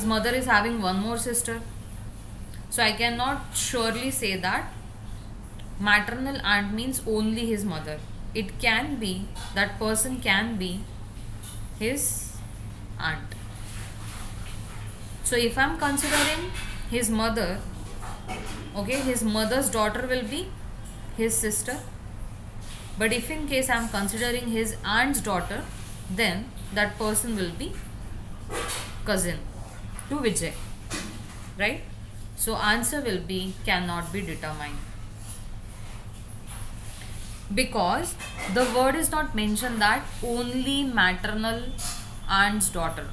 mother is having one more sister. So I cannot surely say that maternal aunt means only his mother. It can be, that person can be his aunt. So if I am considering his mother, okay, his mother's daughter will be his sister. But if in case I am considering his aunt's daughter, then that person will be cousin to Vijay, right? So answer will be cannot be determined, because the word is not mentioned that only maternal aunt's daughter.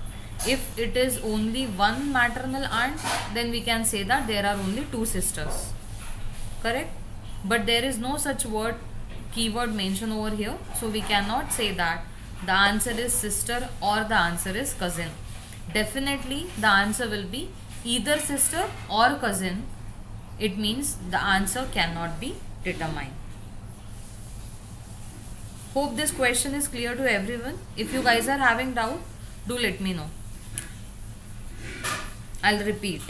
If it is only one maternal aunt, then we can say that there are only two sisters, correct? But there is no such word, keyword mentioned over here, so we cannot say that the answer is sister or the answer is cousin. Definitely the answer will be either sister or cousin. It means the answer cannot be determined. Hope this question is clear to everyone. If you guys are having doubt, do let me know. I'll repeat.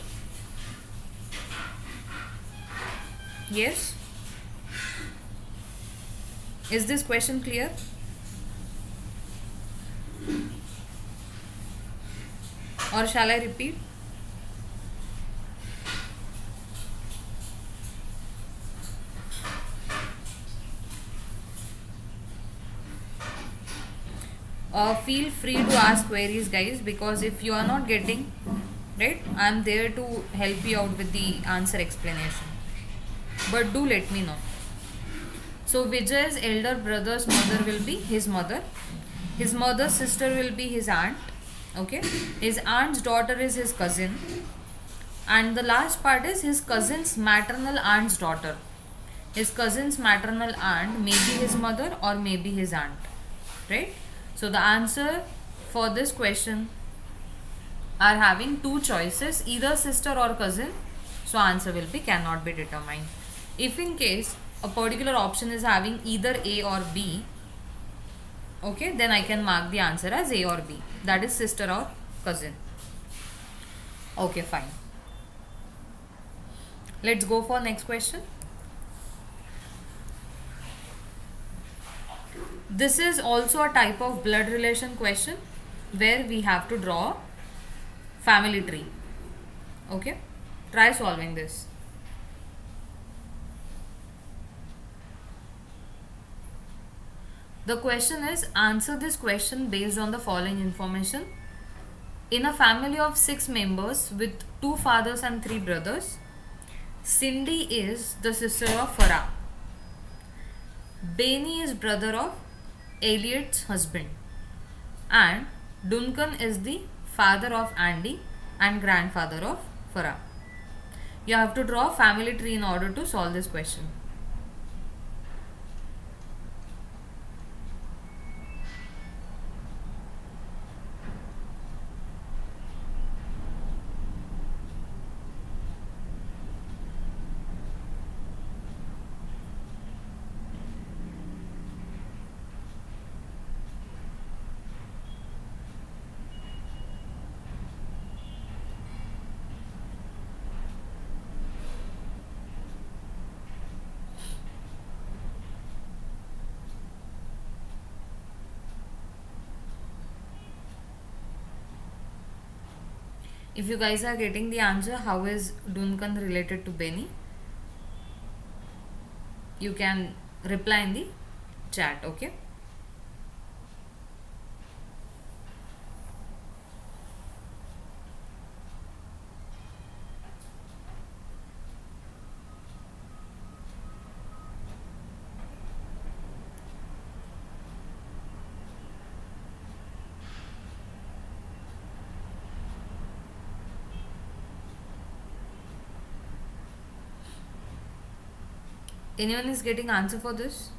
Yes? Is this question clear? Or shall I repeat? Feel free to ask queries, guys, because if you are not getting, right, I'm there to help you out with the answer explanation. But do let me know. So Vijay's elder brother's mother will be his mother. His mother's sister will be his aunt. Okay. His aunt's daughter is his cousin. And the last part is his cousin's maternal aunt's daughter. His cousin's maternal aunt may be his mother or may be his aunt. Right? So the answer for this question are having two choices, either sister or cousin. So answer will be cannot be determined. If in case a particular option is having either A or B, okay, then I can mark the answer as A or B. That is sister or cousin. Okay, fine. Let's go for next question. This is also a type of blood relation question where we have to draw family tree. Okay, try solving this. The question is, answer this question based on the following information. In a family of 6 members with 2 fathers and 3 brothers, Cindy is the sister of Farah. Benny is brother of Elliot's husband. And Duncan is the father of Andy and grandfather of Farah. You have to draw a family tree in order to solve this question. If you guys are getting the answer, how is Duncan related to Benny? You can reply in the chat, okay? Anyone is getting answer for this?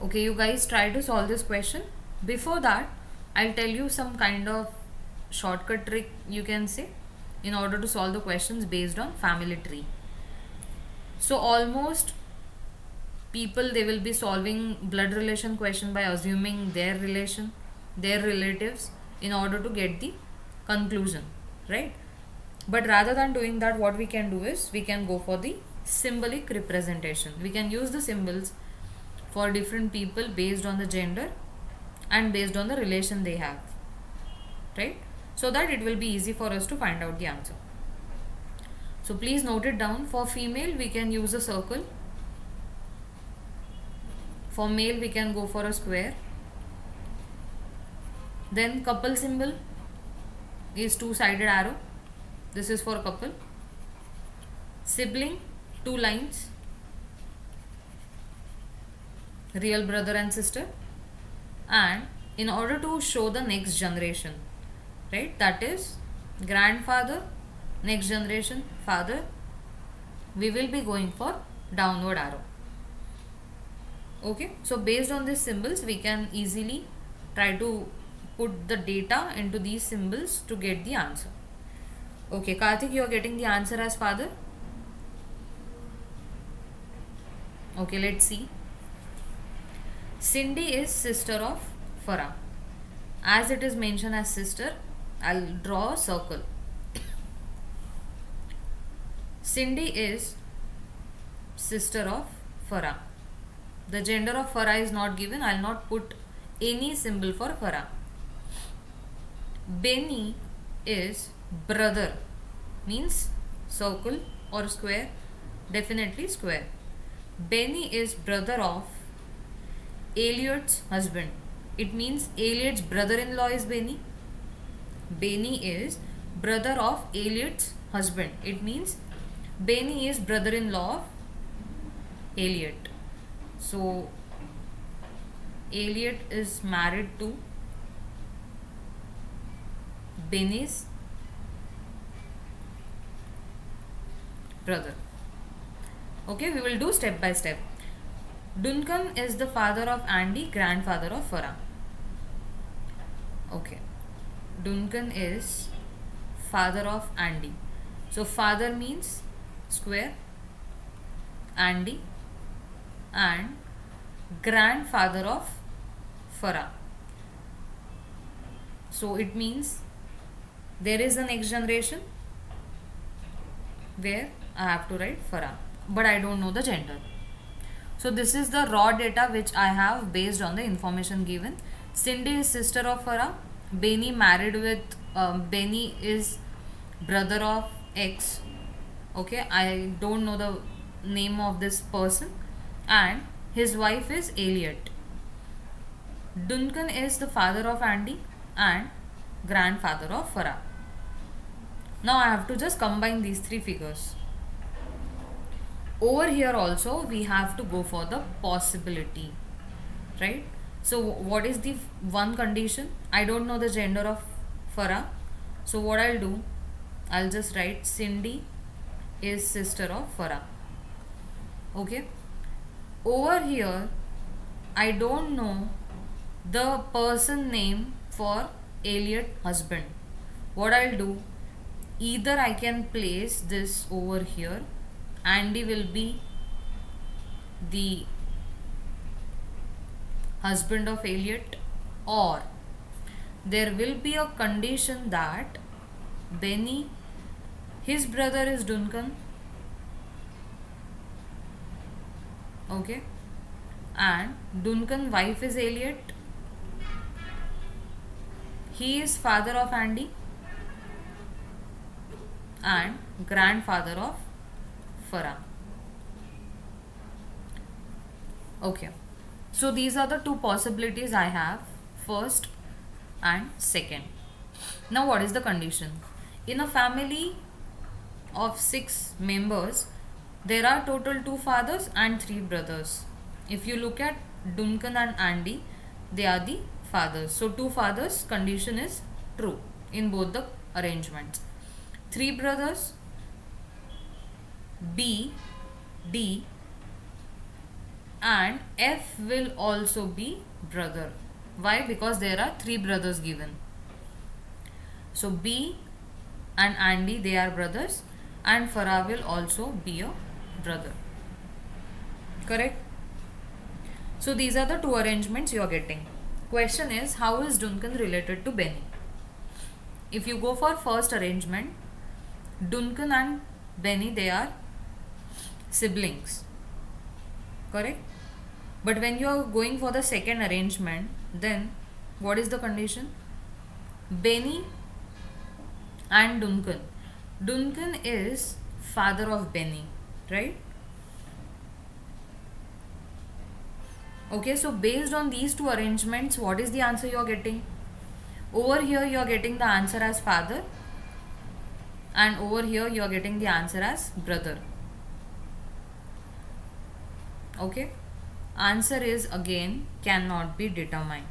Okay, you guys try to solve this question. Before that, I'll tell you some kind of shortcut trick you can say in order to solve the questions based on family tree. So almost people, they will be solving blood relation question by assuming their relation, their relatives, in order to get the conclusion, right? But rather than doing that, what we can do is we can go for the symbolic representation. We can use the symbols for different people based on the gender and based on the relation they have, right? So that it will be easy for us to find out the answer. So please note it down. For female, we can use a circle. For male, we can go for a square. Then couple symbol is two-sided arrow. This is for couple. Sibling, 2 lines. Real brother and sister. And in order to show the next generation, right, that is grandfather, next generation, father, we will be going for downward arrow. Okay, so based on these symbols, we can easily try to put the data into these symbols to get the answer. Okay, Karthik, you are getting the answer as father. Okay, let's see. Cindy is sister of Farah. As it is mentioned as sister, I'll draw a circle. Cindy is sister of Farah. The gender of Farah is not given. I'll not put any symbol for Farah. Benny is brother, means circle or square, definitely square. Benny is brother of Elliot's husband. It means Elliot's brother-in-law is Benny. Benny is brother of Elliot's husband. It means Benny is brother-in-law of Elliot. So Elliot is married to Benny's brother. Okay, we will do step by step. Duncan is the father of Andy, grandfather of Farah. Okay, Duncan is father of Andy. So father means square, Andy, and grandfather of Farah. So it means there is a next generation where I have to write Farah, but I don't know the gender. So this is the raw data which I have based on the information given. Cindy is sister of Farah. Benny married with Benny is brother of X. Okay, I don't know the name of this person, and his wife is Elliot. Duncan is the father of Andy and grandfather of Farah. Now I have to just combine these three figures. Over here also we have to go for the possibility, right? So what is the one condition? I don't know the gender of Farah. So what I'll do, I'll just write Cindy is sister of Farah. Okay. Over here I don't know the person name for Elliot husband. What I'll do, either I can place this over here. Andy will be the husband of Elliot, or there will be a condition that Benny, his brother is Duncan, okay, and Duncan wife is Elliot. He is father of Andy and grandfather of Farah. Okay, so these are the two possibilities I have, first and second. Now what is the condition? In a family of 6 members, there are total 2 fathers and 3 brothers. If you look at Duncan and Andy, they are the fathers. So 2 fathers condition is true in both the arrangements. 3 brothers, B, D, and F will also be brother. Why? Because there are 3 brothers given. So B and Andy, they are brothers, and Farah will also be a brother. Correct? So these are the 2 arrangements you are getting. Question is, how is Duncan related to Benny? If you go for first arrangement, Duncan and Benny, they are siblings. Correct? But when you are going for the second arrangement, then what is the condition? Benny and Duncan. Duncan is father of Benny, right? Okay, so based on these 2 arrangements, what is the answer you are getting? Over here you are getting the answer as father, and over here you are getting the answer as brother. Okay, answer is again cannot be determined.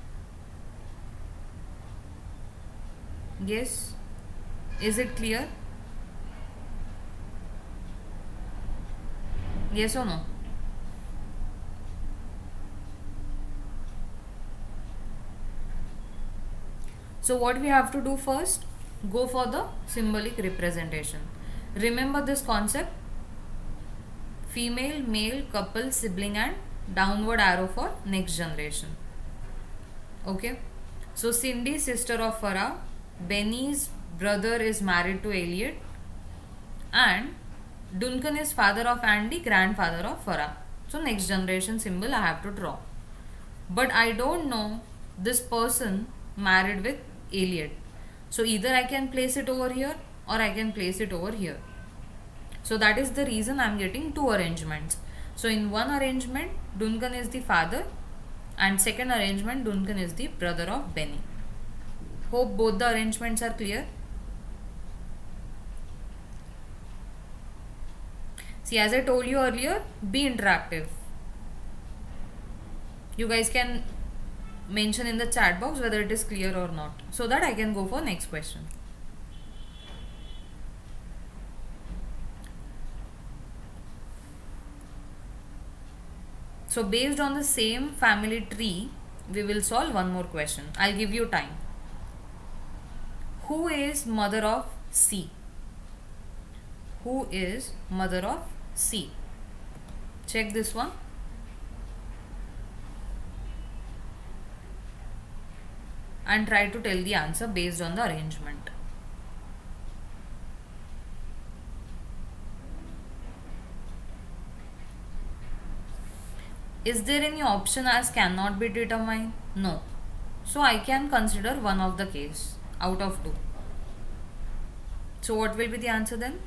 Yes, is it clear? Yes or no? So what we have to do first? Go for the symbolic representation. Remember this concept: female, male, couple, sibling, and downward arrow for next generation. Okay. So Cindy, sister of Farah, Benny's brother is married to Elliot, and Duncan is father of Andy, grandfather of Farah. So next generation symbol I have to draw. But I don't know this person married with Elliot. So either I can place it over here or I can place it over here. So that is the reason I am getting two arrangements. So in one arrangement, Duncan is the father, and second arrangement, Duncan is the brother of Benny. Hope both the arrangements are clear. See, as I told you earlier, be interactive. You guys can mention in the chat box whether it is clear or not, so that I can go for next question. So based on the same family tree, we will solve one more question. I'll give you time. Who is mother of C? Who is mother of C? Check this one. And try to tell the answer based on the arrangement. Is there any option as cannot be determined? No. So I can consider one of the case out of two. So what will be the answer then?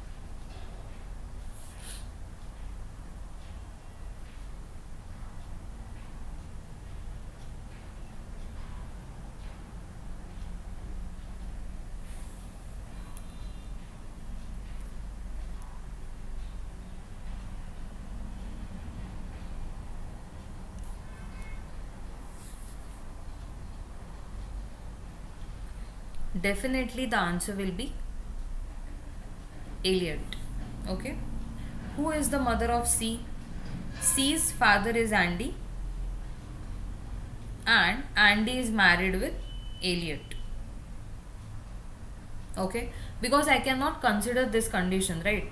Definitely the answer will be Elliot. Okay. Who is the mother of C? C's father is Andy, and Andy is married with Elliot. Okay. Because I cannot consider this condition, right?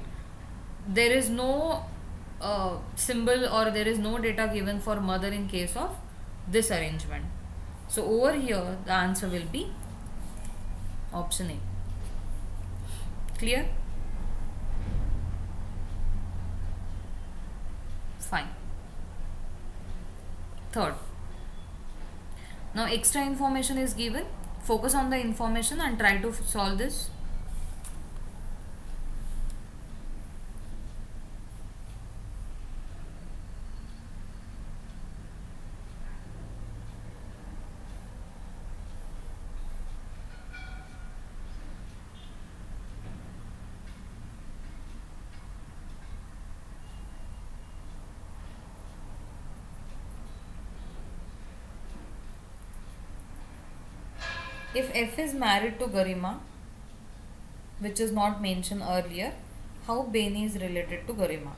There is no symbol or there is no data given for mother in case of this arrangement. So over here the answer will be option A. Clear? Fine. Third. Now extra information is given. Focus on the information and try to solve this. If F is married to Garima, which is not mentioned earlier, how Benny is related to Garima?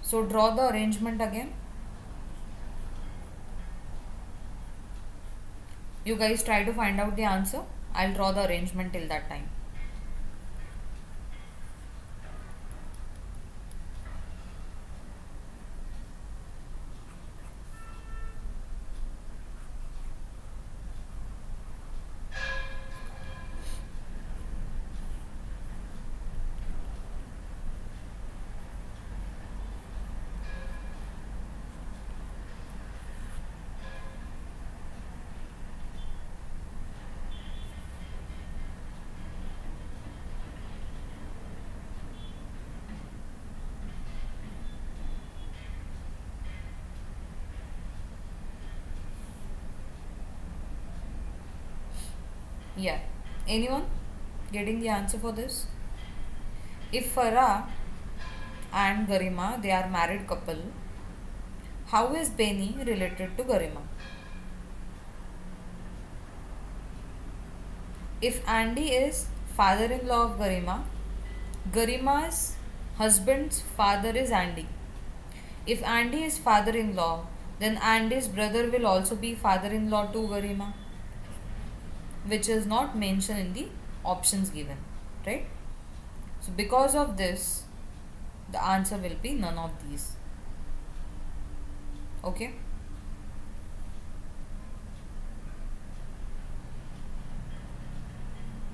So draw the arrangement again. You guys try to find out the answer. I'll draw the arrangement till that time. Yeah. Anyone getting the answer for this? If Farah and Garima, they are married couple, how is Benny related to Garima? If Andy is father-in-law of Garima, Garima's husband's father is Andy. If Andy is father-in-law, then Andy's brother will also be father-in-law to Garima, which is not mentioned in the options given, right? So because of this, the answer will be none of these. Okay.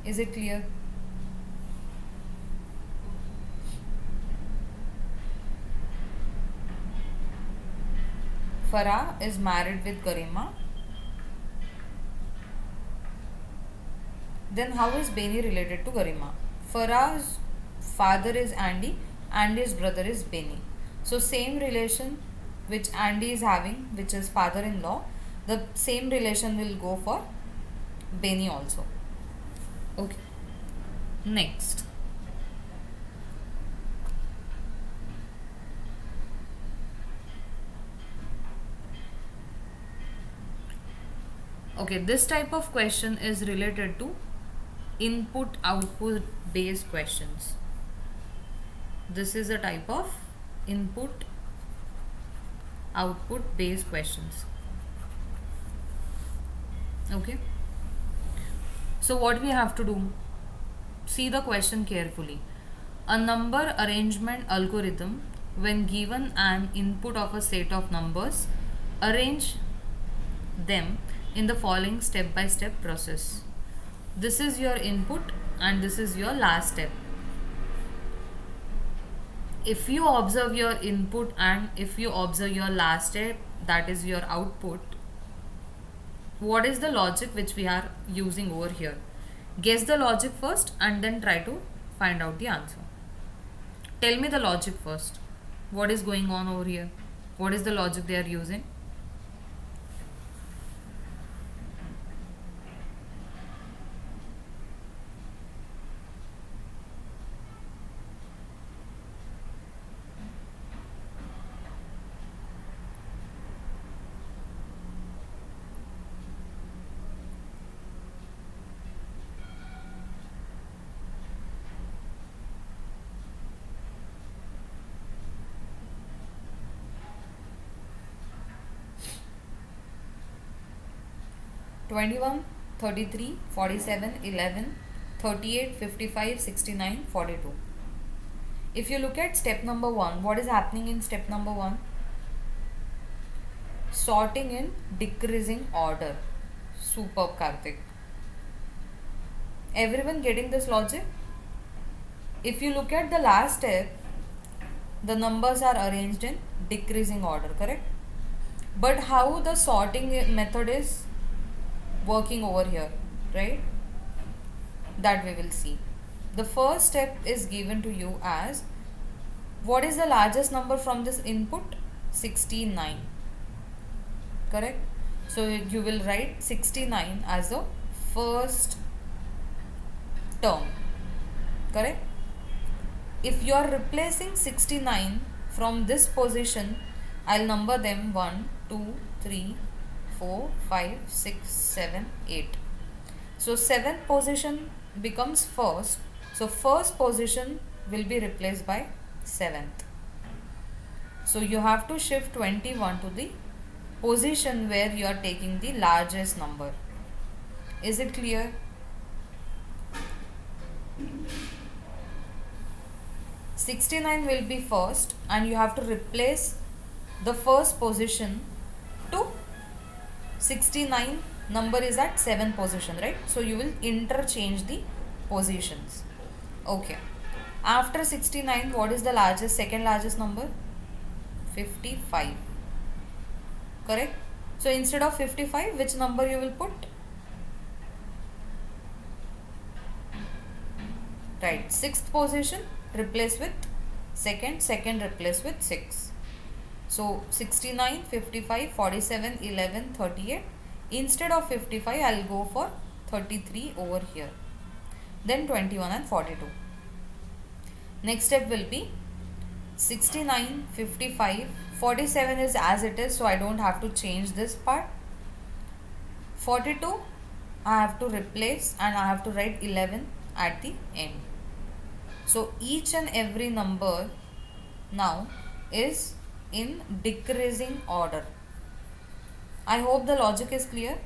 Is it clear? Farah is married with Garima. Then how is Beni related to Garima? Farah's father is Andy, Andy's brother is Beni. So same relation which Andy is having, which is father-in-law, the same relation will go for Beni also. Okay. Next. Okay, this type of question is related to input output based questions. This is a type of input output based questions. Okay, so what we have to do, see the question carefully. A number arrangement algorithm, when given an input of a set of numbers, arrange them in the following step by step process. This is your input and this is your last step. If you observe your input and if you observe your last step, that is your output, what is the logic which we are using over here? Guess the logic first and then try to find out the answer. Tell me the logic first. What is going on over here? What is the logic they are using? 21, 33, 47, 11, 38, 55, 69, 42. If you look at step number 1, what is happening in step number 1? Sorting in decreasing order. Superb, Karthik. Everyone getting this logic? If you look at the last step, the numbers are arranged in decreasing order, correct? But how the sorting method is working over here, right? That we will see. The first step is given to you as, what is the largest number from this input? 69, correct? So you will write 69 as the first term, correct? If you are replacing 69 from this position, I'll number them 1, 2, 3, 4, 5, 6, 7, 8. So 7th position becomes first. So first position will be replaced by 7th. So you have to shift 21 to the position where you are taking the largest number. Is it clear? "69" will be first and you have to replace the first position to 69. Number is at 7th position, right? So you will interchange the positions. Okay. After 69, what is the largest, second largest number? 55. Correct? So instead of 55, which number you will put? Right. 6th position replace with second, second replace with 6. So 69, 55, 47, 11, 38. Instead of 55, I will go for 33 over here. Then 21 and 42. Next step will be 69, 55, 47 is as it is, so I don't have to change this part. 42, I have to replace and I have to write 11 at the end. So each and every number now is in decreasing order. I hope the logic is clear.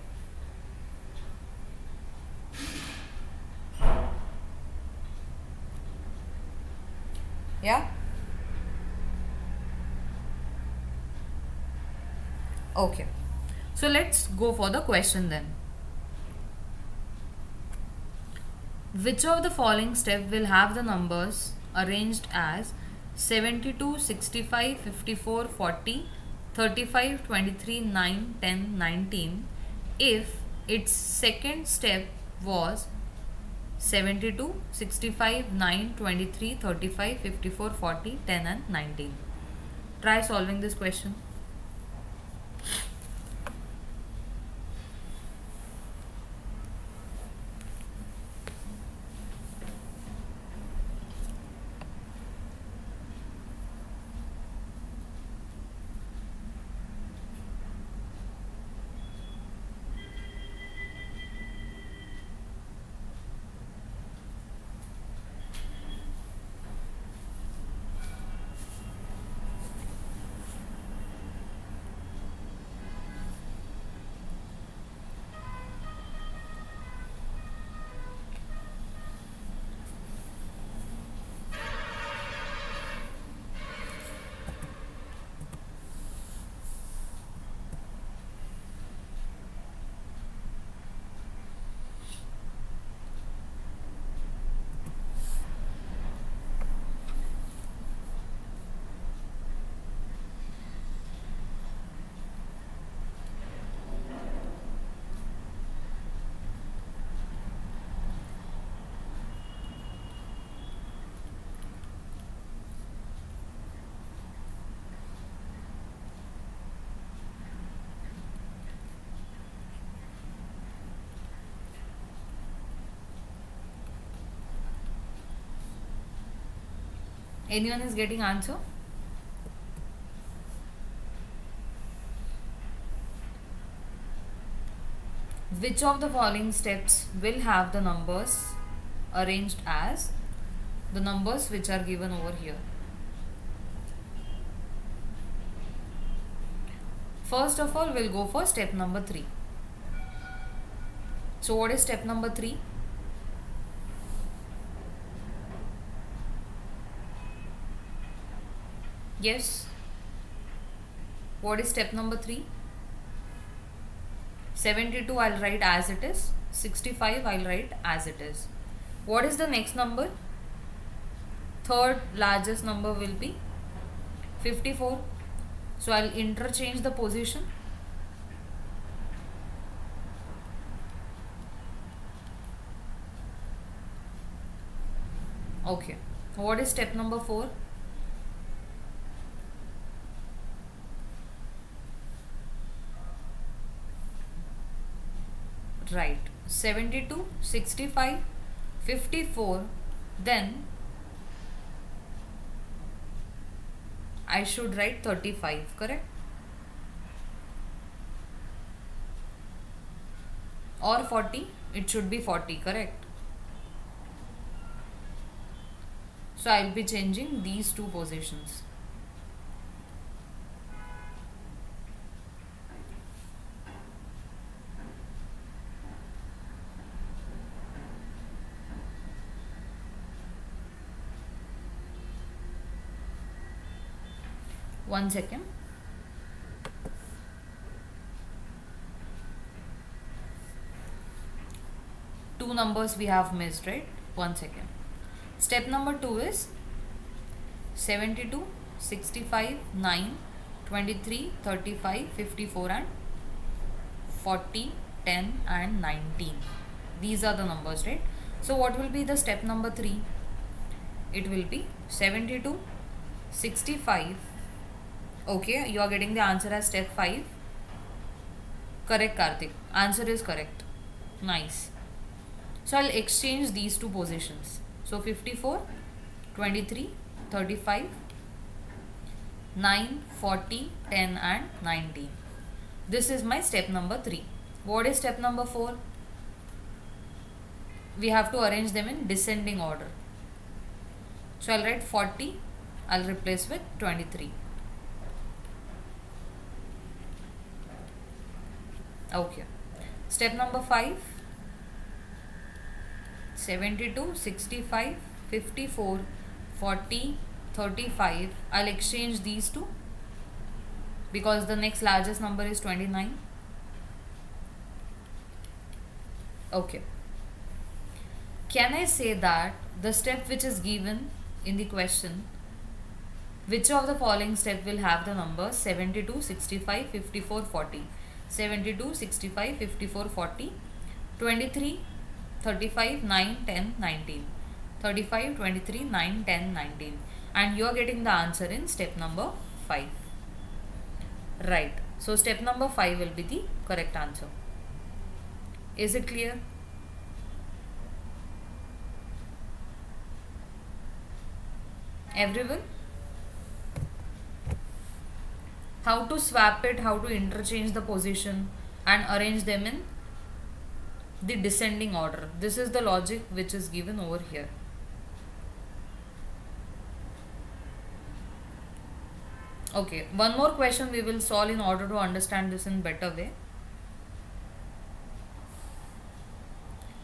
Yeah? Okay. So let's go for the question then. Which of the following step will have the numbers arranged as 72, 65, 54, 40, 35, 23, 9, 10, 19 if its second step was 72, 65, 9, 23, 35, 54, 40, 10 and 19. Try solving this question. Anyone is getting answer? Which of the following steps will have the numbers arranged as the numbers which are given over here? First of all, we'll go for step number 3. So what is step number 3? Yes. What is step number 3? 72 I'll write as it is. 65 I'll write as it is. What is the next number? Third largest number will be 54. So I'll interchange the position. Okay. What is step number 4? Right. 72, 65, 54. Then I should write 35, correct? Or 40, it should be 40, correct? So I'll be changing these two positions. One second. Two numbers we have missed, right? One second. Step number 2 is 72, 65, 9, 23, 35, 54 and 40, 10 and 19. These are the numbers, right? So what will be the step number 3? It will be 72, 65. Okay, you are getting the answer as step 5. Correct, Karthik. Answer is correct. Nice. So I'll exchange these two positions. So 54, 23, 35, 9, 40, 10 and 19. This is my step number 3. What is step number 4? We have to arrange them in descending order. So I'll write 40. I'll replace with 23. Okay. Step number 5. 72, 65, 54, 40, 35. I'll exchange these two because the next largest number is 29. Okay. Can I say that the step which is given in the question, which of the following step will have the numbers 72, 65, 54, 40? 72, 65, 54, 40, 23, 35, 9, 10, 19. 35, 23, 9, 10, 19. And you are getting the answer in step number 5. Right. So step number 5 will be the correct answer. Is it clear? Everyone? How to swap it, how to interchange the position and arrange them in the descending order. This is the logic which is given over here. Okay, one more question we will solve in order to understand this in better way.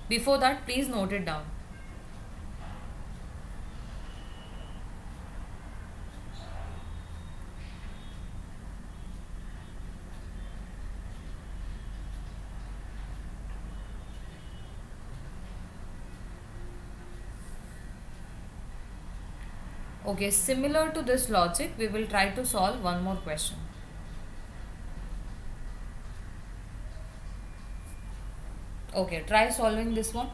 Before that, please note it down. Okay, similar to this logic, we will try to solve one more question. Okay, try solving this one.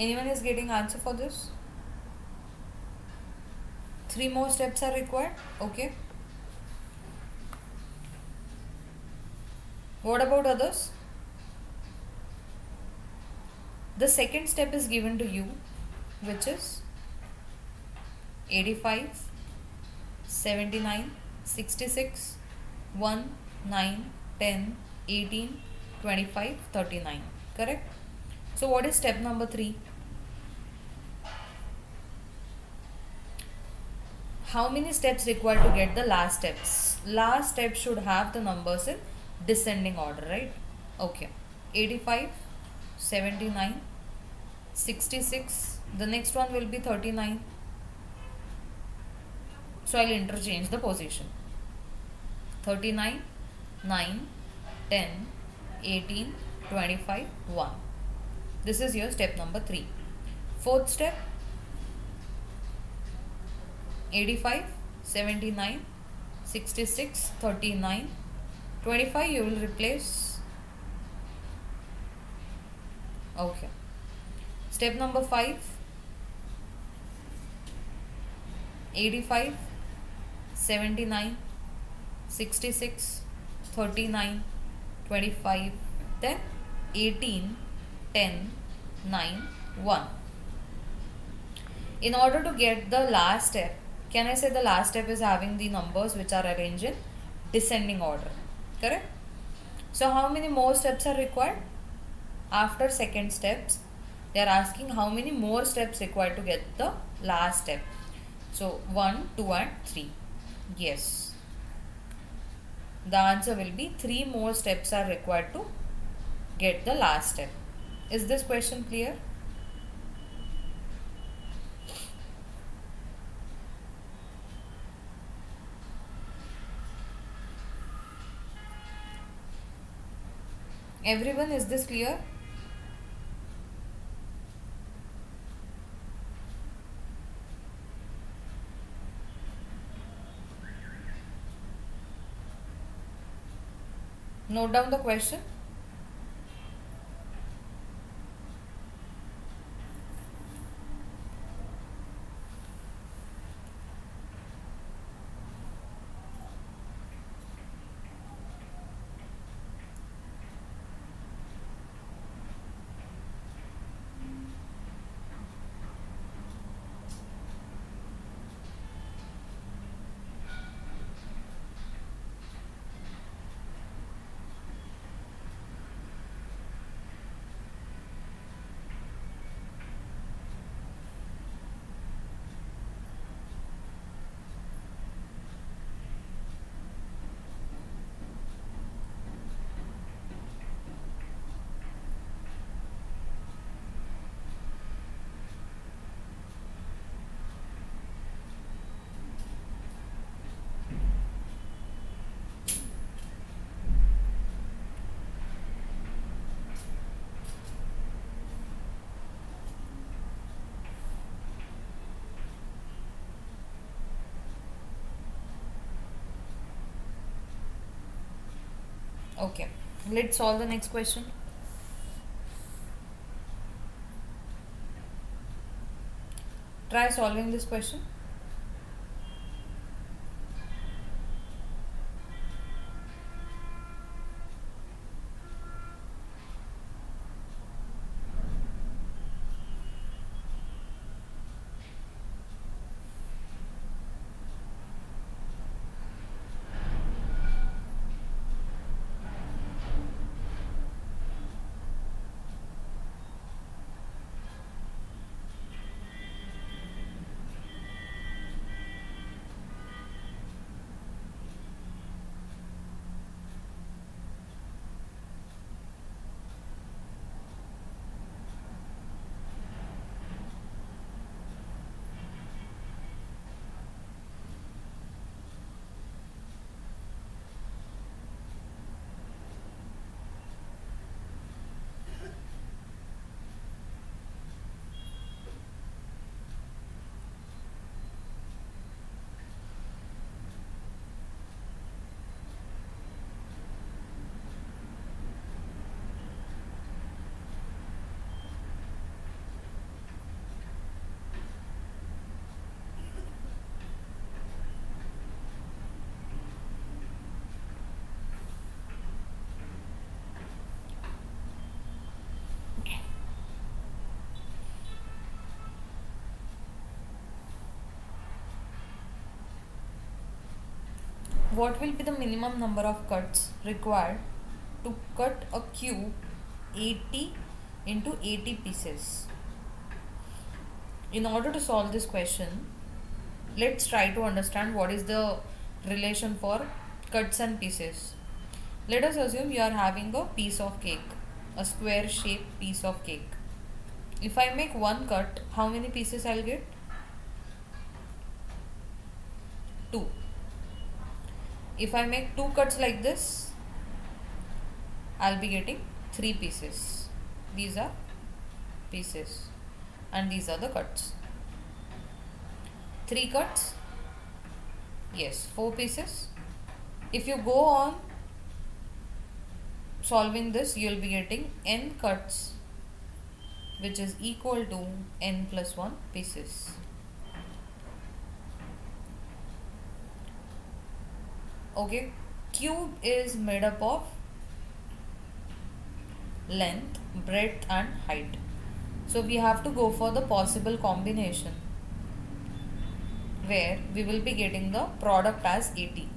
Anyone is getting answer for this? 3 more steps are required. Okay. What about others? The second step is given to you, which is 85, 79, 66, 1, 9, 10, 18, 25, 39. Correct? So what is step number 3? How many steps required to get the last steps? Last step should have the numbers in descending order, right? Okay. 85, 79, 66. The next one will be 39. So I'll interchange the position. 39, 9, 10, 18, 25, 1. This is your step number 3. Fourth step, 85, 79, 66, 39, 25 you will replace. Okay. Step number 5, 85, 79, 66, 39, 25, then 18, 10, 9, 1. In order to get the last step, can I say the last step is having the numbers which are arranged in descending order. Correct? So how many more steps are required? After second steps, they are asking how many more steps required to get the last step. So 1, 2 and 3. Yes. The answer will be 3 more steps are required to get the last step. Is this question clear? Everyone, is this clear? Note down the question. Okay. Let's solve the next question. Try solving this question. What will be the minimum number of cuts required to cut a cube 80 into 80 pieces? In order to solve this question, let's try to understand what is the relation for cuts and pieces. Let us assume you are having a piece of cake, a square shaped piece of cake. If I make one cut, how many pieces I'll get? 2. If I make 2 cuts like this, I'll be getting 3 pieces. These are pieces and these are the cuts. 3 cuts, yes, 4 pieces. If you go on solving this, you will be getting n cuts, which is equal to n plus 1 pieces. Okay, cube is made up of length, breadth and height. So we have to go for the possible combination where we will be getting the product as 80.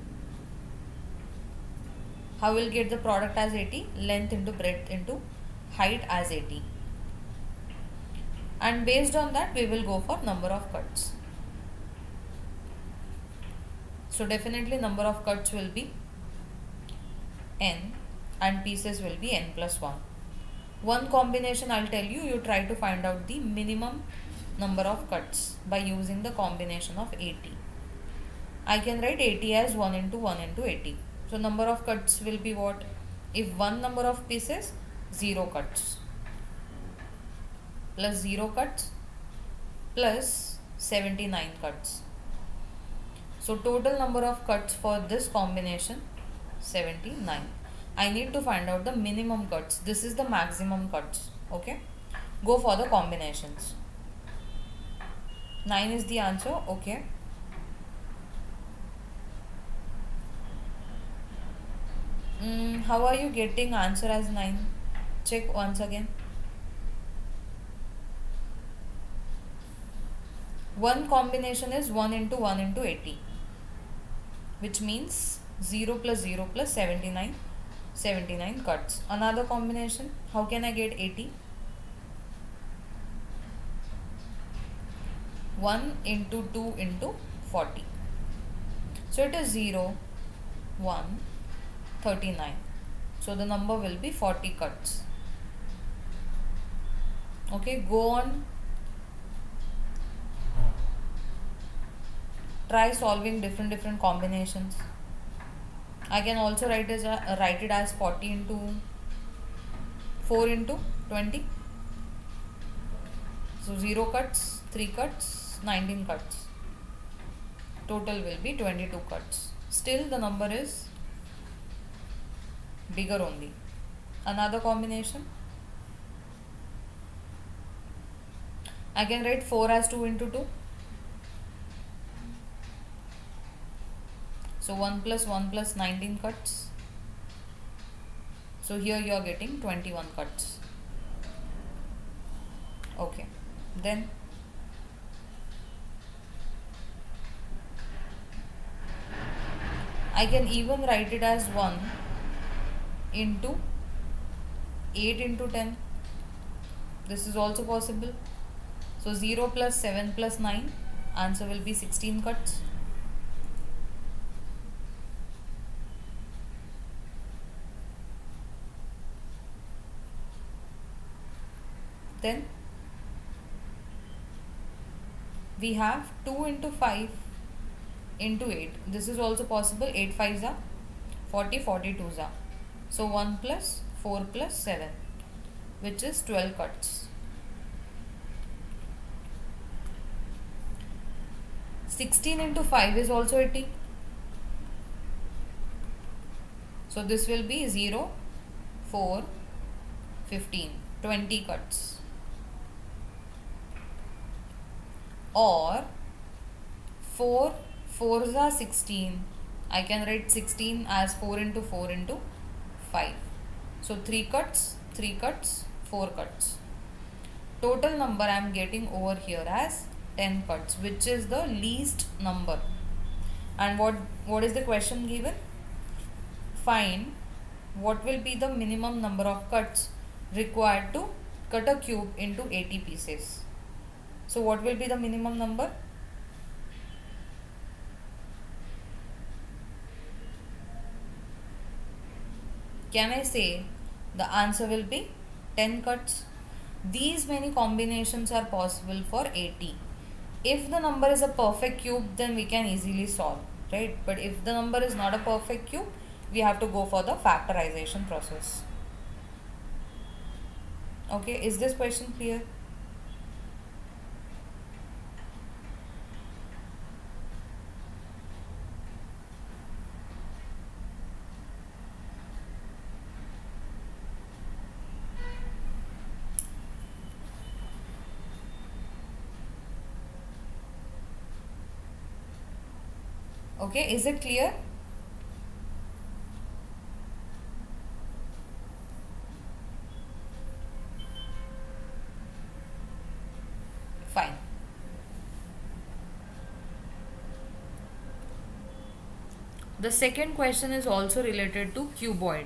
How we'll get the product as 80? Length into breadth into height as 80. And based on that, we will go for number of cuts. So definitely number of cuts will be n and pieces will be n plus 1. One combination I'll tell you, you try to find out the minimum number of cuts by using the combination of 80. I can write 80 as 1 into 1 into 80. So number of cuts will be what? If one number of pieces, 0 cuts plus 0 cuts plus 79 cuts. So total number of cuts for this combination 79. I need to find out the minimum cuts. This is the maximum cuts. Okay. Go for the combinations. 9 is the answer. Okay. How are you getting answer as 9? Check once again. One combination is 1 into 1 into 80, which means 0 plus 0 plus 79, 79 cuts. Another combination, how can I get 80? 1 into 2 into 40. So it is 0, 1, 39. So the number will be 40 cuts. Okay, go on. Try solving different combinations. I can also write it as 40 into 4 into 20. So 0 cuts, 3 cuts, 19 cuts. Total will be 22 cuts. Still the number is bigger only. Another combination, I can write 4 as 2 into 2. So 1 plus 1 plus 19 cuts. So here you are getting 21 cuts. Okay. Then I can even write it as 1 into 8 into 10. This is also possible. So 0 plus 7 plus 9, answer will be 16 cuts. Then we have 2 into 5 into 8. This is also possible. 8 5s are 40, 42s are. So 1 plus 4 plus 7, which is 12 cuts. 16 into 5 is also 80. So this will be 0, 4, 15, 20 cuts. Or 4 4s are 16. I can write 16 as 4 into 4 into 5. So 3 cuts, 3 cuts, 4 cuts. Total number I am getting over here as 10 cuts, which is the least number. And what is the question given? Find what will be the minimum number of cuts required to cut a cube into 80 pieces. So what will be the minimum number? Can I say the answer will be 10 cuts? These many combinations are possible for 80. If the number is a perfect cube, then we can easily solve, right? But if the number is not a perfect cube, we have to go for the factorization process. Okay, is this question clear? Okay, is it clear? Fine. The second question is also related to cuboid,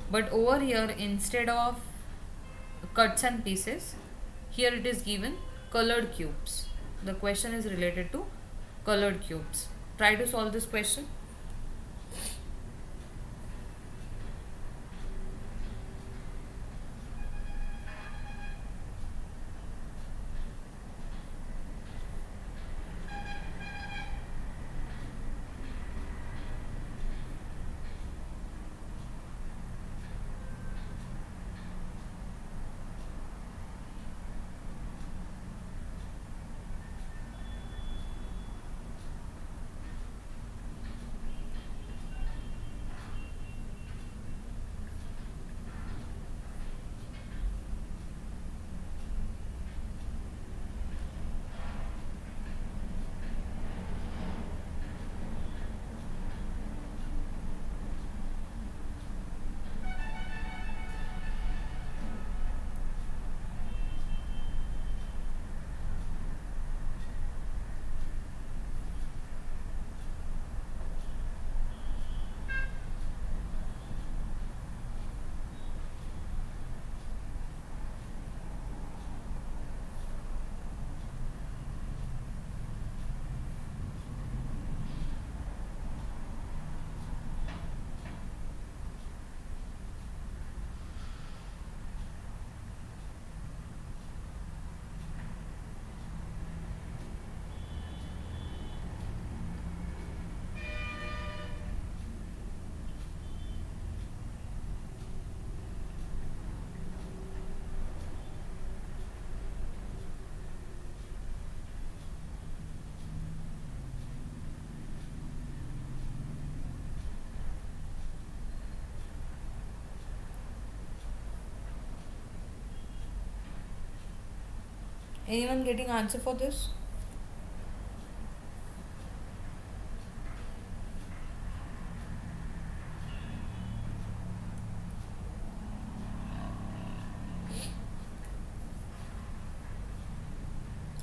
but over here instead of cuts and pieces, here it is given colored cubes. The question is related to colored cubes. Try to solve this question. Anyone getting answer for this?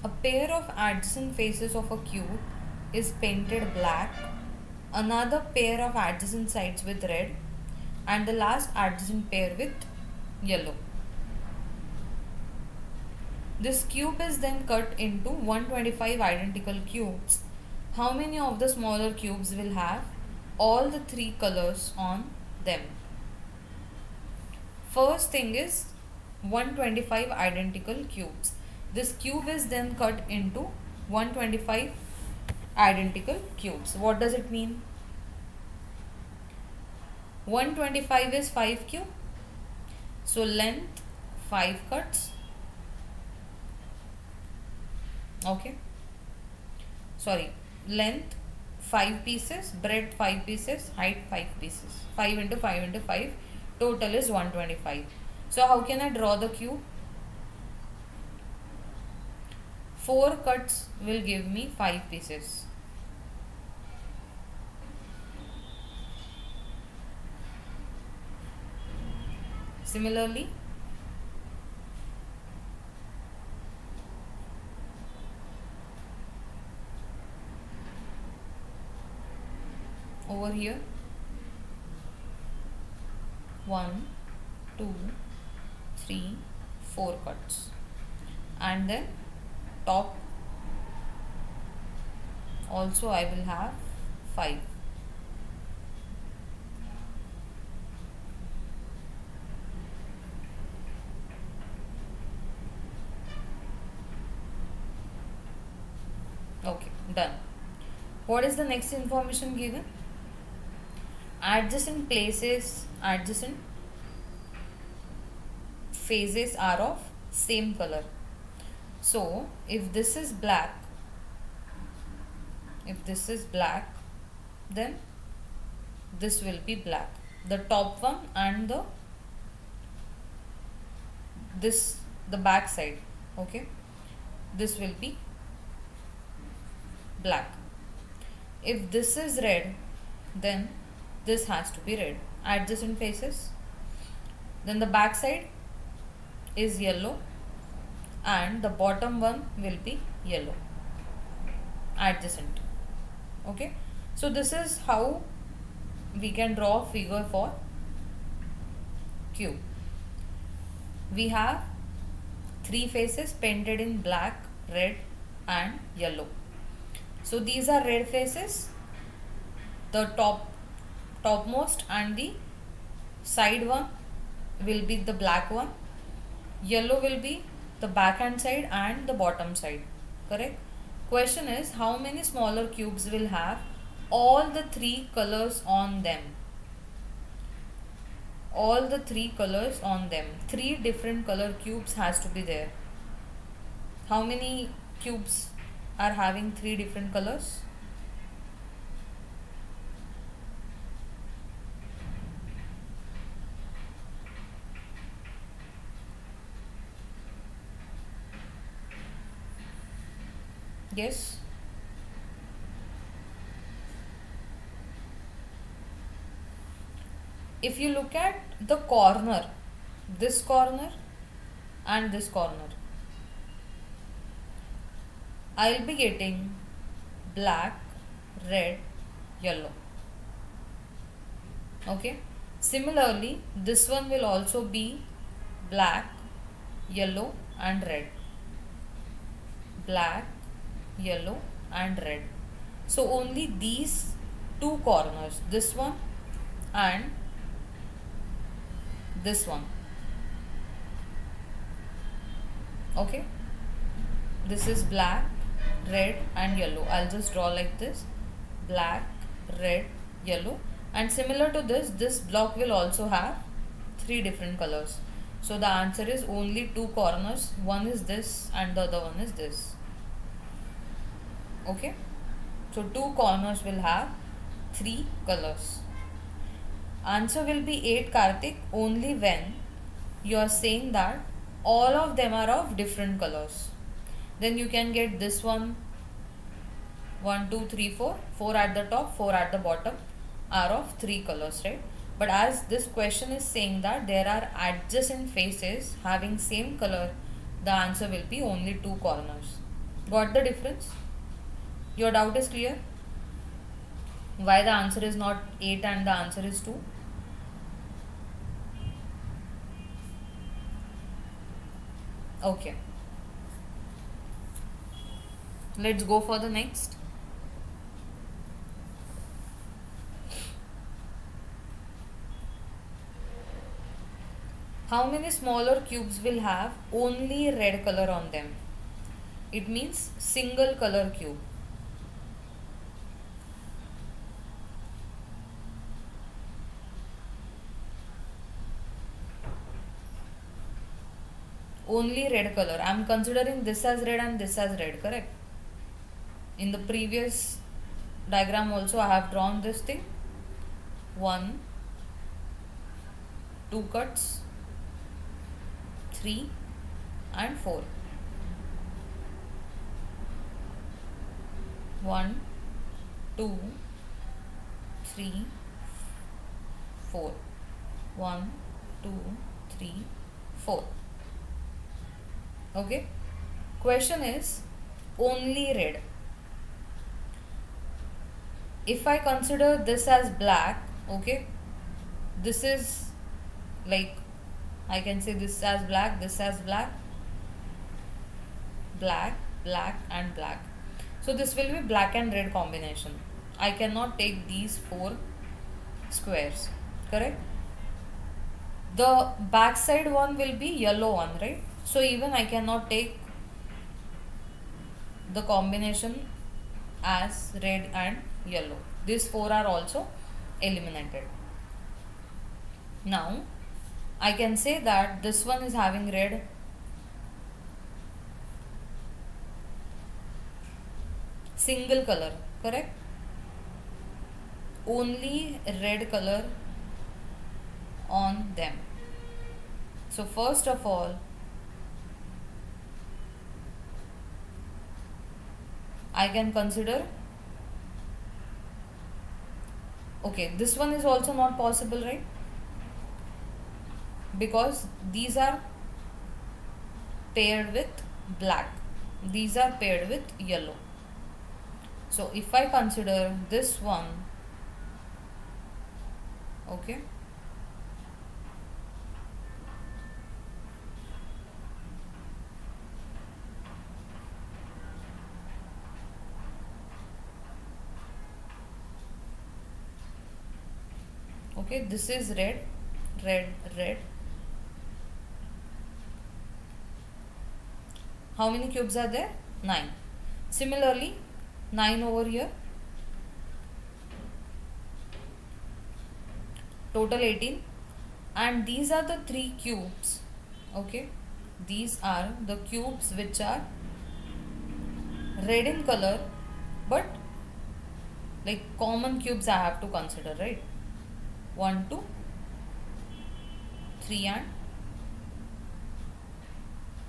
A pair of adjacent faces of a cube is painted black, another pair of adjacent sides with red, and the last adjacent pair with yellow. This cube is then cut into 125 identical cubes. How many of the smaller cubes will have all the three colors on them? First thing is 125 identical cubes. This cube is then cut into 125 identical cubes. What does it mean? 125 is 5 cube. So length 5 cuts. Okay. Sorry. Length 5 pieces, breadth 5 pieces, height 5 pieces. 5 into 5 into 5. Total is 125. So how can I draw the cube? 4 cuts will give me 5 pieces. Similarly, over here 1, 2, 3, 4 cuts, and then top also I will have 5. Okay, done. What is the next information given? Adjacent phases are of same color. So if this is black, then this will be black. The top one and the back side, okay, this will be black. If this is red, then this has to be red. Adjacent faces. Then the back side is yellow and the bottom one will be yellow. Adjacent. Okay. So this is how we can draw a figure for cube. We have three faces painted in black, red and yellow. So these are red faces, the topmost and the side one will be the black one. Yellow will be the back hand side and the bottom side. Correct? Question is, how many smaller cubes will have all the three colors on them? All the three colors on them. Three different color cubes has to be there. How many cubes are having three different colors? Yes? If you look at the corner, this corner and this corner, I'll be getting black, red, yellow. Okay. Similarly, this one will also be black, yellow and red. Black, yellow and red. So only these two corners, this one and this one. Okay. This is black, red and yellow. I'll just draw like this. Black, red, yellow. And similar to this block will also have three different colors. So the answer is only two corners. One is this and the other one is this. Okay. So two corners will have three colors. Answer will be 8, Karthik, only when you are saying that all of them are of different colors. Then you can get this one, 1, 2, 3, 4, 4 at the top, 4 at the bottom are of three colors, right? But as this question is saying that there are adjacent faces having same color, the answer will be only two corners. Got the difference? Your doubt is clear? Why the answer is not 8 and the answer is 2? Okay. Let's go for the next. How many smaller cubes will have only red color on them? It means single color cube. Only red color. I am considering this as red and this as red, correct? In the previous diagram also I have drawn this thing. 1, 2 cuts, 3 and 4. 1, 2, 3, 4. 1, 2, 3, 4. Okay. Question is only red. If I consider this as black, okay, this is like, I can say this as black, this as black, black, black and black. So this will be black and red combination. I cannot take these 4 squares, correct? The backside one will be yellow one, right? So even I cannot take the combination as red and yellow. These 4 are also eliminated. Now I can say that this one is having red, single color, correct? Only red color on them. So first of all, I can consider, okay, this one is also not possible, right? Because these are paired with black, these are paired with yellow. So if I consider this one Okay. Okay, this is red, red, red. How many cubes are there? 9. Similarly, 9 over here, total 18. And these are the 3 cubes. Okay, these are the cubes which are red in color, but like common cubes I have to consider, right? 1, 2, 3 and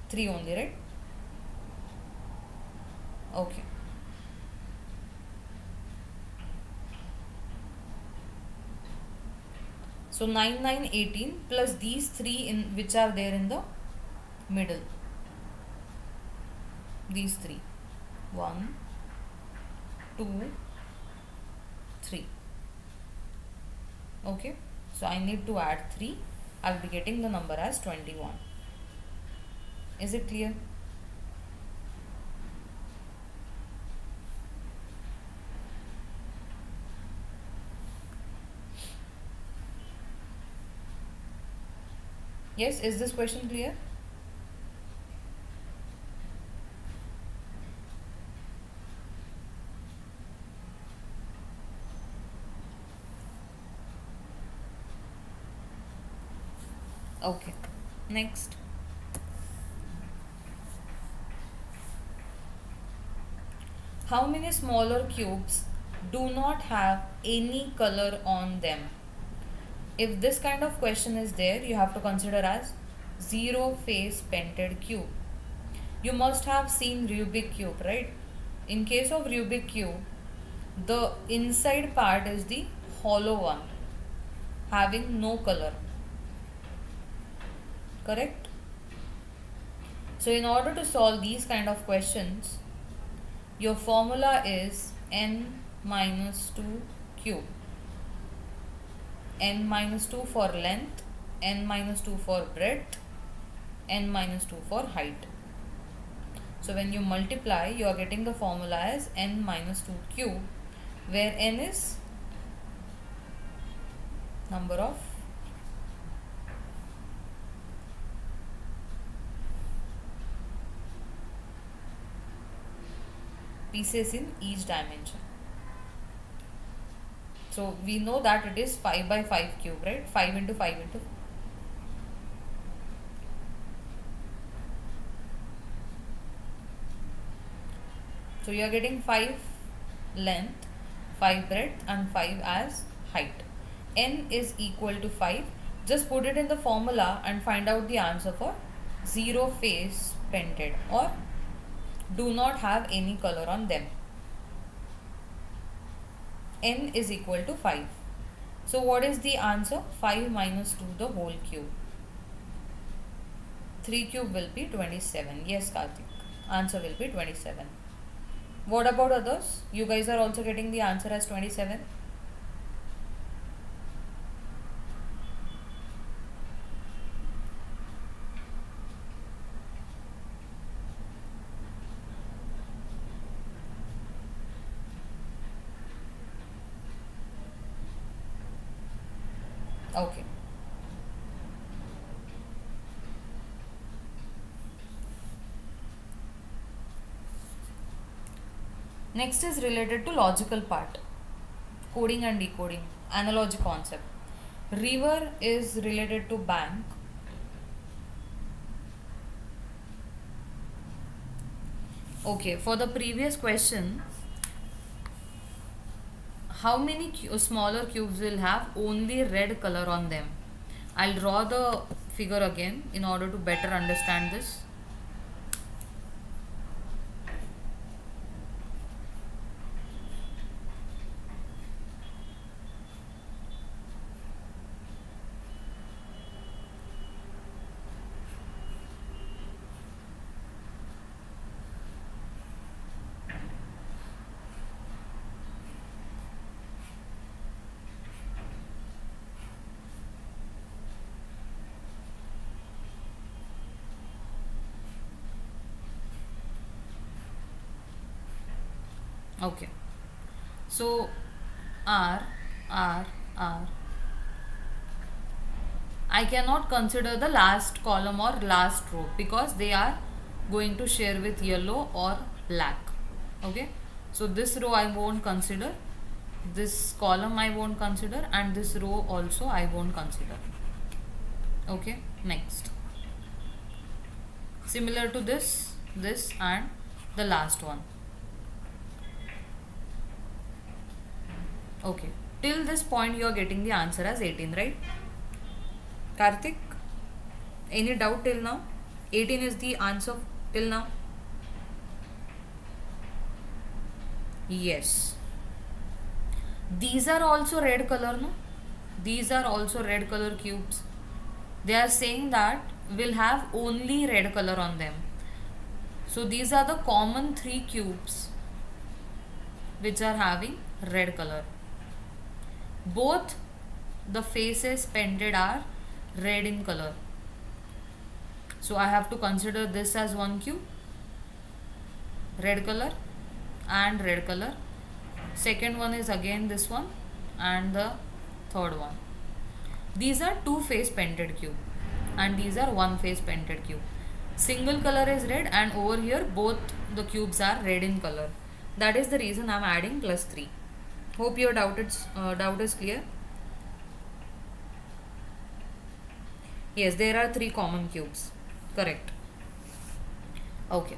3 only, right? Okay. So 9, 9, 18 plus these 3 in which are there in the middle. These 3. 1, 2, 3. Okay. So I need to add 3. I'll be getting the number as 21. Is it clear? Yes, is this question clear? Okay. Next. How many smaller cubes do not have any color on them? If this kind of question is there, you have to consider as zero face painted cube. You must have seen Rubik cube, right? In case of Rubik cube, the inside part is the hollow one, having no color. Correct? So in order to solve these kind of questions, your formula is n minus 2 cube. N minus 2 for length, n minus 2 for breadth, n minus 2 for height. So when you multiply, you are getting the formula as n minus 2 cube, where n is number of pieces in each dimension. So we know that it is 5 by 5 cube, right? 5 into 5 into. So you are getting 5 length, 5 breadth and 5 as height. N is equal to 5. Just put it in the formula and find out the answer for zero face painted or do not have any color on them. N is equal to 5. So what is the answer? 5 minus 2 the whole cube. 3 cube will be 27. Yes, Karthik. Answer will be 27. What about others? You guys are also getting the answer as 27. Okay. Next is related to logical part, coding and decoding, analogy concept. River is related to bank. Okay, for the previous question, how many smaller cubes will have only red color on them? I'll draw the figure again in order to better understand this. Okay. So R, R, R. I cannot consider the last column or last row because they are going to share with yellow or black. Okay. So this row I won't consider. This column I won't consider, and this row also I won't consider. Okay. Next. Similar to this and the last one. Okay. Till this point you are getting the answer as 18, right? Karthik, any doubt till now? 18 is the answer till now? Yes. These are also red color, no? These are also red color cubes. They are saying that we'll have only red color on them. So these are the common three cubes which are having red color. Both the faces painted are red in color. So I have to consider this as one cube, red color and red color. Second one is again this one, and the third one. These are two face painted cube and these are one face painted cube. Single color is red, and over here both the cubes are red in color. That is the reason I am adding +3. Hope your doubt is clear. Yes, there are three common cubes. Correct. Okay.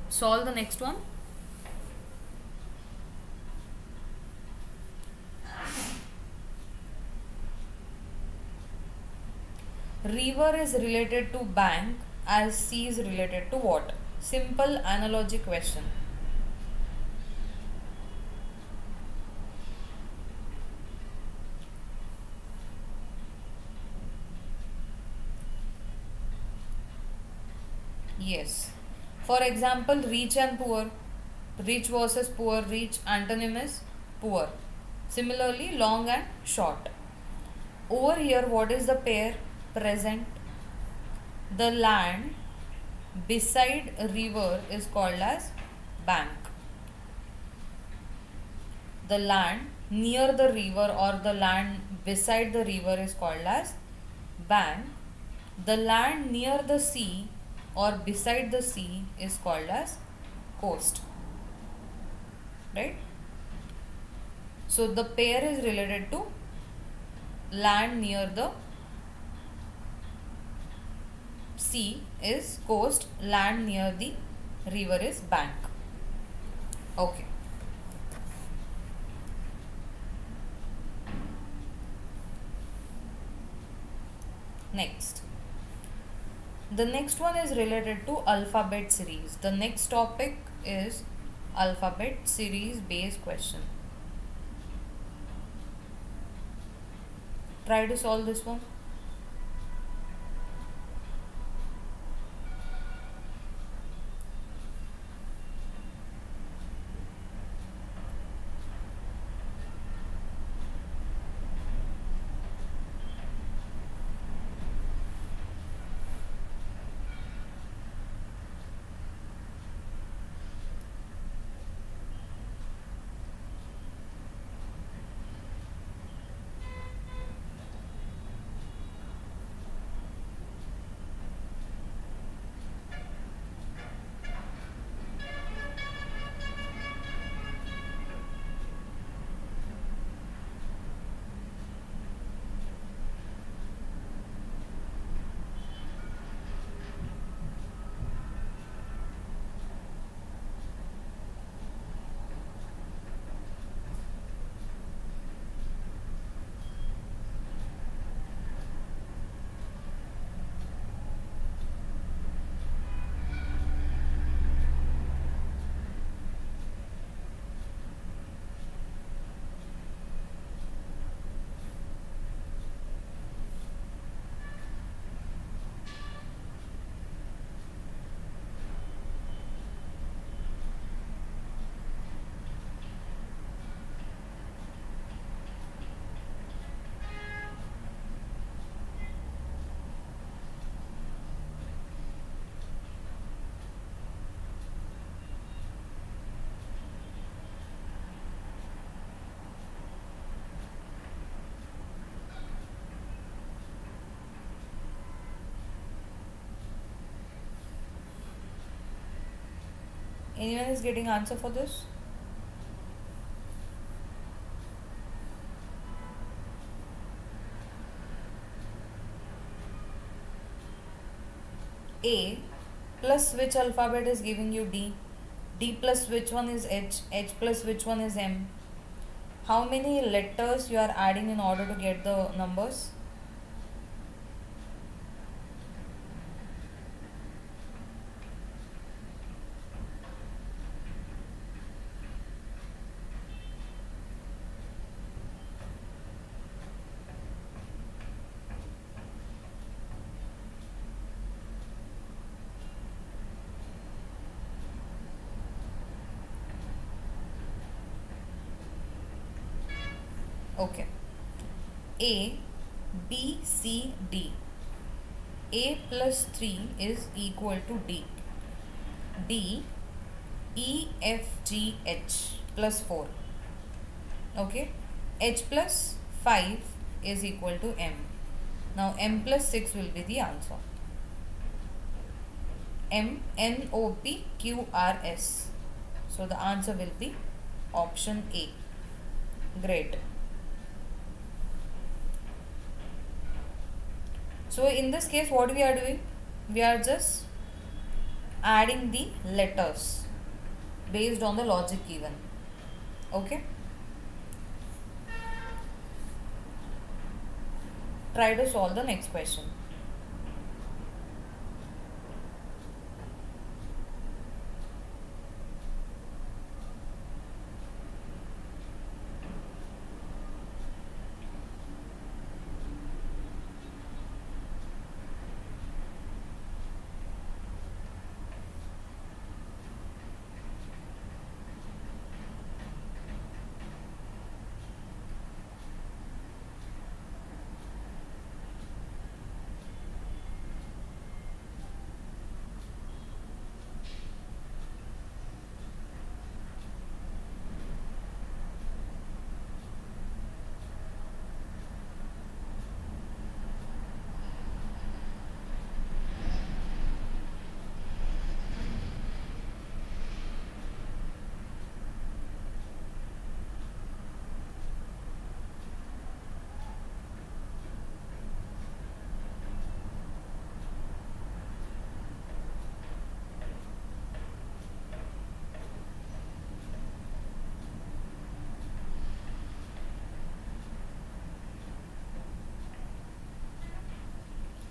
Solve the next one. River is related to bank as sea is related to what? Simple analogy question. Yes. For example, rich and poor. Rich versus poor. Rich antonym is poor. Similarly, long and short. Over here, what is the pair present? The land beside a river is called as bank. The land near the river or the land beside the river is called as bank. The land near the sea or beside the sea is called as coast. Right? So the pair is related to land near the sea is coast, land near the river is bank. Okay. Next. The next one is related to alphabet series. The next topic is alphabet series based question. Try to solve this one. Anyone is getting answer for this? A plus which alphabet is giving you D? D plus which one is H? H plus which one is M? How many letters you are adding in order to get the numbers? Okay. A, B, C, D. A plus 3 is equal to D. D, E, F, G, H plus 4. Okay. H plus 5 is equal to M. Now M plus 6 will be the answer. M, N, O, P, Q, R, S. So the answer will be option A. Great. So in this case, what we are doing? We are just adding the letters based on the logic given. Okay. Try to solve the next question.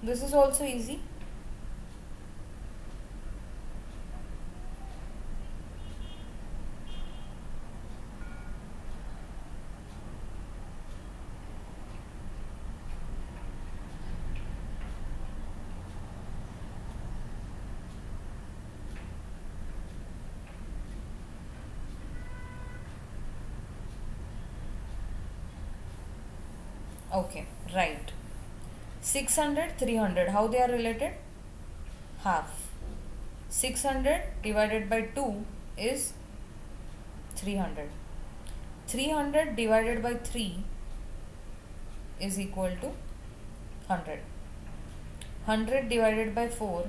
This is also easy. Okay, right. 600, 300. How they are related? Half. 600 divided by 2 is 300. 300 divided by 3 is equal to 100. 100 divided by 4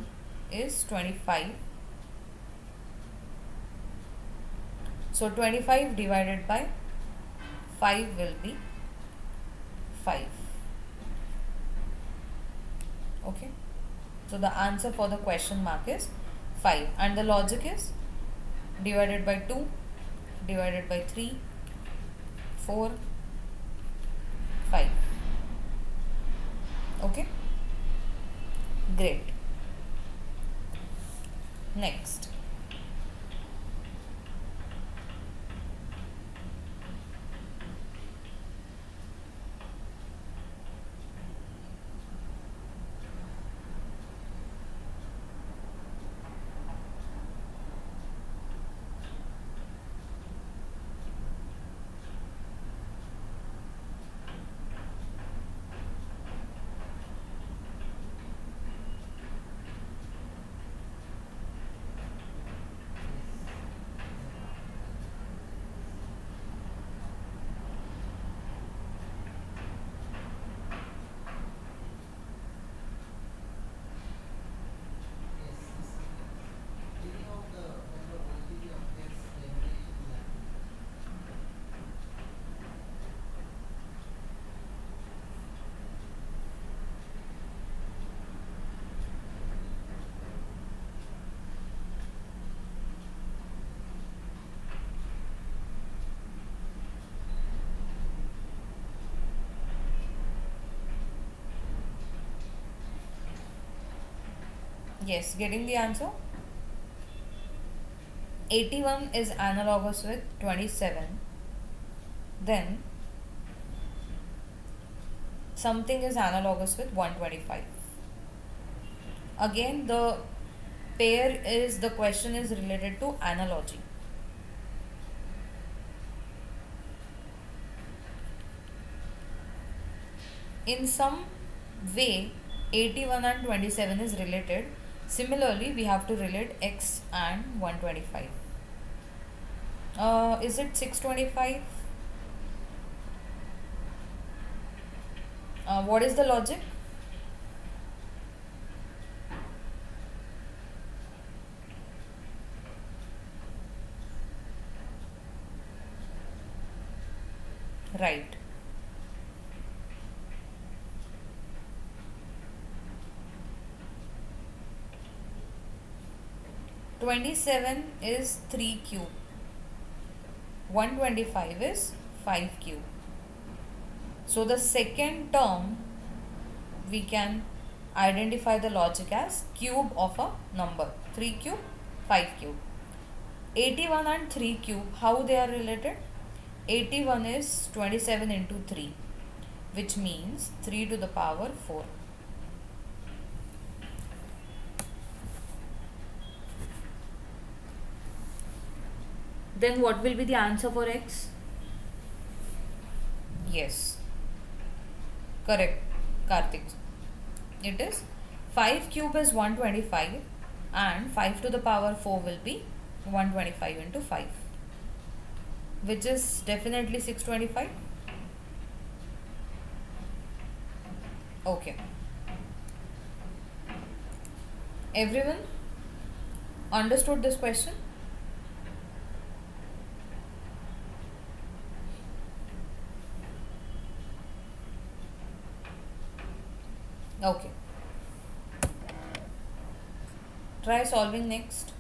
is 25. So 25 divided by 5 will be 5. Okay. So the answer for the question mark is 5. And the logic is divided by 2, divided by 3, 4, 5. Okay. Great. Next. Yes, getting the answer. 81 is analogous with 27. Then something is analogous with 125. Again, the pair is the question is related to analogy. In some way, 81 and 27 is related. Similarly, we have to relate x and 125. Is it 625? What is the logic? Right. 27 is 3 cube. 125 is 5 cube. So the second term we can identify the logic as cube of a number. 3 cube, 5 cube. 81 and 3 cube, how they are related? 81 is 27 into 3, which means 3 to the power 4. Then what will be the answer for x? Yes, correct, Karthik. It is 5 cube is 125 and 5 to the power 4 will be 125 into 5, which is definitely 625. Okay. Everyone understood this question? Okay. Try solving next.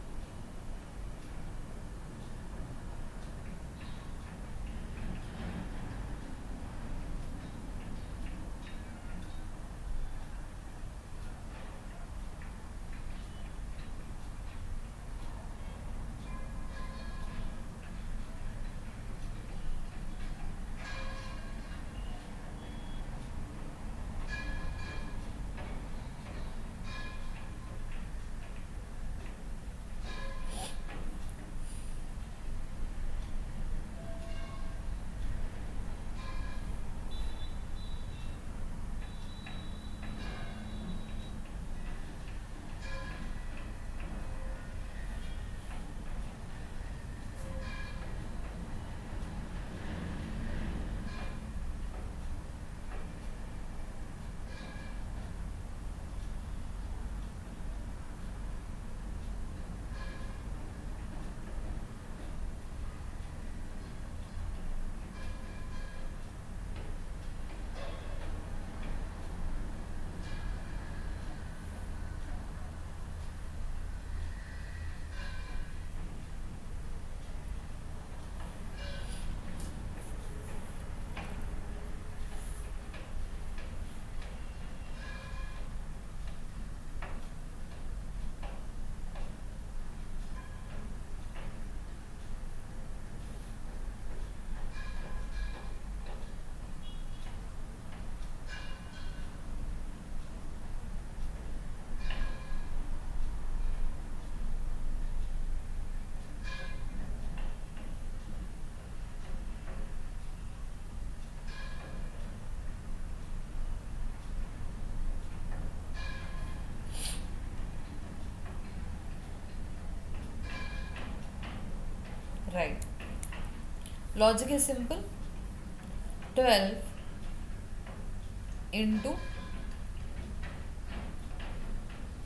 Right. Logic is simple. 12 into,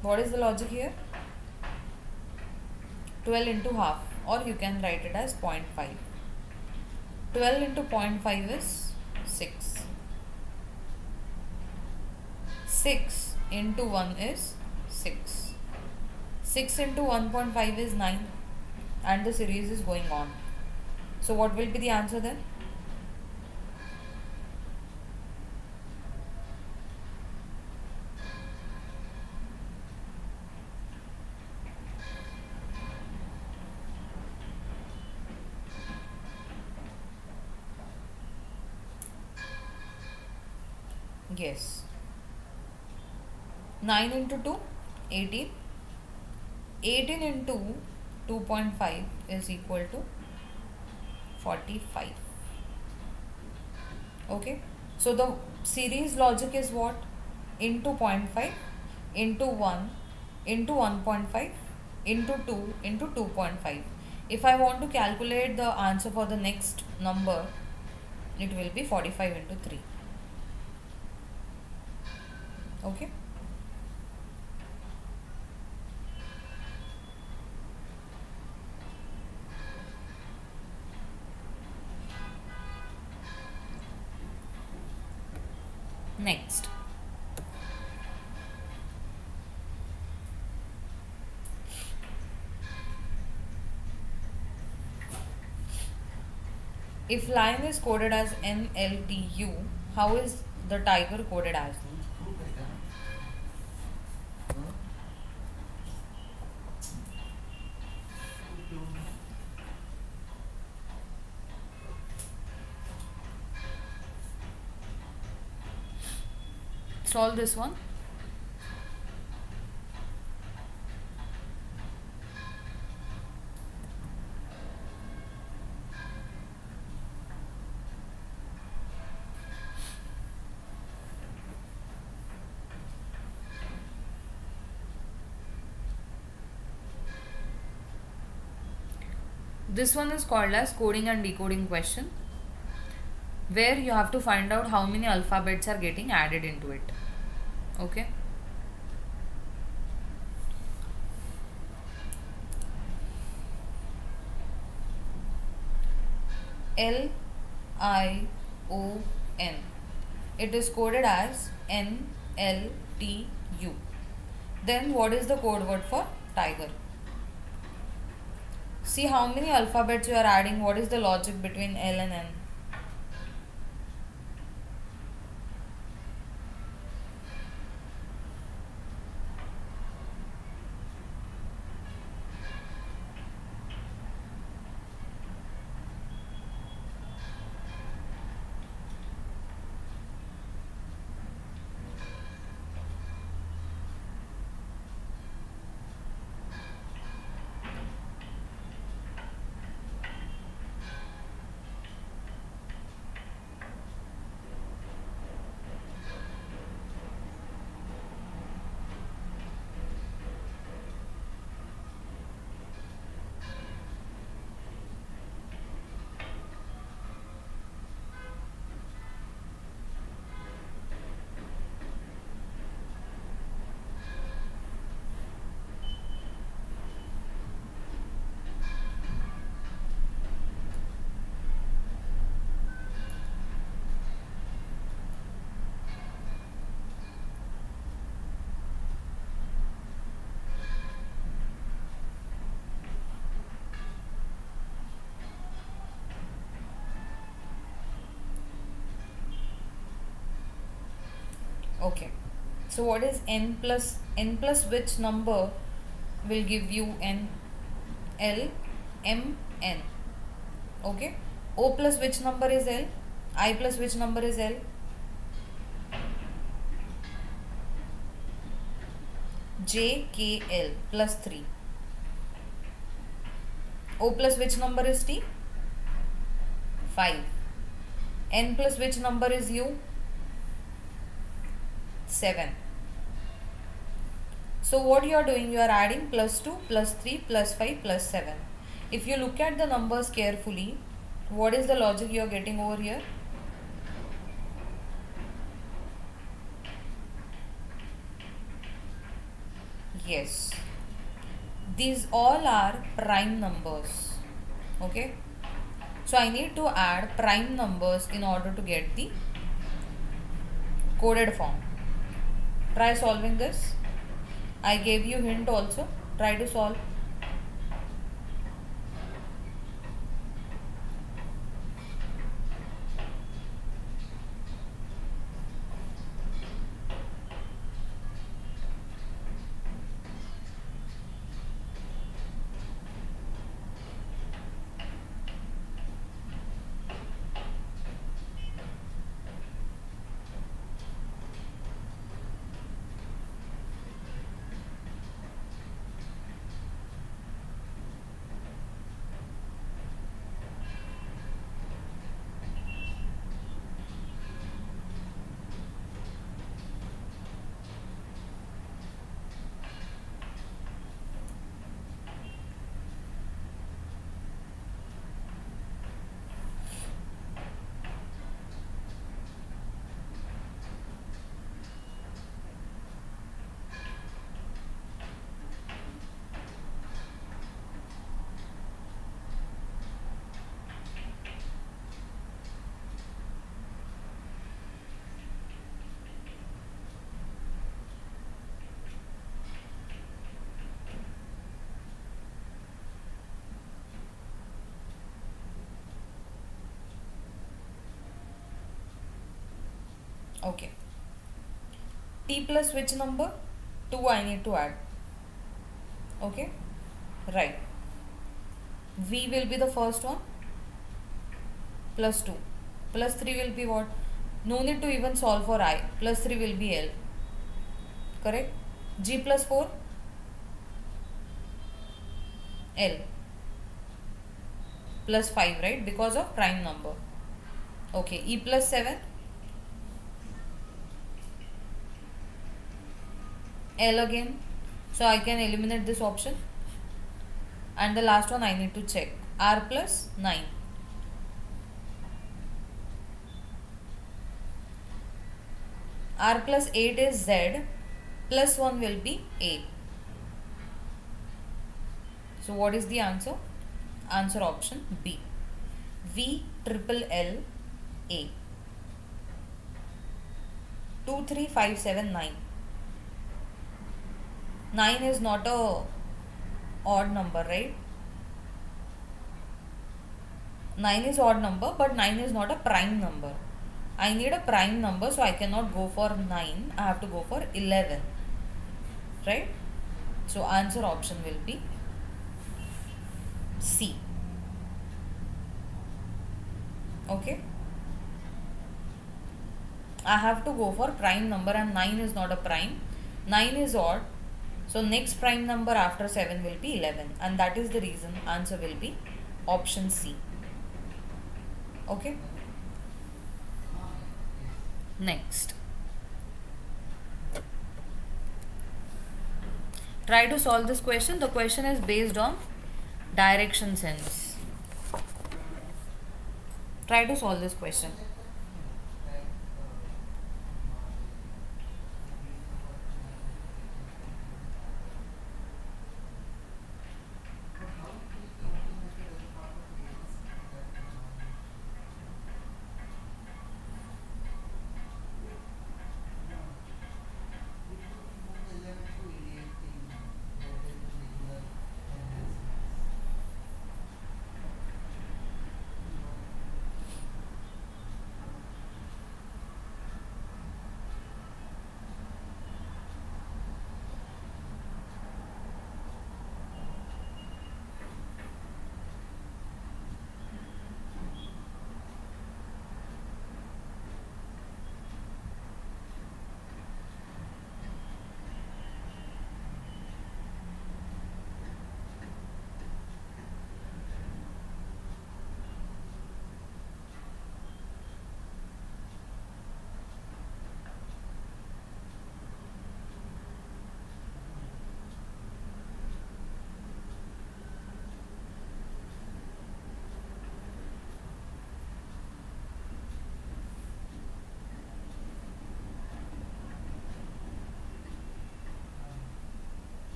what is the logic here? 12 into half, or you can write it as 0.5. 12 into 0.5 is 6. 6 into 1 is 6. 6 into 1.5 is 9, and the series is going on. So what will be the answer then? Yes. 9 into 2, 18. 18 into 2.5 is equal to 45. Okay. So the series logic is what? Into zero point 0.5 into 1 into 1.5 into 2 into 2.5. If I want to calculate the answer for the next number, it will be 45 into 3. Okay. Next, if lion is coded as NLTU, how is the tiger coded as? Solve this one. This one is called as coding and decoding question, where you have to find out how many alphabets are getting added into it. Okay. LION. It is coded as NLTU. Then what is the code word for tiger? See how many alphabets you are adding. What is the logic between L and N? Okay. So what is n plus which number will give you n? L M N. Okay. O plus which number is L? I plus which number is L? J K L plus 3. O plus which number is T? 5. N plus which number is U? 7. So what you are doing, you are adding plus 2, plus 3, plus 5, plus 7. If you look at the numbers carefully, what is the logic you are getting over here? Yes. These all are prime numbers. Okay. So I need to add prime numbers in order to get the coded form. Try solving this. I gave you hint also. Try to solve. Okay. T plus which number? 2 I need to add. Okay. Right. V will be the first one. Plus 2. Plus 3 will be what? No need to even solve for I. Plus 3 will be L. Correct? G plus 4? L. Plus 5, right? Because of prime number. Okay. E plus 7? L again. So I can eliminate this option. And the last one I need to check. R plus 9. R plus 8 is Z. Plus 1 will be A. So what is the answer? Answer option B. V triple L A. 2, 3, 5, 7, 9. 9 is not a odd number, right? 9 is odd number, but 9 is not a prime number. I need a prime number, so I cannot go for 9. I have to go for 11. Right? So answer option will be C. Okay? I have to go for prime number, and 9 is not a prime. 9 is odd. So next prime number after 7 will be 11, and that is the reason answer will be option C. Okay? Next. Try to solve this question. The question is based on direction sense. Try to solve this question.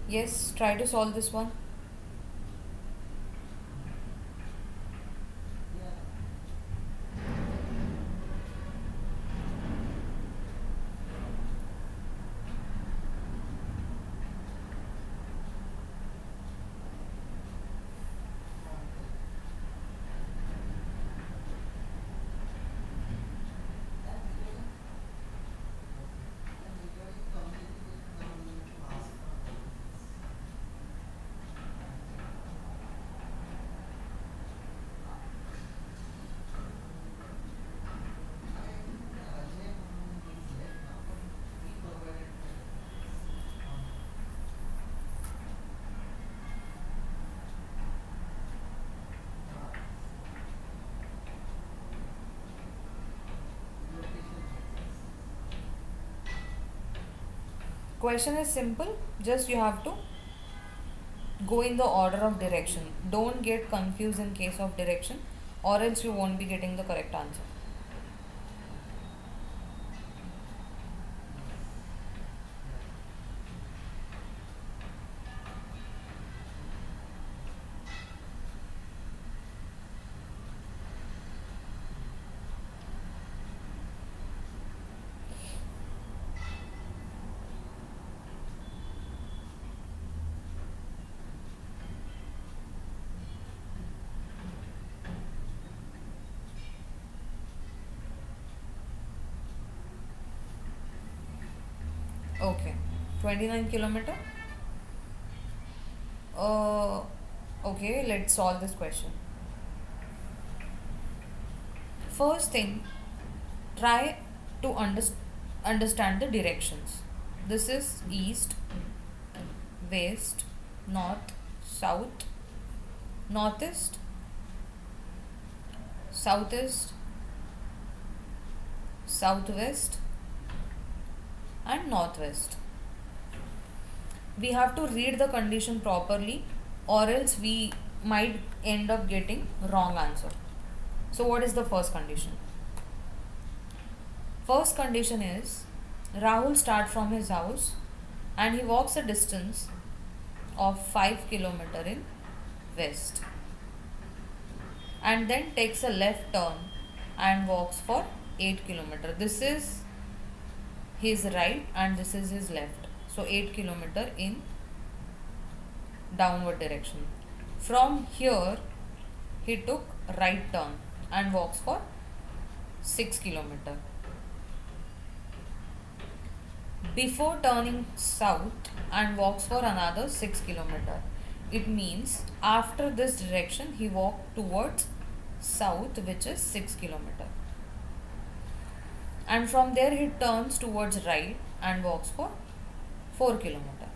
Yes, try to solve this one. Question is simple. Just you have to go in the order of direction. Don't get confused in case of direction, or else you won't be getting the correct answer. Okay. 29 kilometer. Uh, okay, let's solve this question. First thing, try to understand the directions. This is east, west, north, south, northeast, southeast, southwest, and northwest. We have to read the condition properly, or else we might end up getting wrong answer. So what is the first condition? First condition is Rahul starts from his house and he walks a distance of 5 kilometer in west, and then takes a left turn and walks for 8 kilometer. This is his right and this is his left. So 8 kilometer in downward direction. From here he took right turn and walks for 6 kilometer. Before turning south and walks for another 6 kilometer. It means after this direction he walked towards south, which is 6 kilometer. And from there he turns towards right and walks for 4 kilometer.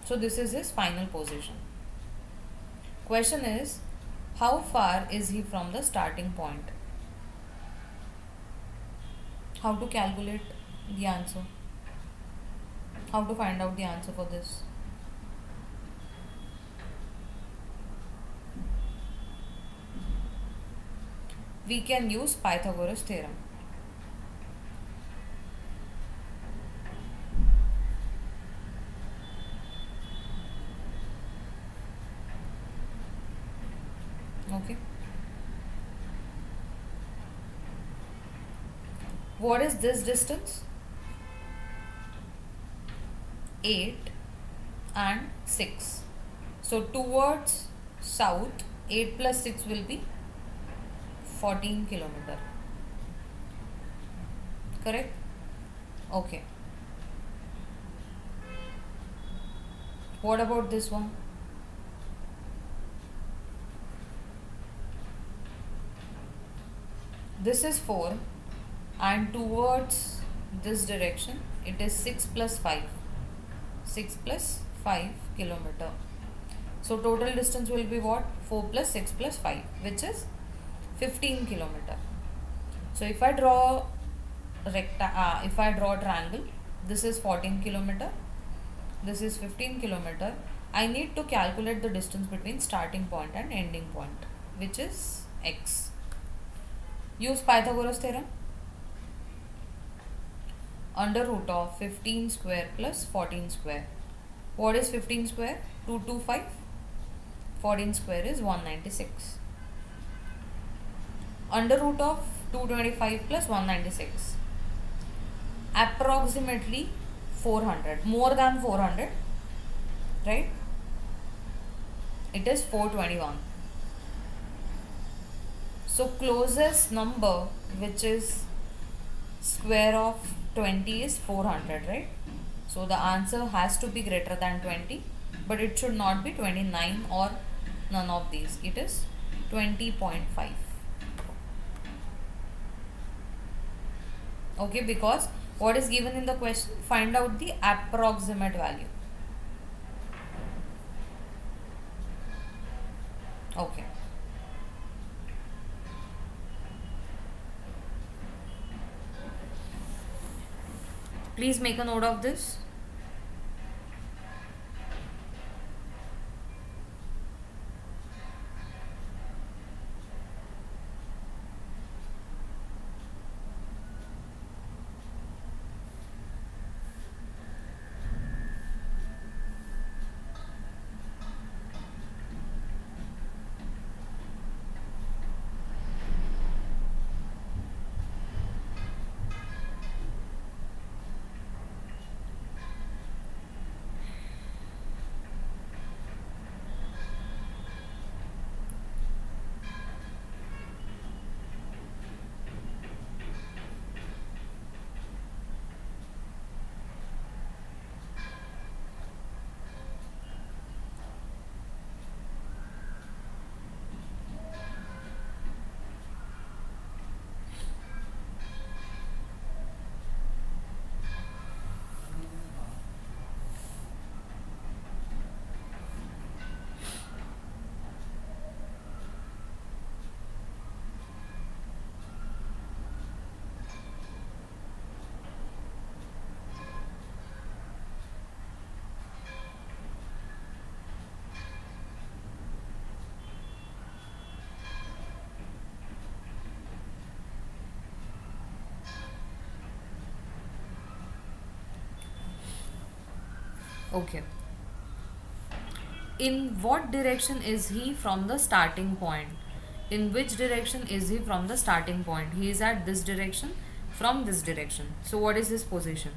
So this is his final position. Question is, how far is he from the starting point? How to calculate the answer? How to find out the answer for this? We can use Pythagoras theorem. Okay. What is this distance? 8 and 6. So towards south, 8 plus 6 will be 14 kilometer. Correct? Okay. What about this one? This is 4 and towards this direction it is 6 plus 5. 6 plus 5 kilometer. So total distance will be what? 4 plus 6 plus 5, which is 15 kilometer. So if I draw a triangle, this is 14 kilometer, this is 15 kilometer. I need to calculate the distance between starting point and ending point, which is x. Use Pythagoras theorem. Under root of 15 square plus 14 square. What is 15 square? 225. 14 square is 196. Under root of 225 plus 196. Approximately 400. More than 400. Right? It is 421. So closest number, which is square of 20, is 400, right? So the answer has to be greater than 20, but it should not be 29 or none of these. It is 20.5. Okay, because what is given in the question? Find out the approximate value. Okay. Please make a note of this. Okay. In what direction is he from the starting point? In which direction is he from the starting point? He is at this direction from this direction. So, what is his position?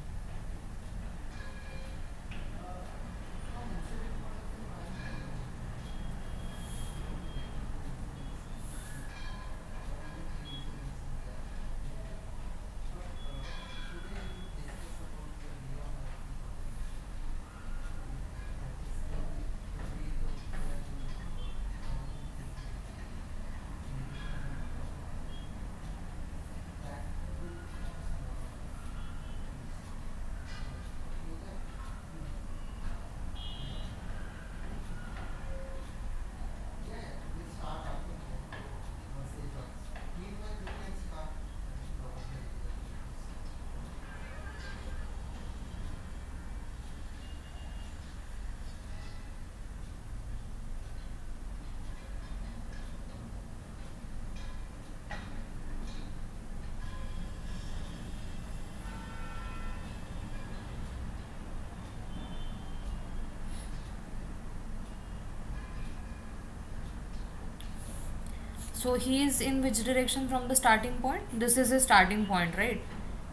So he is in which direction from the starting point? This is his starting point, right?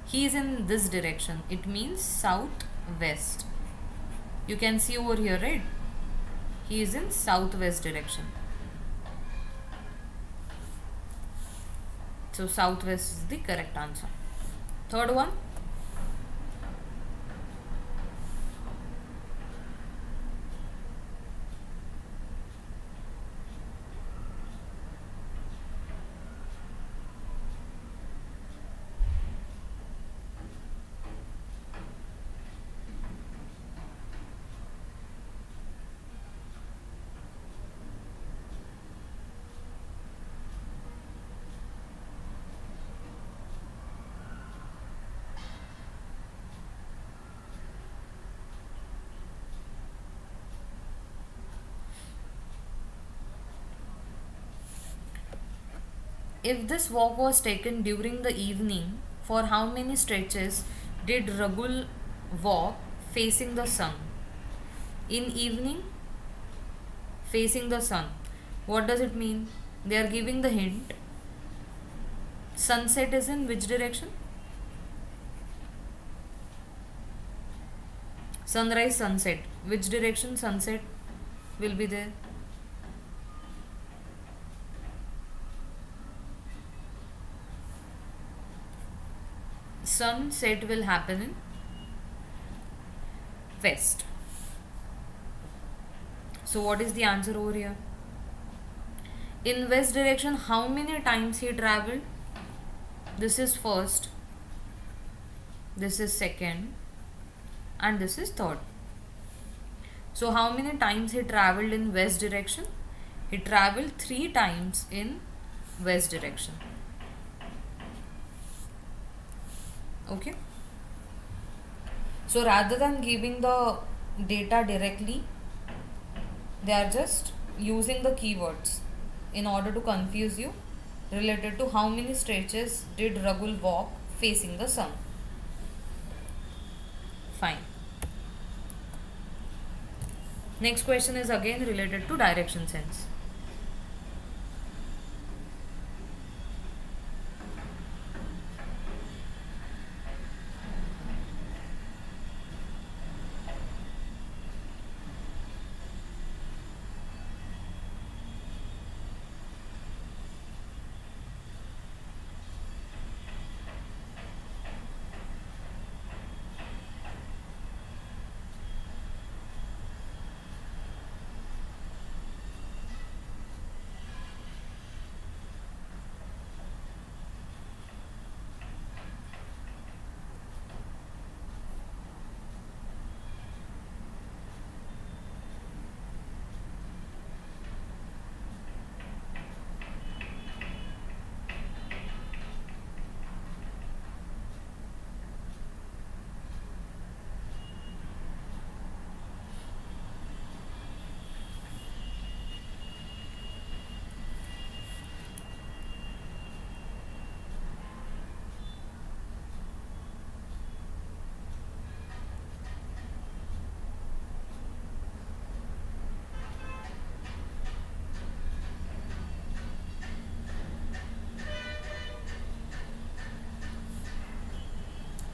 He is in this direction. It means southwest. You can see over here, right? He is in southwest direction. So southwest is the correct answer. Third one. If this walk was taken during the evening, for how many stretches did Ragul walk facing the sun? In evening, facing the sun. What does it mean? They are giving the hint. Sunset is in which direction? Sunrise, sunset. Which direction sunset will be there? Sunset will happen in west. So what is the answer over here? In west direction, how many times he traveled? This is first, this is second, and this is third. So how many times he traveled in west direction? He traveled 3 times in west direction. Okay. So rather than giving the data directly, they are just using the keywords in order to confuse you related to how many stretches did Ragul walk facing the sun. Fine. Next question is again related to direction sense.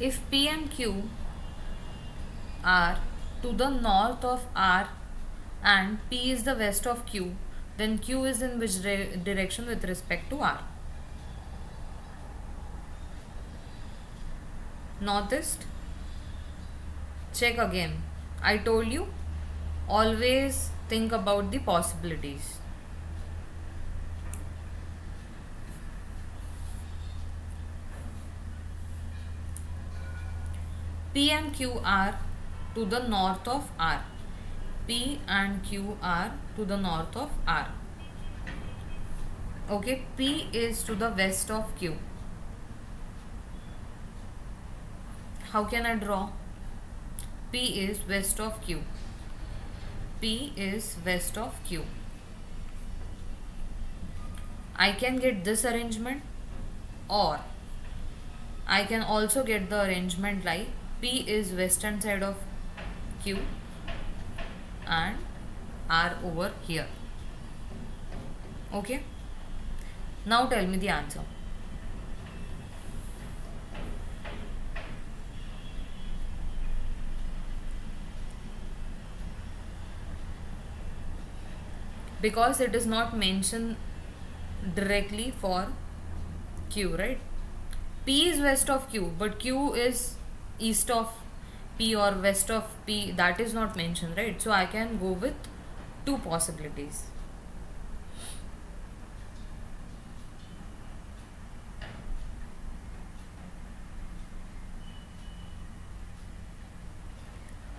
If P and Q are to the north of R and P is the west of Q, then Q is in which direction with respect to R? Northeast? Check again. I told you, always think about the possibilities. P and Q are to the north of R. P and Q are to the north of R. Okay, P is to the west of Q. How can I draw? P is west of Q. P is west of Q. I can get this arrangement, or I can also get the arrangement like P is western side of Q and R over here. Okay. Now tell me the answer. Because it is not mentioned directly for Q, right? P is west of Q, but Q is east of P or west of P. That is not mentioned, right? So I can go with two possibilities.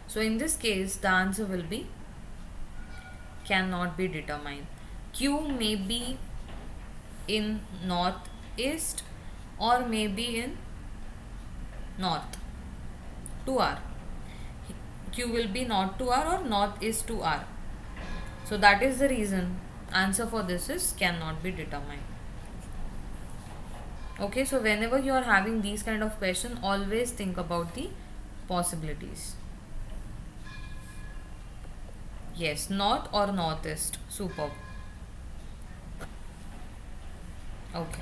So in this case, the answer will be cannot be determined. Q may be in northeast or maybe in north to R. Q will be north to R or northeast to R. So that is the reason answer for this is cannot be determined. Okay, so whenever you are having these kind of question, always think about the possibilities. Yes, north or northeast. Superb. Okay.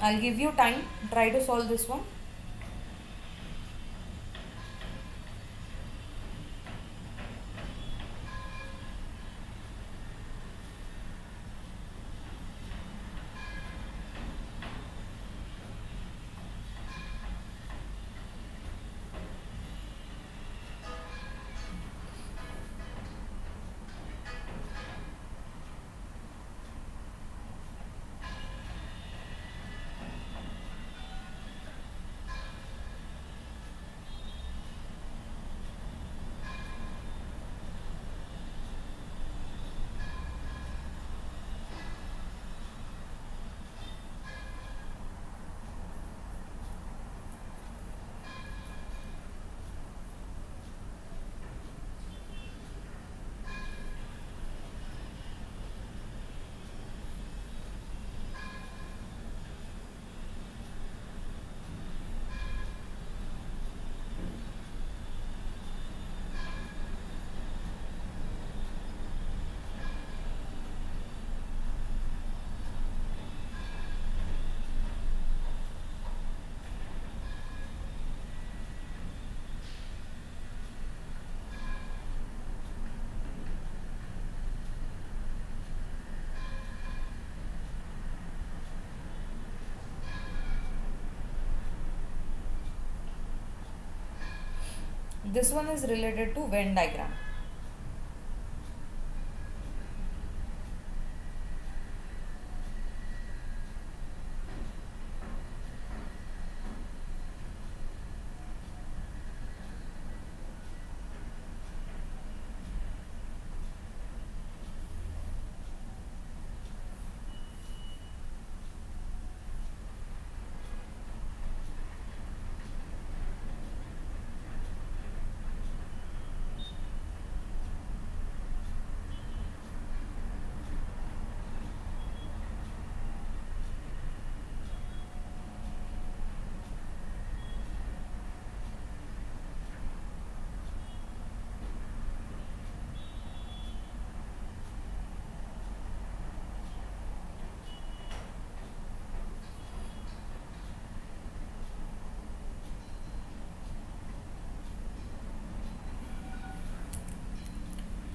I'll give you time. Try to solve this one. This one is related to Venn diagram.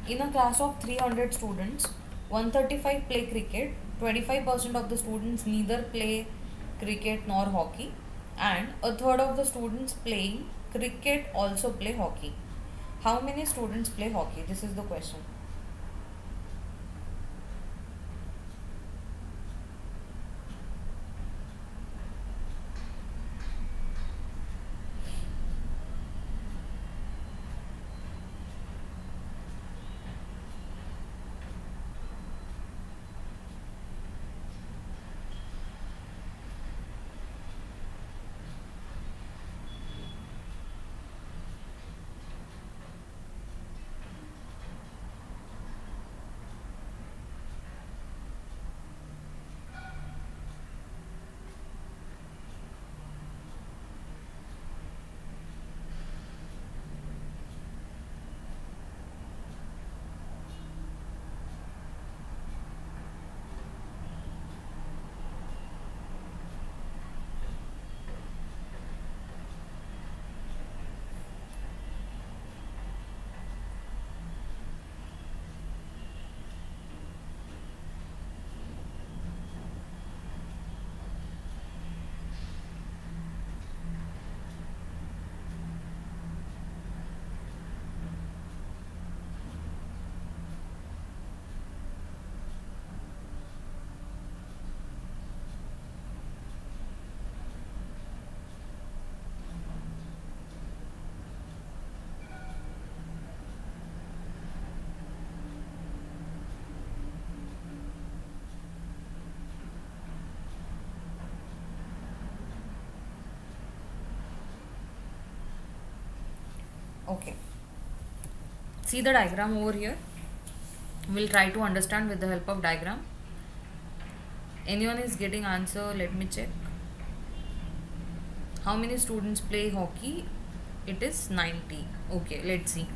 In a class of 300 students, 135 play cricket, 25% of the students neither play cricket nor hockey, and a third of the students playing cricket also play hockey. How many students play hockey? This is the question. Okay. See the diagram over here. We'll try to understand with the help of diagram. Anyone is getting answer? Let me check. How many students play hockey? It is 90. Okay, let's see.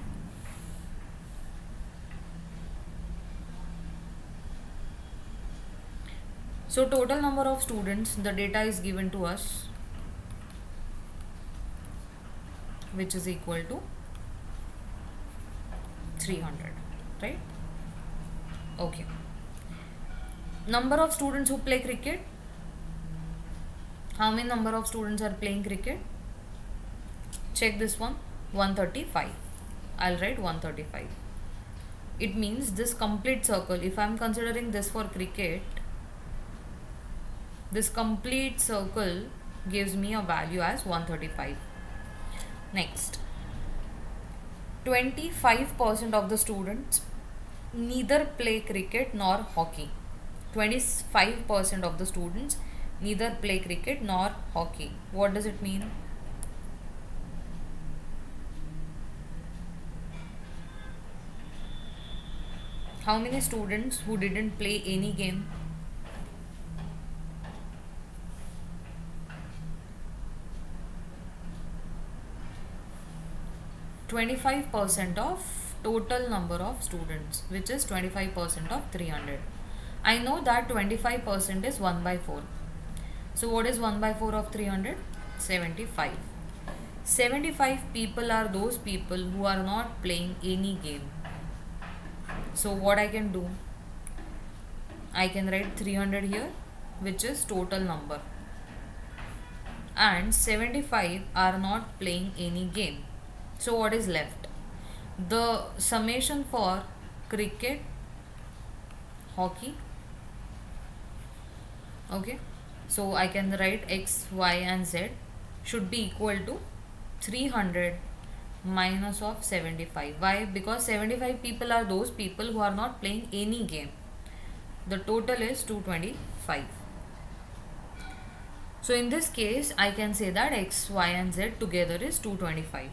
So total number of students, the data is given to us, which is equal to 300, right? Okay. Number of students who play cricket. How many number of students are playing cricket? Check this one. 135. I'll write 135. It means this complete circle, if I'm considering this for cricket, this complete circle gives me a value as 135. Next, 25% of the students neither play cricket nor hockey. 25% of the students neither play cricket nor hockey. What does it mean? How many students who didn't play any game? %25 of total number of students, which is 25% of 300. I know that 25% is 1 by 4. So what is 1 by 4 of 300? 75. 75 people are those people who are not playing any game. So what I can do? I can write 300 here, which is total number. And 75 are not playing any game. So what is left? The summation for cricket, hockey. Okay. So I can write X, Y and Z should be equal to 300 minus of 75. Why? Because 75 people are those people who are not playing any game. The total is 225. So in this case, I can say that X, Y and Z together is 225.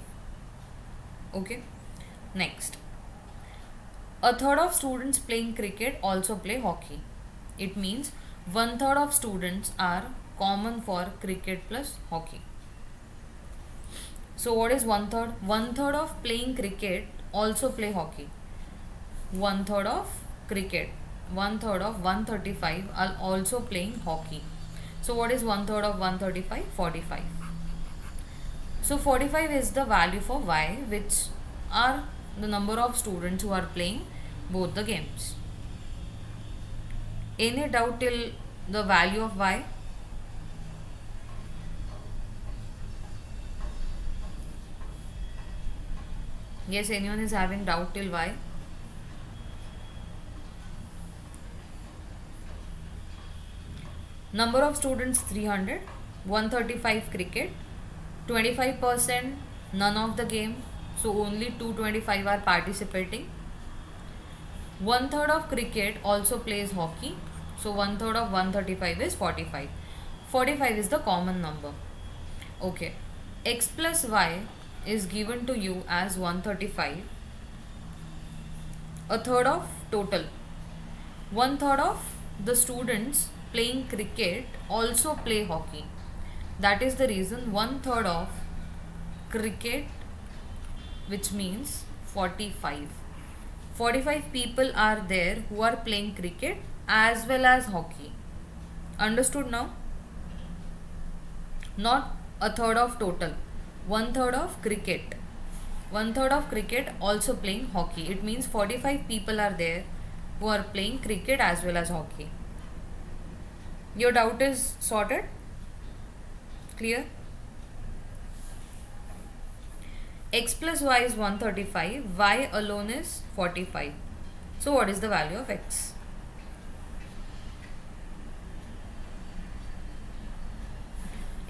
Okay. Next, a third of students playing cricket also play hockey. It means 1/3 of students are common for cricket plus hockey. So what is 1/3? 1/3 of playing cricket also play hockey. 1/3 of cricket, 1/3 of 135 are also playing hockey. So what is 1/3 of 135? 45. So 45 is the value for Y, which are the number of students who are playing both the games. Any doubt till the value of y? Yes, anyone is having doubt till y? Number of students 300, 135 cricket, 25% none of the game, so only 225 are participating. One third of cricket also plays hockey, so one third of 135 is 45. 45 is the common number. Okay, x plus y is given to you as 135, a third of total. One third of the students playing cricket also play hockey. That is the reason one third of cricket, which means 45. 45 people are there who are playing cricket as well as hockey. Understood now? Not a third of total. One third of cricket. One third of cricket also playing hockey. It means 45 people are there who are playing cricket as well as hockey. Your doubt is sorted? Clear? X plus y is 135, y alone is 45. So what is the value of x?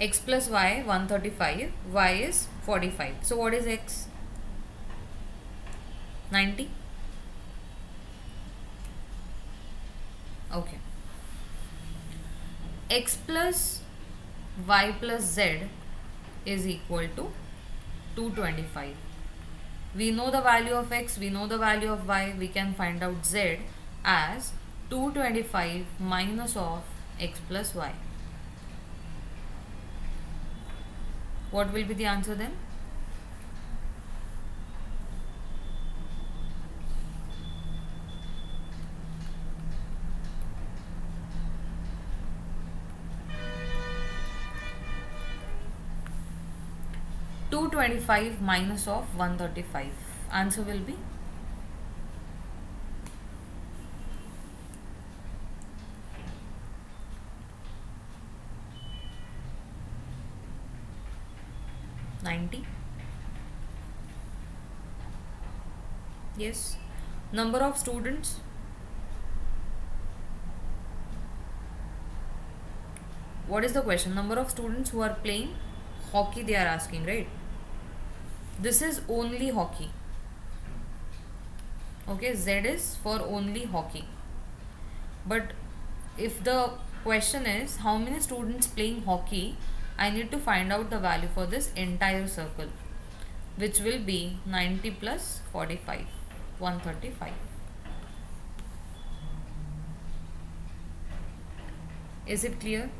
X plus y 135, y is 45. So what is x? 90. Okay. X plus y plus z is equal to 225. We know the value of x, we know the value of y, we can find out z as 225 minus of x plus y. What will be the answer then? Two 25 minus of 135. Answer will be 90. Yes. Number of students. What is the question? Number of students who are playing hockey, they are asking, right? This is only hockey. Okay, Z is for only hockey. But if the question is how many students playing hockey, I need to find out the value for this entire circle, which will be 90 plus 45, 135. Is it clear?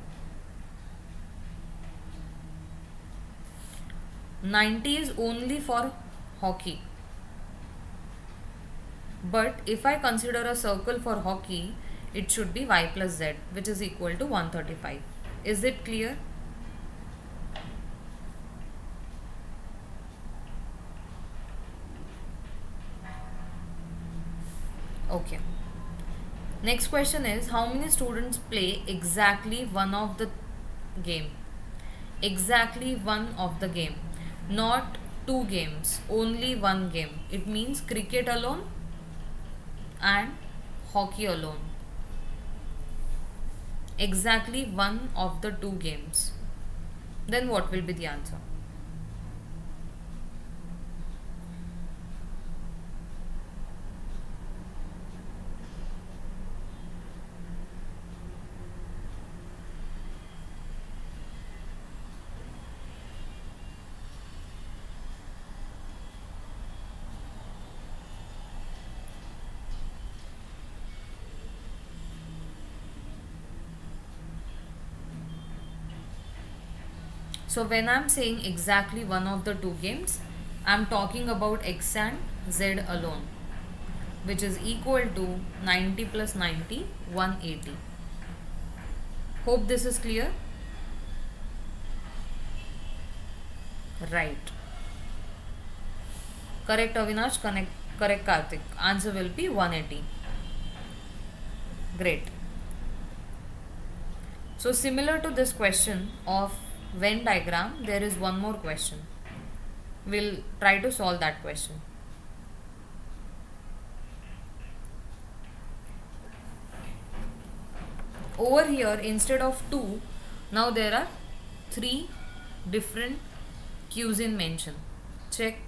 90 is only for hockey. But if I consider a circle for hockey, it should be y plus z, which is equal to 135. Is it clear? Okay. Next question is how many students play exactly one of the game? Exactly one of the game. Not two games, only one game. It means cricket alone and hockey alone. Exactly one of the two games. Then what will be the answer? So when I'm saying exactly one of the two games, I'm talking about x and z alone, which is equal to 90 plus 90, 180. Hope this is clear. Right. Correct Avinash, correct Karthik. Answer will be 180. Great. So similar to this question of Venn diagram, there is one more question. We'll try to solve that question. Over here, instead of 2, now there are 3 different cuisine mentioned. Check.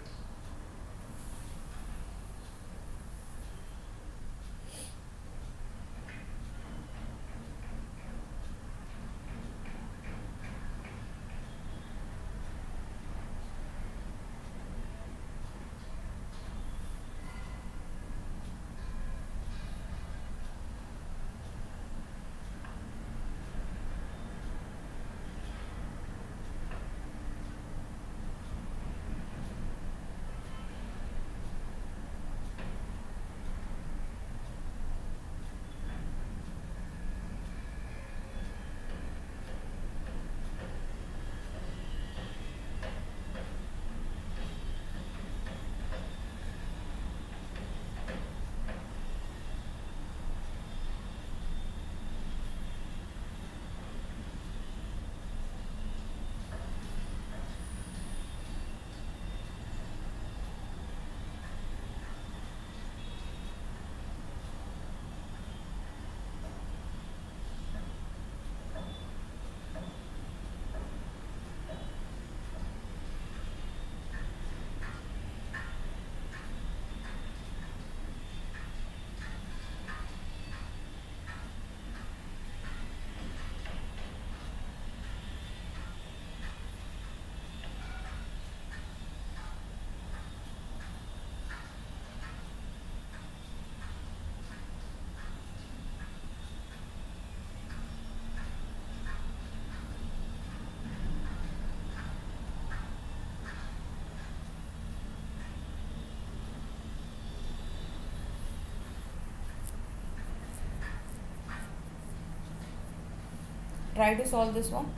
Try to solve this one.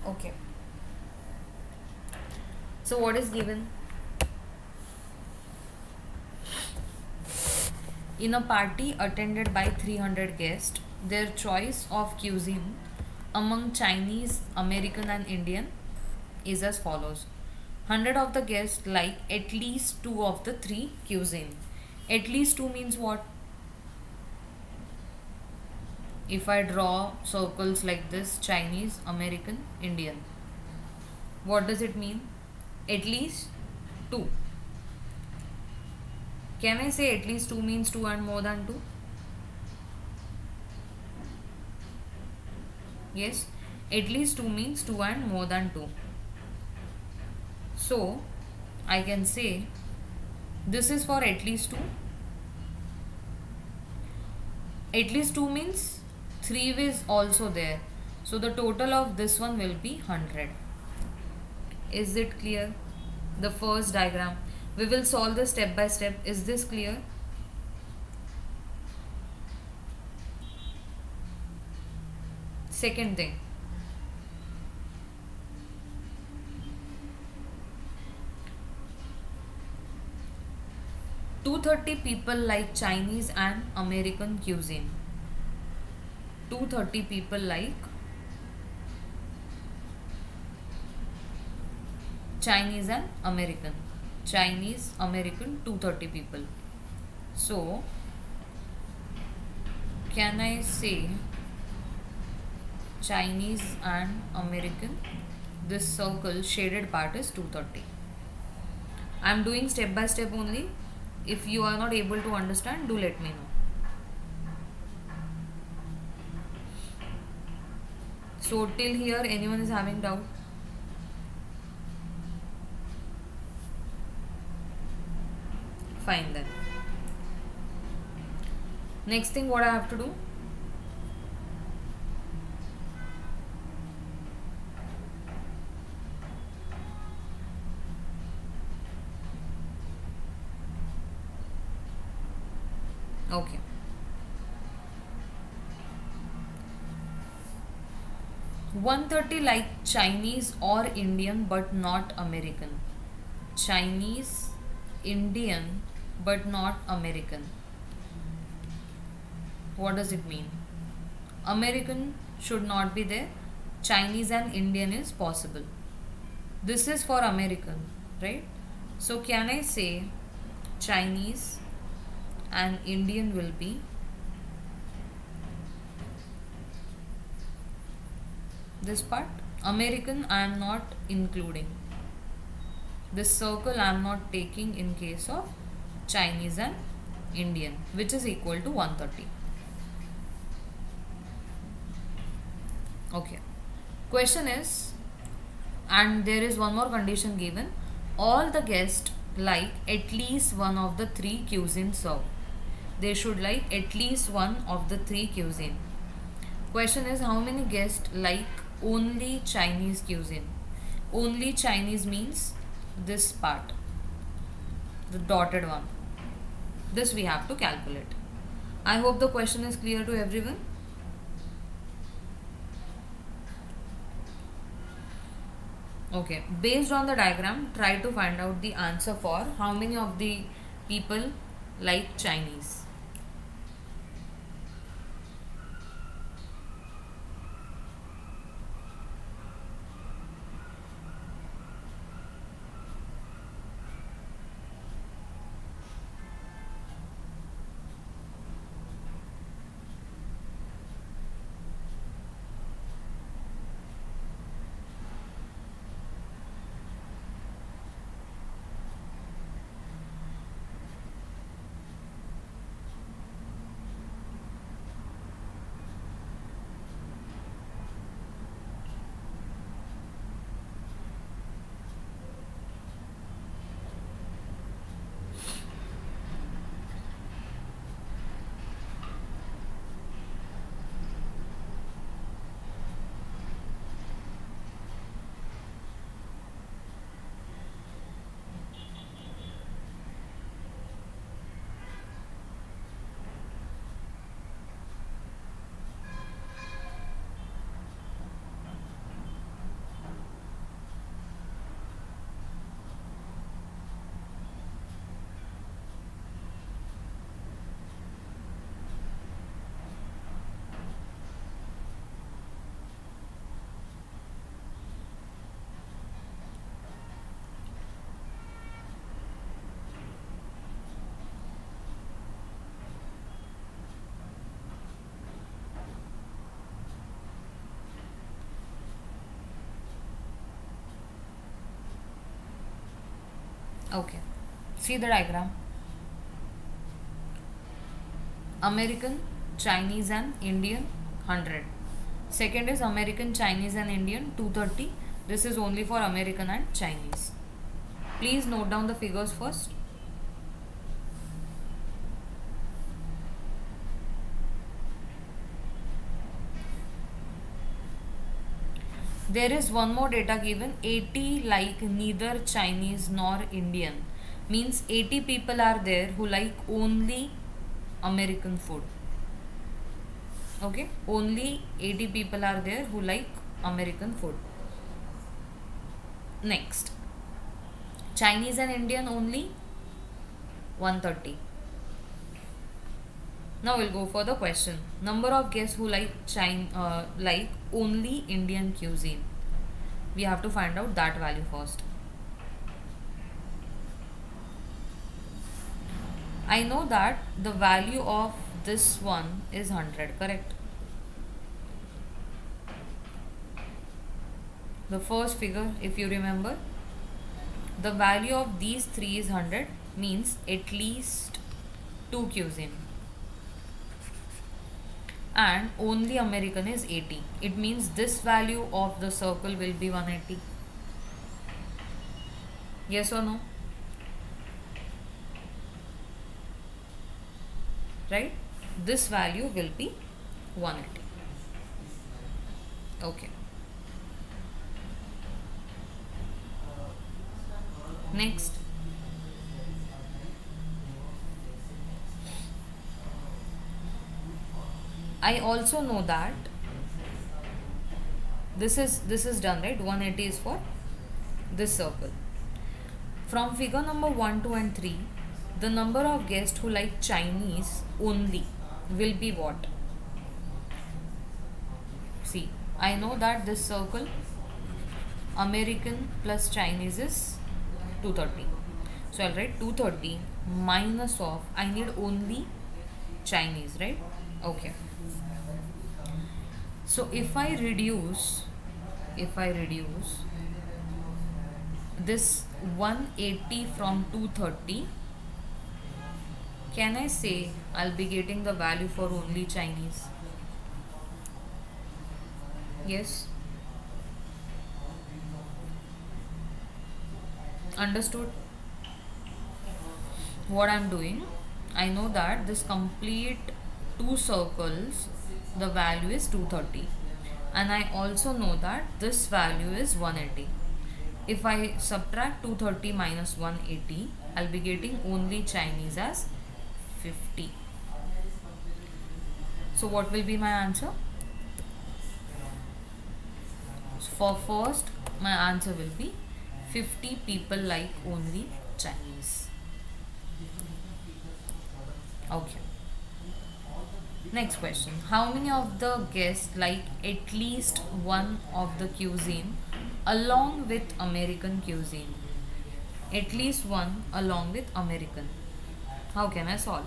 Okay. So what is given? In a party attended by 300 guests, their choice of cuisine among Chinese, American, and Indian is as follows. 100 of the guests like at least 2 of the 3 cuisine. At least 2 means what? If I draw circles like this, Chinese, American, Indian, what does it mean? At least 2. Can I say at least 2 means 2 and more than 2? Yes, at least 2 means 2 and more than 2. So, I can say this is for at least 2. At least 2 means 3 is also there. So, the total of this one will be 100. Is it clear? The first diagram. We will solve this step by step. Is this clear? Second thing, 230 people like Chinese and American cuisine. 230 people like Chinese and American. Chinese, American, 230 people. So, can I say Chinese and American? This circle shaded part is 230. I am doing step by step only. If you are not able to understand, do let me know. So till here, anyone is having doubt? Fine then. Next thing, what I have to do? Okay. One thirty like Chinese or Indian but not American. Chinese, Indian but not American. What does it mean? American should not be there. Chinese and Indian is possible. This is for American, right? So can I say Chinese and Indian will be this part? American I am not including. This circle I am not taking in case of Chinese and Indian, which is equal to 130. Okay. Question is, and there is one more condition given, all the guests like at least one of the three cuisine served. They should like at least one of the three cuisine. Question is, how many guests like only Chinese cuisine? Only Chinese means this part, the dotted one. This we have to calculate. I hope the question is clear to everyone. Okay, based on the diagram, try to find out the answer for how many of the people like Chinese. Okay, see the diagram. American, Chinese and Indian 100. Second is American, Chinese and Indian 230. This is only for American and Chinese. Please note down the figures first. There is one more data given, 80 like neither Chinese nor Indian. means 80 people are there who like only American food. Okay, only 80 people are there who like American food. Next, Chinese and Indian only 130. Now we'll go for the question. Number of guests who like only Indian cuisine. We have to find out that value first. I know that the value of this one is 100, correct? The first figure, if you remember, the value of these three is 100, means at least two cuisine. And only American is 80. It means this value of the circle will be 180. Yes or no? Right? This value will be 180. Okay. Next. I also know that this is done, right? 180 is for this circle. From figure number 1, 2 and 3, the number of guests who like Chinese only will be what? See, I know that this circle American plus Chinese is 230. So I'll write 230 minus of, I need only Chinese, right? Okay. So if I reduce this 180 from 230, can I say I'll be getting the value for only Chinese? Yes. Understood what I'm doing? I know that this complete two circles, the value is 230, and I also know that this value is 180. If I subtract 230 minus 180, I'll be getting only Chinese as 50. So what will be my answer? So for first, my answer will be 50 people like only Chinese. Okay. Next question. How many of the guests like at least one of the cuisine along with American cuisine? At least one along with American. How can I solve?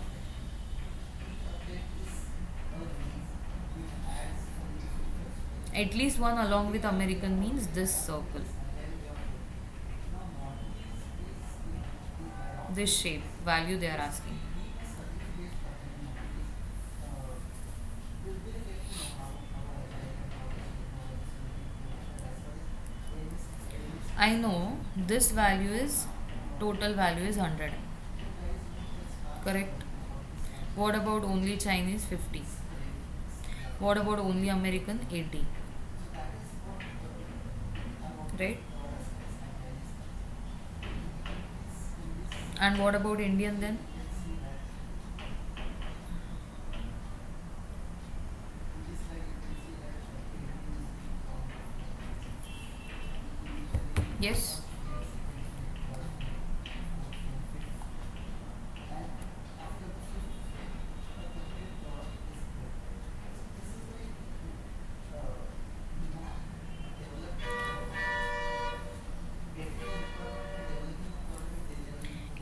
At least one along with American means this circle. This shape, value they are asking. I know this value is, total value is 100. Correct. What about only Chinese? 50. What about only American? 80. Right? And what about Indian then? Yes.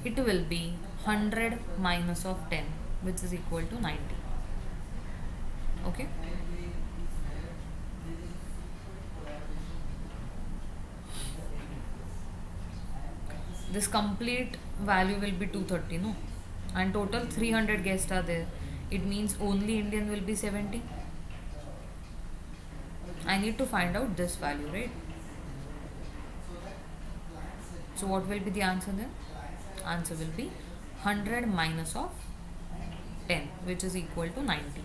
It will be 100 minus of 10, which is equal to 90. Okay. This complete value will be 230, no? And total 300 guests are there. It means only Indian will be 70. I need to find out this value, right? So what will be the answer then? Answer will be 100 minus of 10, which is equal to 90.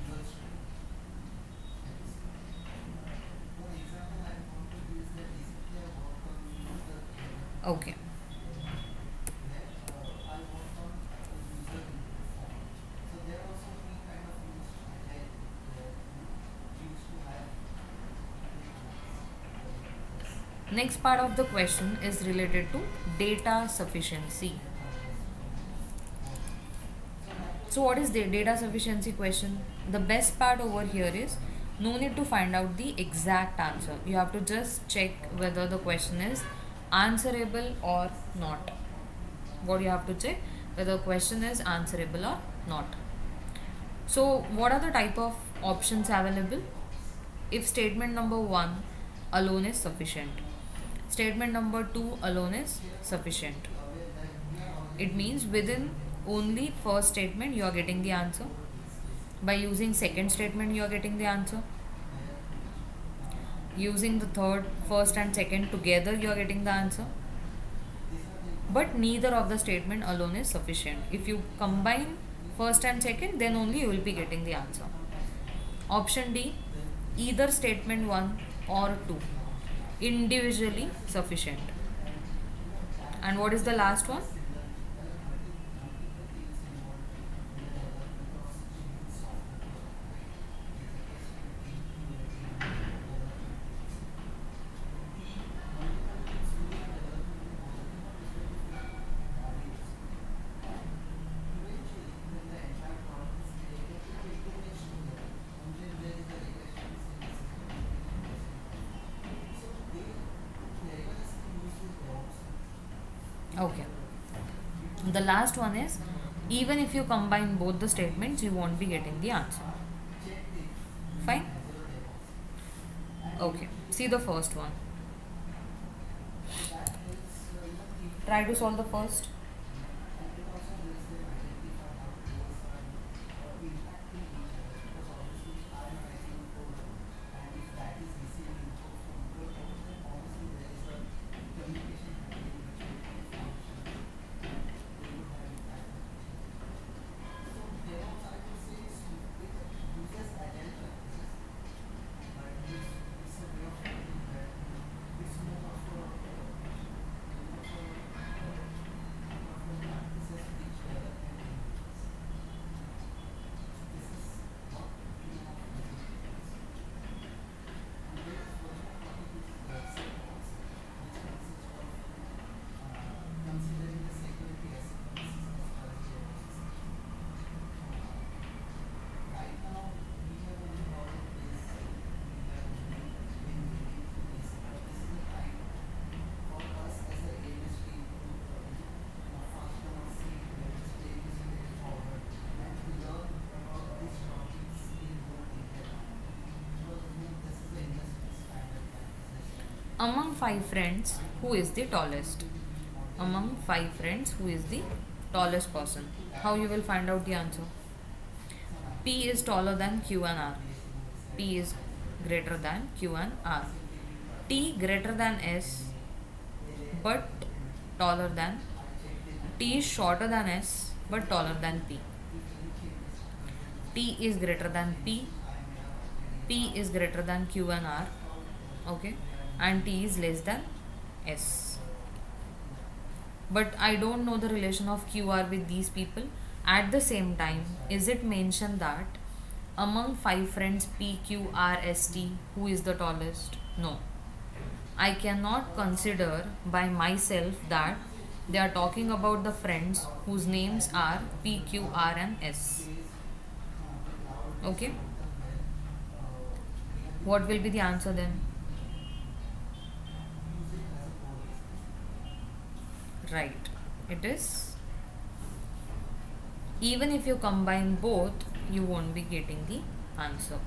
Okay. Next part of the question is related to data sufficiency. So what is the data sufficiency question? The best part over here is no need to find out the exact answer. You have to just check whether the question is answerable or not. What you have to check? Whether the question is answerable or not. So what are the type of options available? If statement number 1 alone is sufficient, statement number 2 alone is sufficient, it means within only first statement you are getting the answer. By using second statement you are getting the answer. Using the third, first and second together you are getting the answer. But neither of the statement alone is sufficient. If you combine first and second, then only you will be getting the answer. Option D, either statement 1 or 2 individually sufficient. And what is the last one? Okay. The last one is even if you combine both the statements, you won't be getting the answer. Fine? Okay. See the first one. Try to solve the first. Among five friends, who is the tallest? Among five friends, who is the tallest person? How you will find out the answer? P is taller than Q and R. P is greater than Q and R. T greater than S but taller than. T is shorter than S but taller than P. T is greater than P. P is greater than Q and R. Okay, and T is less than S. But I don't know the relation of QR with these people. At the same time, is it mentioned that among five friends P, Q, R, S, T, who is the tallest? No. I cannot consider by myself that they are talking about the friends whose names are P, Q, R, and S. Okay? What will be the answer then? Right. It is. Even if you combine both, you won't be getting the answer.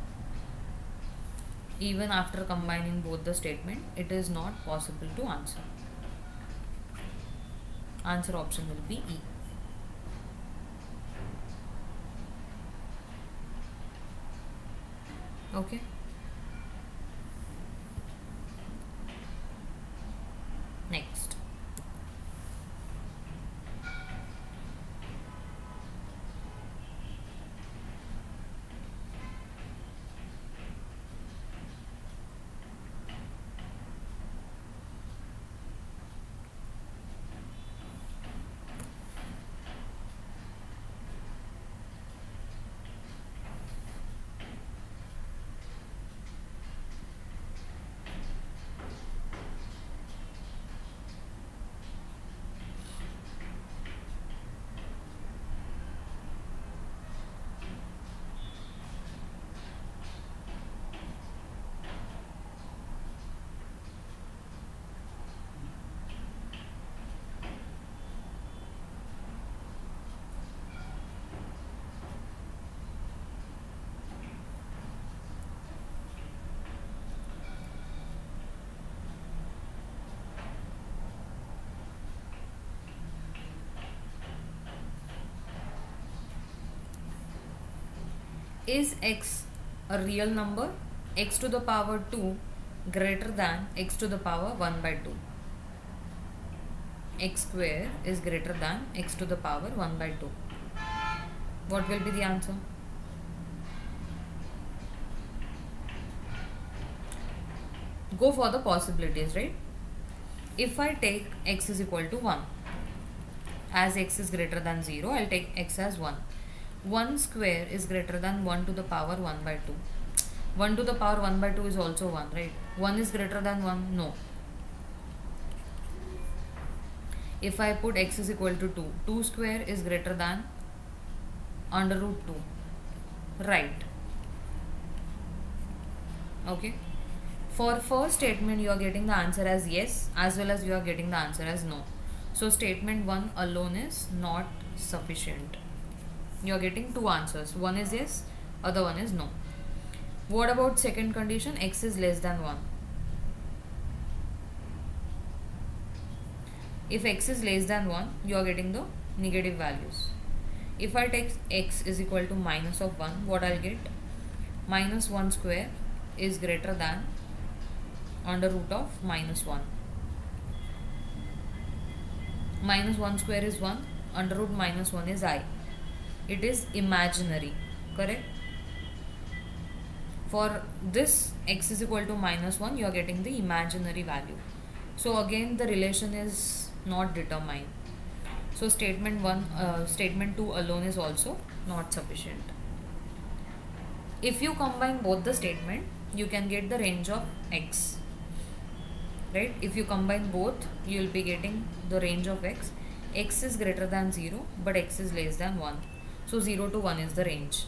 Even after combining both the statement, it is not possible to answer. Answer option will be E. Okay. Next. Is x a real number? X to the power 2 greater than x to the power 1 by 2. X square is greater than x to the power 1 by 2. What will be the answer? Go for the possibilities, right? If I take x is equal to 1, as x is greater than 0, I'll take x as 1. 1 square is greater than 1 to the power 1 by 2. 1 to the power 1 by 2 is also 1, right? 1 is greater than 1? No. If I put x is equal to 2, 2 square is greater than under root 2. Right. Okay. For first statement, you are getting the answer as yes, as well as you are getting the answer as no. So statement 1 alone is not sufficient. You are getting two answers. One is yes, other one is no. What about second condition? X is less than 1. If x is less than 1, you are getting the negative values. If I take x is equal to minus of 1, what I'll get? Minus 1 square is greater than under root of minus 1. Minus 1 square is 1, under root minus 1 is I. It is imaginary, correct? For this x is equal to minus 1, you are getting the imaginary value. So again the relation is not determined. So statement 2 alone is also not sufficient. If you combine both the statement, you can get the range of x. Right? If you combine both, you will be getting the range of x. X is greater than 0, but x is less than 1. So 0 to 1 is the range.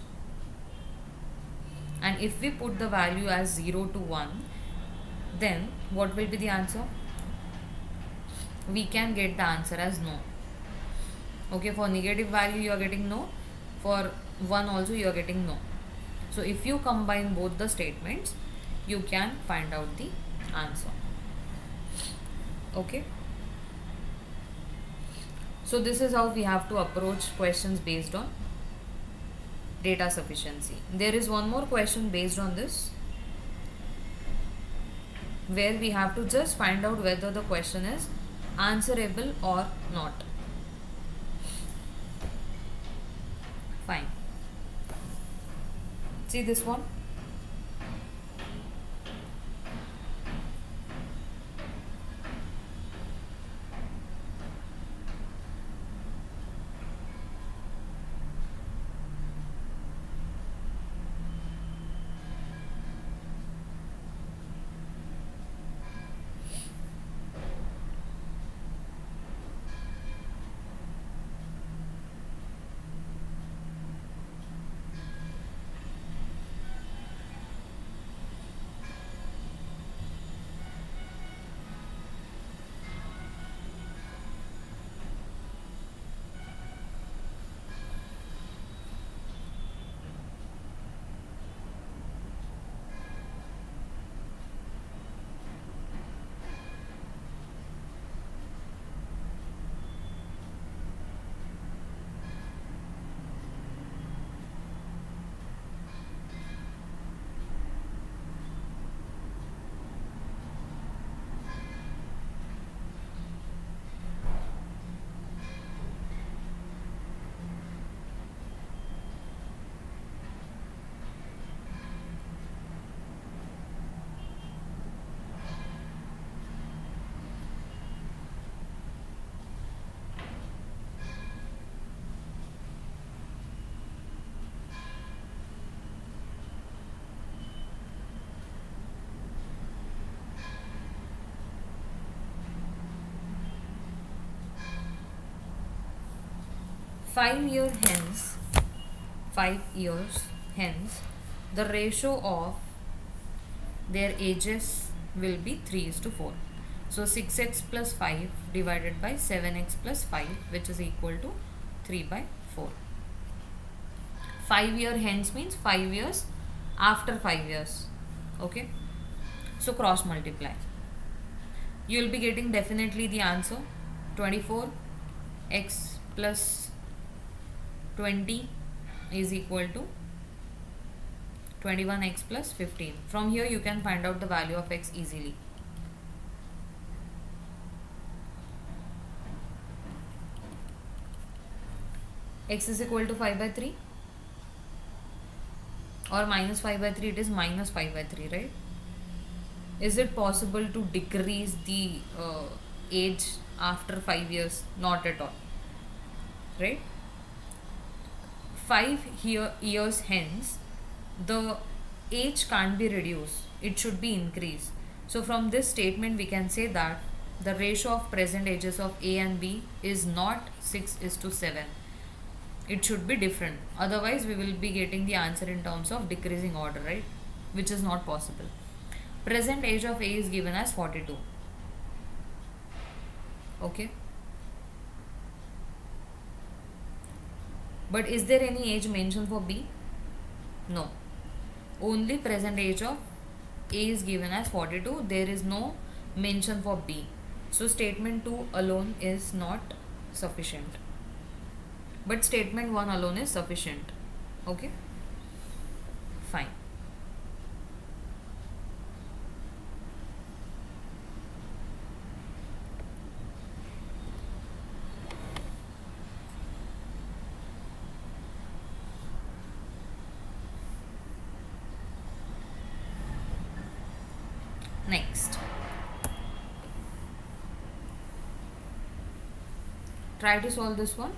And if we put the value as 0 to 1, then what will be the answer? We can get the answer as no. Okay, for negative value you are getting no, for 1 also you are getting no. So if you combine both the statements, you can find out the answer. Okay. So this is how we have to approach questions based on data sufficiency. There is one more question based on this, where we have to just find out whether the question is answerable or not. Fine. See this one. 5 years hence, 5 years hence, the ratio of their ages will be 3:4. So 6x plus 5 divided by 7x plus 5, which is equal to 3 by 4. 5 year hence means 5 years after 5 years. Okay. So cross multiply. You will be getting definitely the answer 24x plus 20 is equal to 21x plus 15. From here you can find out the value of x easily. X is equal to 5 by 3 or minus 5 by 3, it is minus 5 by 3, right? Is it possible to decrease the age after 5 years? Not at all, right? 5 years hence, the age can't be reduced, it should be increased. So from this statement we can say that the ratio of present ages of A and B is not 6:7. It should be different, otherwise we will be getting the answer in terms of decreasing order, right? Which is not possible. Present age of A is given as 42. Okay, but is there any age mentioned for B? No, only present age of A is given as 42. There is no mention for B, so statement 2 alone is not sufficient, but statement 1 alone is sufficient. Okay, fine. Next, try to solve this one.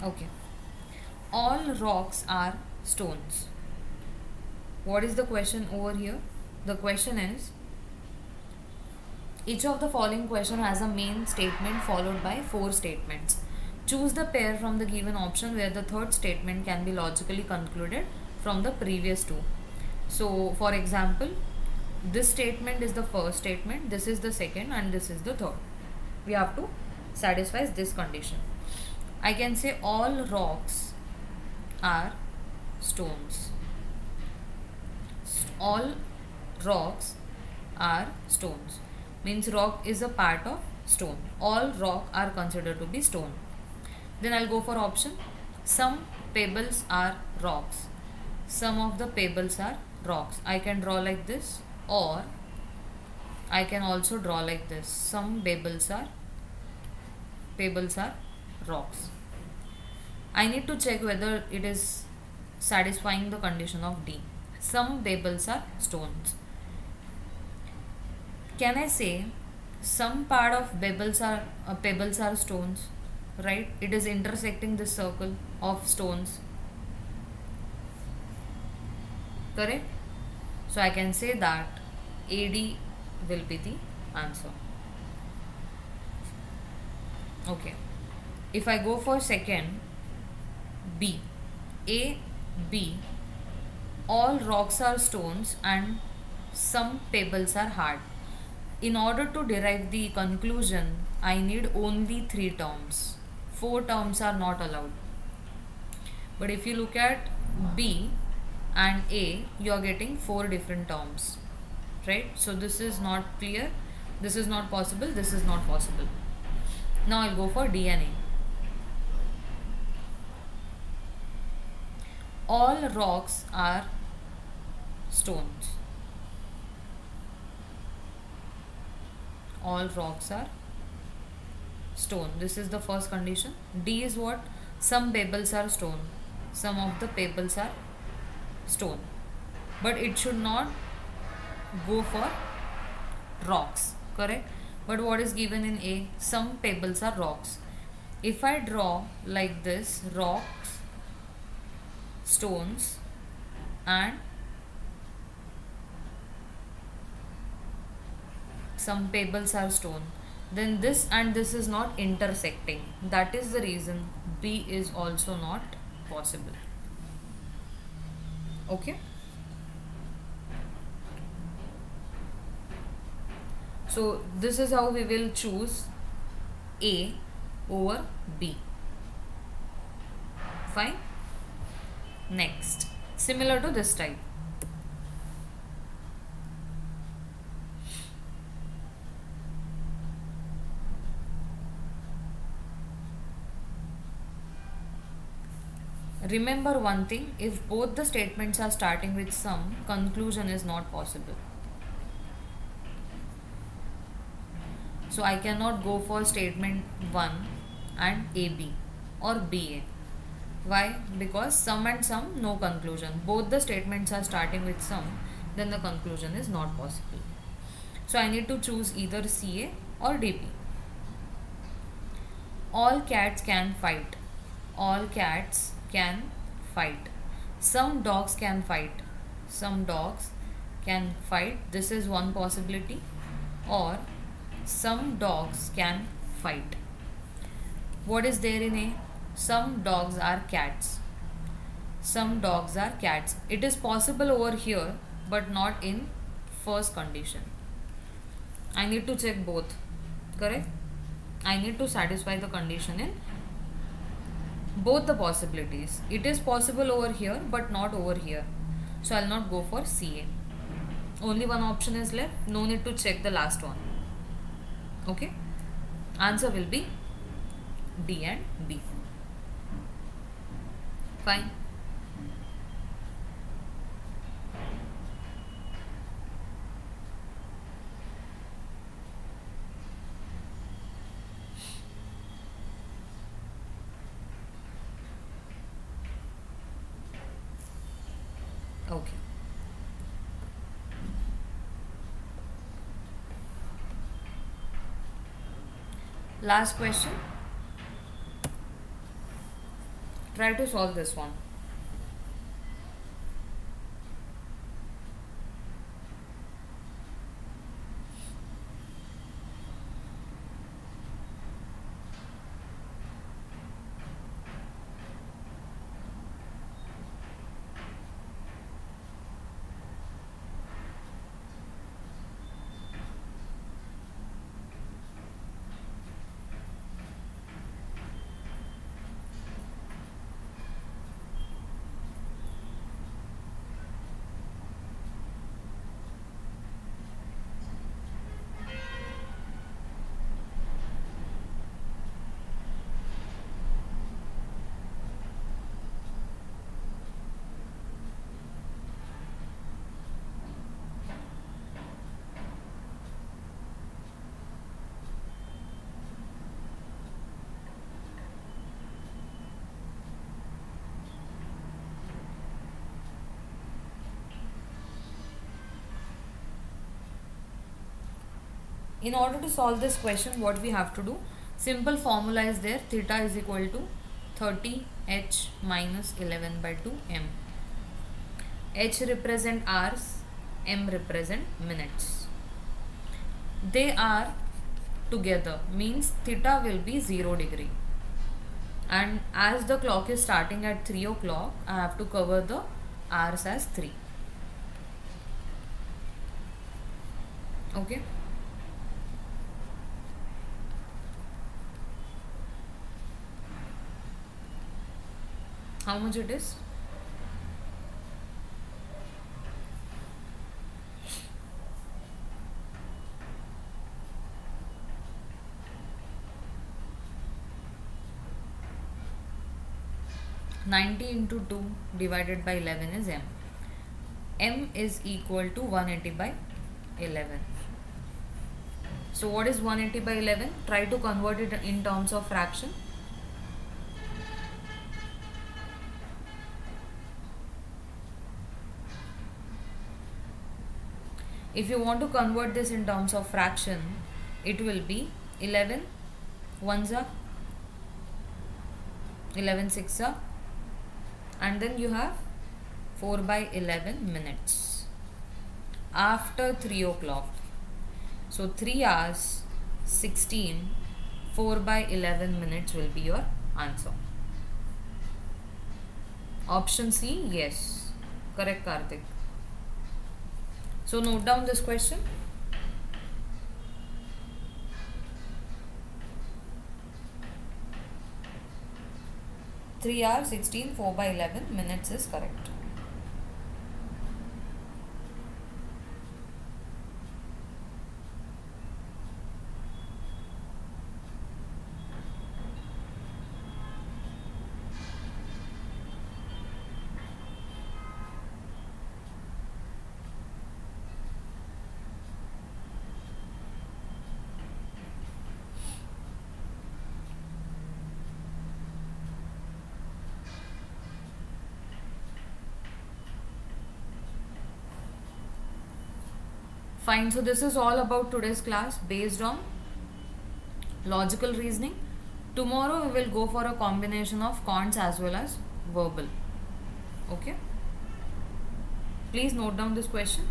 Okay, all rocks are stones. What is the question over here? The question is, each of the following question has a main statement followed by 4 statements. Choose the pair from the given option where the third statement can be logically concluded from the previous two. So for example, this statement is the first statement, this is the second, and this is the third. We have to satisfy this condition. I can say all rocks are stones. All rocks are stones means rock is a part of stone. All rock are considered to be stone. Then I'll go for option. Some pebbles are rocks. Some of the pebbles are rocks. I can draw like this, or I can also draw like this. Some pebbles are rocks. I need to check whether it is satisfying the condition of D. Some pebbles are stones. Can I say some part of pebbles are stones, right? It is intersecting this circle of stones, correct? So I can say that AD will be the answer. Okay, if I go for second, B, A, B, all rocks are stones and some pebbles are hard. In order to derive the conclusion, I need only 3 terms. 4 terms are not allowed. But if you look at B and A, you are getting 4 different terms, right? So this is not clear, this is not possible, this is not possible. Now I'll go for D and A. All rocks are stones. All rocks are stone. This is the first condition. D is what? Some pebbles are stone. Some of the pebbles are stone, but it should not go for rocks, correct? But what is given in A? Some pebbles are rocks. If I draw like this, rocks, stones, and some pebbles are stone, then this and this is not intersecting. That is the reason B is also not possible. Okay. So this is how we will choose A over B. Fine. Next, similar to this type. Remember one thing, if both the statements are starting with some, conclusion is not possible. So I cannot go for statement 1 and AB or BA. Why? Because sum and sum, no conclusion. Both the statements are starting with sum, then the conclusion is not possible. So I need to choose either CA or DP. All cats can fight. All cats can fight. Some dogs can fight. Some dogs can fight. This is one possibility. Or some dogs can fight. What is there in A? Some dogs are cats. Some dogs are cats. It is possible over here, but not in first condition. I need to check both. Correct? I need to satisfy the condition in both the possibilities. It is possible over here, but not over here. So I'll not go for CA. Only one option is left. No need to check the last one. Okay? Answer will be D and B. Fine. Okay. Last question. Try to solve this one. In order to solve this question, what we have to do? Simple formula is there. Theta is equal to 30h minus 11 by 2 m. H represent hours, m represent minutes. They are together, means theta will be 0 degree. And as the clock is starting at 3 o'clock, I have to cover the hours as 3. Okay. How much it is? (90 into 2 divided by 11 is m. M is equal to 180 by 11. So what is 180 by 11? Try to convert it in terms of fraction. If you want to convert this in terms of fraction, it will be 11 ones are 11 six are, and then you have 4 by 11 minutes after 3 o'clock. So 3 hours 16, 4 by 11 minutes will be your answer. Option C, yes. Correct, Karthik. So note down this question. 3 hours 16, 4 by 11 minutes is correct. Fine, so this is all about today's class based on logical reasoning. Tomorrow we will go for a combination of cons as well as verbal. Okay? Please note down this question.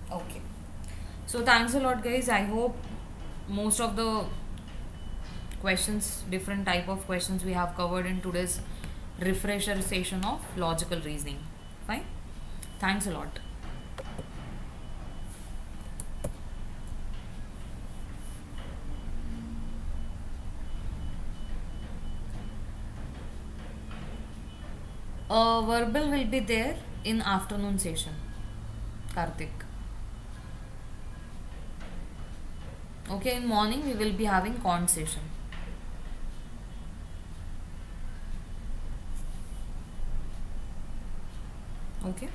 Okay. So thanks a lot, guys. I hope most of the questions, different type of questions we have covered in today's refresher session of logical reasoning. Fine. Thanks a lot. Verbal will be there in afternoon session, Karthik. Okay, in morning we will be having con session. Okay.